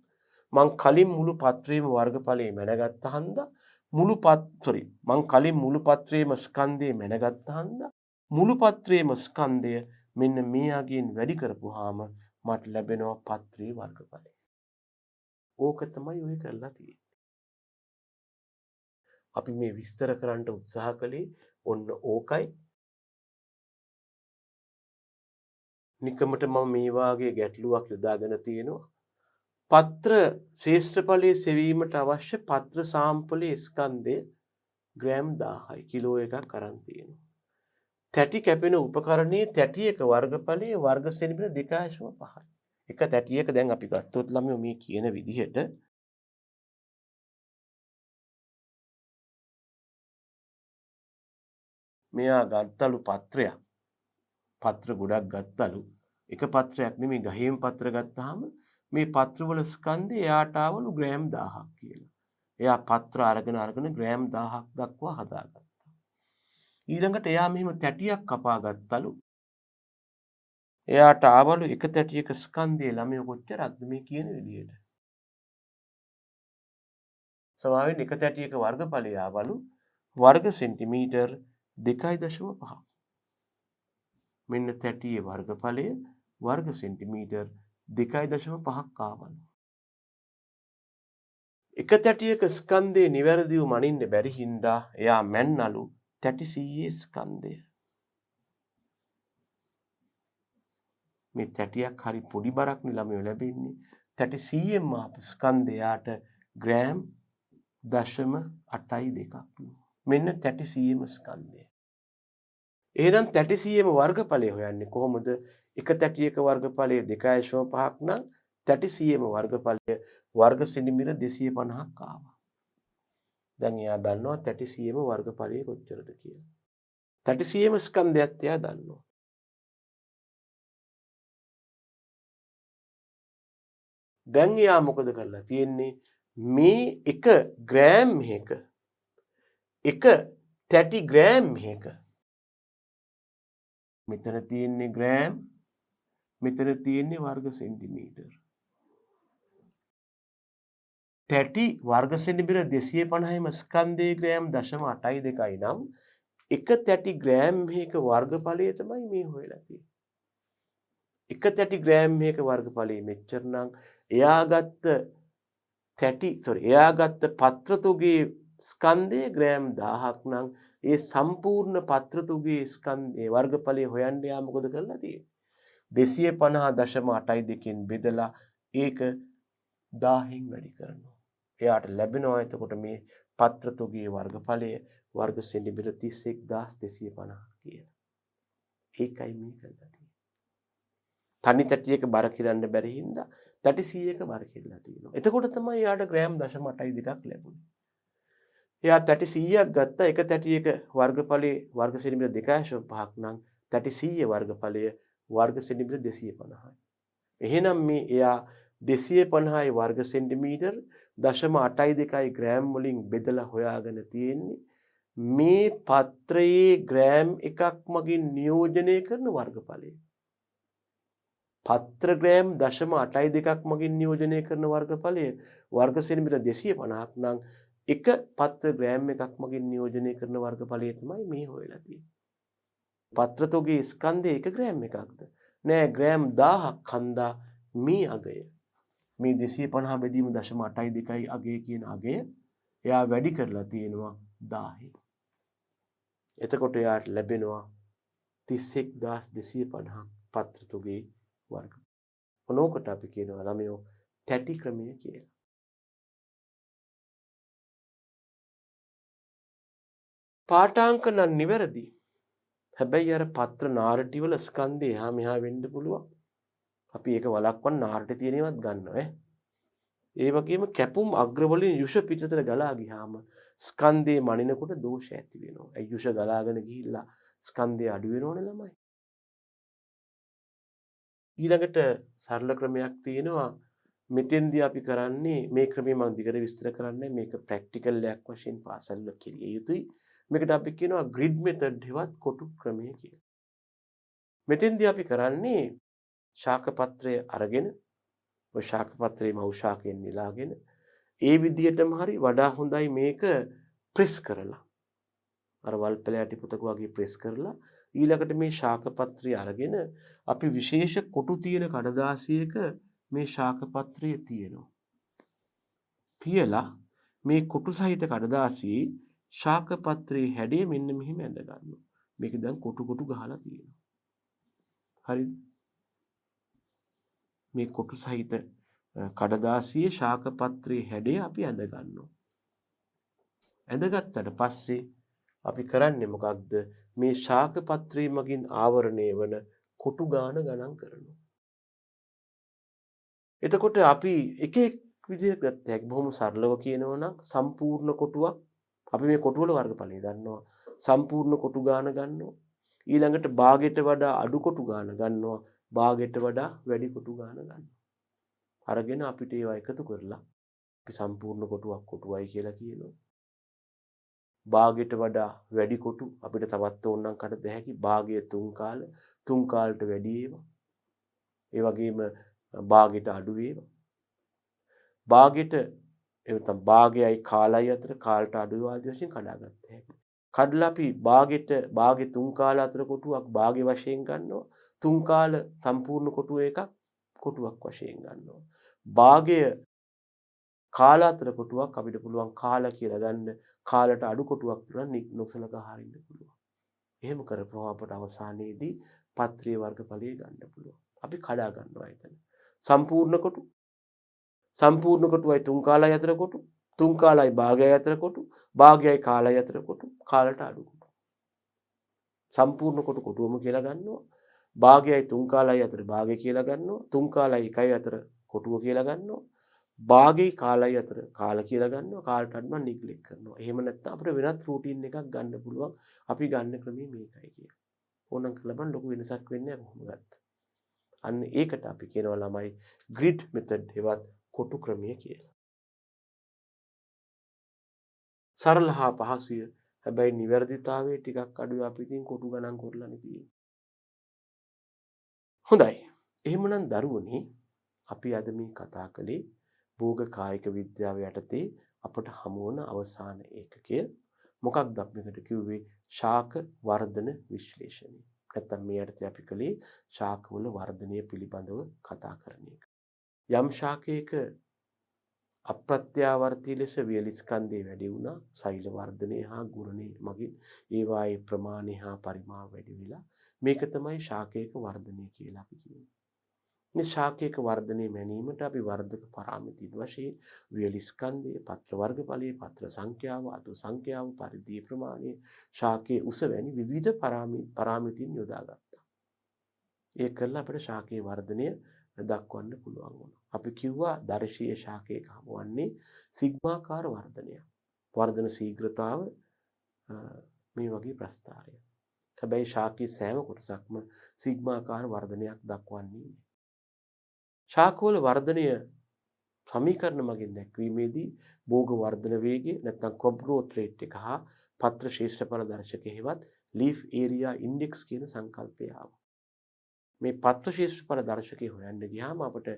මං කලින් මුළු පත්‍රයේම වර්ගඵලය මැනගත්ත හන්දා මං කලින් මුළු පත්‍රයේම ස්කන්ධය මැනගත්ත හන්දා මුළු පත්‍රයේම ස්කන්ධය මෙන්න මේ අගින් වැඩි කරපුවාම මට ලැබෙනවා පත්‍රයේ වර්ගඵලය. ඕක තමයි ඔය කරලා තියෙන්නේ. අපි මේ විස්තර කරන්න උත්සාහ කළේ ඔන්න ඕකයි. නිකමට මම මේ වාගේ ගැටලුවක් යොදාගෙන තියෙනවා. පත්‍ර ශේෂ්ඨඵලයේ සෙවීමට අවශ්‍ය පත්‍ර සාම්පලයේ ස්කන්ධය ග්‍රෑම් 1000යි කිලෝ එකක් අරන් තියෙනවා. තැටි කැපෙන උපකරණයේ තැටියක වර්ගඵලයේ වර්ග සෙන්ටිමීටර 2.5යි. එක තැටියක දැන් අපි ගත්තොත් ළමයෝ මේ කියන විදිහට මෙයා ගත්තලු පත්‍රයක්. පත්‍ර ගොඩක් ගත්තලු. එක පත්‍රයක් නෙමෙයි ගහේම පත්‍ර ගත්තාම මේ පත්‍රවල ස්කන්ධය එයාට ආවලු ග්‍රෑම් 1000ක් කියලා. එයා පත්‍ර අරගෙන ග්‍රෑම් 1000ක් දක්වා හදාගත්තා. ඊළඟට එයා මෙහෙම තැටියක් කපා ගත්තලු. එයාට ආවලු එක තැටියක ස්කන්ධය ළමයි කොච්චරක්ද මේ කියන විදිහට. සමාවෙන් එක තැටියක වර්ගඵලය ආවලු වර්ග සෙන්ටිමීටර් 2.5. මෙන්න තැටියේ වර්ගඵලය වර්ග සෙන්ටිමීටර් 2.5ක් ආවලු. එක තැටියක ස්කන්ධේ නිවැරදිව මනින්න බැරි හින්දා එයා මැන්නලු තැටි 100 ස්කන්ධය. මේ තැටියක් හරි පොඩි බරක් නේ ළමයෝ ලැබෙන්නේ. තැටි 100ෙන් ආපු ස්කන්ධයට ග්‍රෑම් 0.82ක්. මෙන්න තැටි 100ම ස්කන්ධය. එහෙනම් තැටි 100ම වර්ගඵලය හොයන්නේ කොහොමද? එක තැටියක වර්ගඵලය 2.5ක් නම් තැටි 100ම වර්ගඵලය වර්ග සෙන්ටිමීටර 250ක් ආවා. දැන් එයා දන්නවා තැටි 100ම වර්ගඵලය කොච්චරද කියලා. තැටි 100ම ස්කන්ධයත් එයා දන්නවා. දැන් එයා මොකද කරලා තියෙන්නේ? මේ එක ග්‍රෑම් එක තැටි ග්‍රෑම් මෙතන තියෙන්නේ ග්‍රෑම් මෙතන තියෙන්නේ වර්ග සෙන්ටිමීටර. තැටි වර්ග සෙන්ටිමීටර 250යිම ස්කන්ධයේ ග්‍රෑම් 0.82යි නම් එක තැටි ග්‍රෑම් වර්ගඵලය තමයි මේ හොයලා තියෙන්නේ. එක තැටි ග්‍රෑම් වර්ගඵලය මෙච්චර නම් එයා ගත්ත පත්‍ර තුගේ ස්කන්ධය ග්‍රෑම් 1000ක් නම් ඒ සම්පූර්ණ පත්‍ර තුගේ ස්කන්ධයේ වර්ගඵලය හොයන්න යා මොකද කරලා තියෙන්නේ? 250.82කින් බෙදලා ඒක 1000න් වැඩි කරනවා. එයාට ලැබෙනවා එතකොට මේ පත්‍ර තුගේ වර්ගඵලය වර්ග සෙන්ටිමීටර 31250 කියලා. ඒකයි මේ කරලා තියෙන්නේ. තනි තැටියක බර කිරන්න බැරි හින්දා තැටි 100ක බර කිරලා තියෙනවා. එතකොට තමයි යාට ග්‍රෑම් 0.82ක් ලැබුණේ. එයා තැටි 100ක් ගත්තා. එක තැටියක වර්ගඵලයේ වර්ග සෙන්ටිමීටර් 2.5ක් නම් තැටි 100 වර්ගඵලය වර්ග සෙන්ටිමීටර් 250යි. එහෙනම් මේ එයා 250යි වර්ග සෙන්ටිමීටර් 0.82යි ග්‍රෑම් වලින් බෙදලා හොයාගෙන තියෙන්නේ මේ පත්‍රයේ ග්‍රෑම් එකක් මගින් නියෝජනය කරන වර්ගඵලය. පත්‍ර ග්‍රෑම් 0.82ක් මගින් නියෝජනය කරන වර්ගඵලය වර්ග සෙන්ටිමීටර් 250ක් නම් එක පත්‍ර ග්‍රෑම් එකක් මගින් නියෝජනය කරන වර්ගඵලය තමයි මේ හොයලා තියෙන්නේ. පත්‍ර තොගේ ස්කන්ධය එක ග්‍රෑම් එකක්ද? නෑ, ග්‍රෑම් 1000ක් හන්දා මේ අගය මේ 250 බෙදීම 0.82යි අගය කියන අගය එයා වැඩි කරලා තියෙනවා 1000. එතකොට එයාට ලැබෙනවා 31250ක් පත්‍ර තොගේ වර්ග. මොනෝකට අපි කියනවා ළමයෝ තැටි ක්‍රමය කියලා. පාඨාංක නම් නිවැරදි. හැබැයි අර පත්‍ර නාරටි වල ස්කන්ධය එහා මෙහා වෙන්න පුළුවන්. අපි ඒක වළක්වන්න නාරටි තියෙනවත් ගන්නවා. ඒ වගේම කැපුම් අග්‍රවලින් යුෂ පිටතට ගලා ගියාම ස්කන්ධේ මනිනකොට දෝෂ ඇති වෙනවා. ඒ යුෂ ගලාගෙන ගිහිල්ලා ස්කන්ධය අඩු වෙනවනේ ළමයි. ඊළඟට සරල ක්‍රමයක් තියෙනවා. මෙතෙන්දී අපි කරන්නේ මේ ක්‍රමය මම දිගට විස්තර කරන්නේ මේක ප්‍රැක්ටිකල් එකක් වශයෙන් පාසල් වල කිරිය යුතුයි. මේකට අපි කියනවා ග්‍රිඩ් මෙතඩ් හෙවත් කොටු ක්‍රමය කියලා. මෙතෙන්දී අපි කරන්නේ ශාක පත්‍රය අරගෙන ඔය ශාක පත්‍රයේ මව් ශාකයෙන් නෙලාගෙන ඒ විදිහටම හරි වඩා හොඳයි මේක ප්‍රෙස් කරලා අර වල්පල යටි පුතක වගේ ප්‍රෙස් කරලා ඊළඟට මේ ශාක පත්‍රය අරගෙන අපි විශේෂ කොටු තියෙන කඩදාසියක මේ ශාක පත්‍රය තියෙනවා. තියලා මේ කොටු සහිත කඩදාසියේ ශාක පත්‍රයේ හැඩය මෙන්න මෙහෙම ඇඳ ගන්නවා. මේක දැන් කොටු කොටු ගහලා තියෙනවා. හරිද? මේ කොටු සහිත කඩදාසියේ ශාක පත්‍රයේ හැඩය අපි ඇඳ ගන්නවා. ඇඳගත්තට පස්සේ අපි කරන්නේ මොකක්ද? මේ ශාක පත්‍රයේ මගින් ආවරණය වන කොටු ගාන ගණන් කරනවා. එතකොට අපි එක එක් විදිහට ගත්තා. බොහොම සරලව කියනවා නම් සම්පූර්ණ කොටුවක් අපි මේ කොටු වල වර්ගඵලය දන්නවා. සම්පූර්ණ කොටු ගාන ගන්නවා. ඊළඟට භාගයට වඩා අඩු කොටු ගාන ගන්නවා. භාගයට වඩා වැඩි කොටු ගාන ගන්නවා. අරගෙන අපිට ඒවා එකතු කරලා අපි සම්පූර්ණ කොටුවක් කොටුවයි කියලා කියනවා. භාගයට වඩා වැඩි කොටු අපිට තවත් ඕනනම් කඩ දෙහැකි. භාගය 3 කාල 3 කාලට වැඩි ඒවා. ඒ වගේම භාගයට අඩු ඒවා. භාගයට එතන භාගයයි කාලයි අතර කාලට අඩු ආදී වශයෙන් කඩාගත්ත හැකි. කඩලා අපි භාගේ 3 කාල අතර කොටුවක් භාගේ වශයෙන් ගන්නවා. 3 කාල සම්පූර්ණ කොටුව එකක් කොටුවක් වශයෙන් ගන්නවා. භාගය කාල අතර කොටුවක් අපිට පුළුවන් කාල කියලා ගන්න. කාලට අඩු කොටුවක් තුනක් නොසලකා හරින්න පුළුවන්. එහෙම කරපුවම අපට අවසානයේදී පත්‍රයේ වර්ගඵලය ගන්න පුළුවන්. අපි කඩා ගන්නවා එතන. සම්පූර්ණ කොටුවයි 3 කාලයි අතර කොටු 3 කාලයි භාගයයි අතර කොටු භාගයයි කාලයි අතර කොටු කාලට අඩු කොටු. සම්පූර්ණ කොටුවම කියලා ගන්නවා. භාගයයි 3 කාලයි අතර භාගය කියලා ගන්නවා. 3 කාලයි 1යි අතර කොටුව කියලා ගන්නවා. භාගයේ කාලයි අතර කාල කියලා ගන්නවා. කාලට අඩු නම් නිග්ලෙක්ට් කරනවා. එහෙම නැත්නම් අපිට වෙනත් රූටින් එකක් ගන්න පුළුවන්. අපි ගන්න ක්‍රමය මේකයි කියලා. ඕනනම් කරලා බලන්න ලොකු වෙනසක් වෙන්නේ නැහැ කොහොම ගත්තා. අන්න ඒකට අපි කියනවා ළමයි ග්‍රිඩ් මෙතඩ් හෙවත් කොටු ක්‍රමය කියලා. සරල හා පහසුය. හැබැයි නිවැරදිතාවයේ ටිකක් අඩුයි. අපි ඉතින් කොටු ගණන් කරලානේ තියෙන්නේ. හොඳයි. එහෙමනම් දරුවනේ අපි අද මේ කතා කළේ භෝග කායික විද්‍යාව යටතේ අපට හමු වන අවසාන ඒකකය මොකක්ද අපි මේකට කිව්වේ ශාක වර්ධන විශ්ලේෂණය. නැත්නම් මේ යටතේ අපි කළේ ශාකවල වර්ධනය පිළිබඳව කතා කරන එක. යම් ශාකයක අප්‍රත්‍යාවර්තී ලෙස වියලි ස්කන්ධය වැඩි වුණා සෛල වර්ධනය හා ගුණණය මගින් ඒවායේ ප්‍රමාණය හා පරිමාව වැඩි වෙලා මේක තමයි ශාකයක වර්ධනය කියලා අපි කියන්නේ. මේ ශාකයක වර්ධනය මැනීමට අපි වර්ධක පාරාමිතින් වශයෙන් වියලි ස්කන්ධය, පත්‍ර වර්ගඵලය, පත්‍ර සංඛ්‍යාව, අතු සංඛ්‍යාව, පරිධිය ප්‍රමාණය, ශාකයේ උස වැනි විවිධ පාරාමිතින් යොදාගත්තා. ඒ කළා අපිට ශාකයේ වර්ධනය දක්වන්න පුළුවන් වුණා. අපි කිව්වා දර්ශීය ශාකයක හමුවන්නේ සිග්මාකාර වර්ධනය. වර්ධන ශීඝ්‍රතාව මේ වගේ ප්‍රස්ථාරය. හැබැයි ශාකයේ සෑම කොටසක්ම සිග්මාකාර වර්ධනයක් දක්වන්නේ නැහැ. ශාකවල වර්ධනය සමීකරණ මගින් දැක්වීමේදී භෝග වර්ධන වේගය නැත්නම් crop growth rate එක හා පත්‍ර ශේෂ්ඨඵල දර්ශක හේවත් leaf area index කියන සංකල්පය ආවා. මේ පත්‍ර ශේෂ්ඨඵල දර්ශකය හොයන්න ගියාම අපිට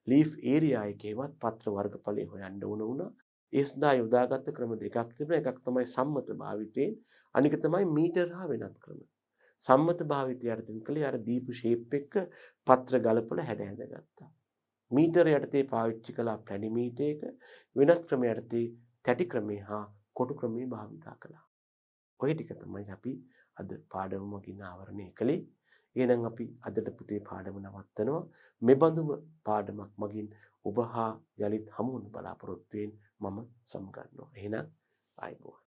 leaf area එකේවත් පත්‍ර වර්ගඵලය හොයන්න වුණා. ඒ සඳහා යොදාගත් ක්‍රම දෙකක් තිබුණා. එකක් තමයි සම්මත භාවිතයෙන්, අනික තමයි මීටර් හා වෙනත් ක්‍රම. සම්මත භාවිතය යටතේ කලේ අර දීපු ෂේප් එක පත්‍ර ගලපලා හැඩ හැදගත්තා. මීටර යටතේ පාවිච්චි කළා පැණි මීටරයක, වෙනත් ක්‍රම යටතේ තැටි ක්‍රමේ හා කොටු ක්‍රමේ භාවිතා කළා. ඔය ටික තමයි අපි අද පාඩම මගින් ආවරණය කළේ. එහෙනම් අපි අදට පුතේ පාඩම නවත්තනවා. මෙබඳුම පාඩමක් මගින් ඔබ හා යලිත් හමු වන බලාපොරොත්තු වෙමින් මම සමුගන්නවා. එහෙනම් ආයුබෝවන්.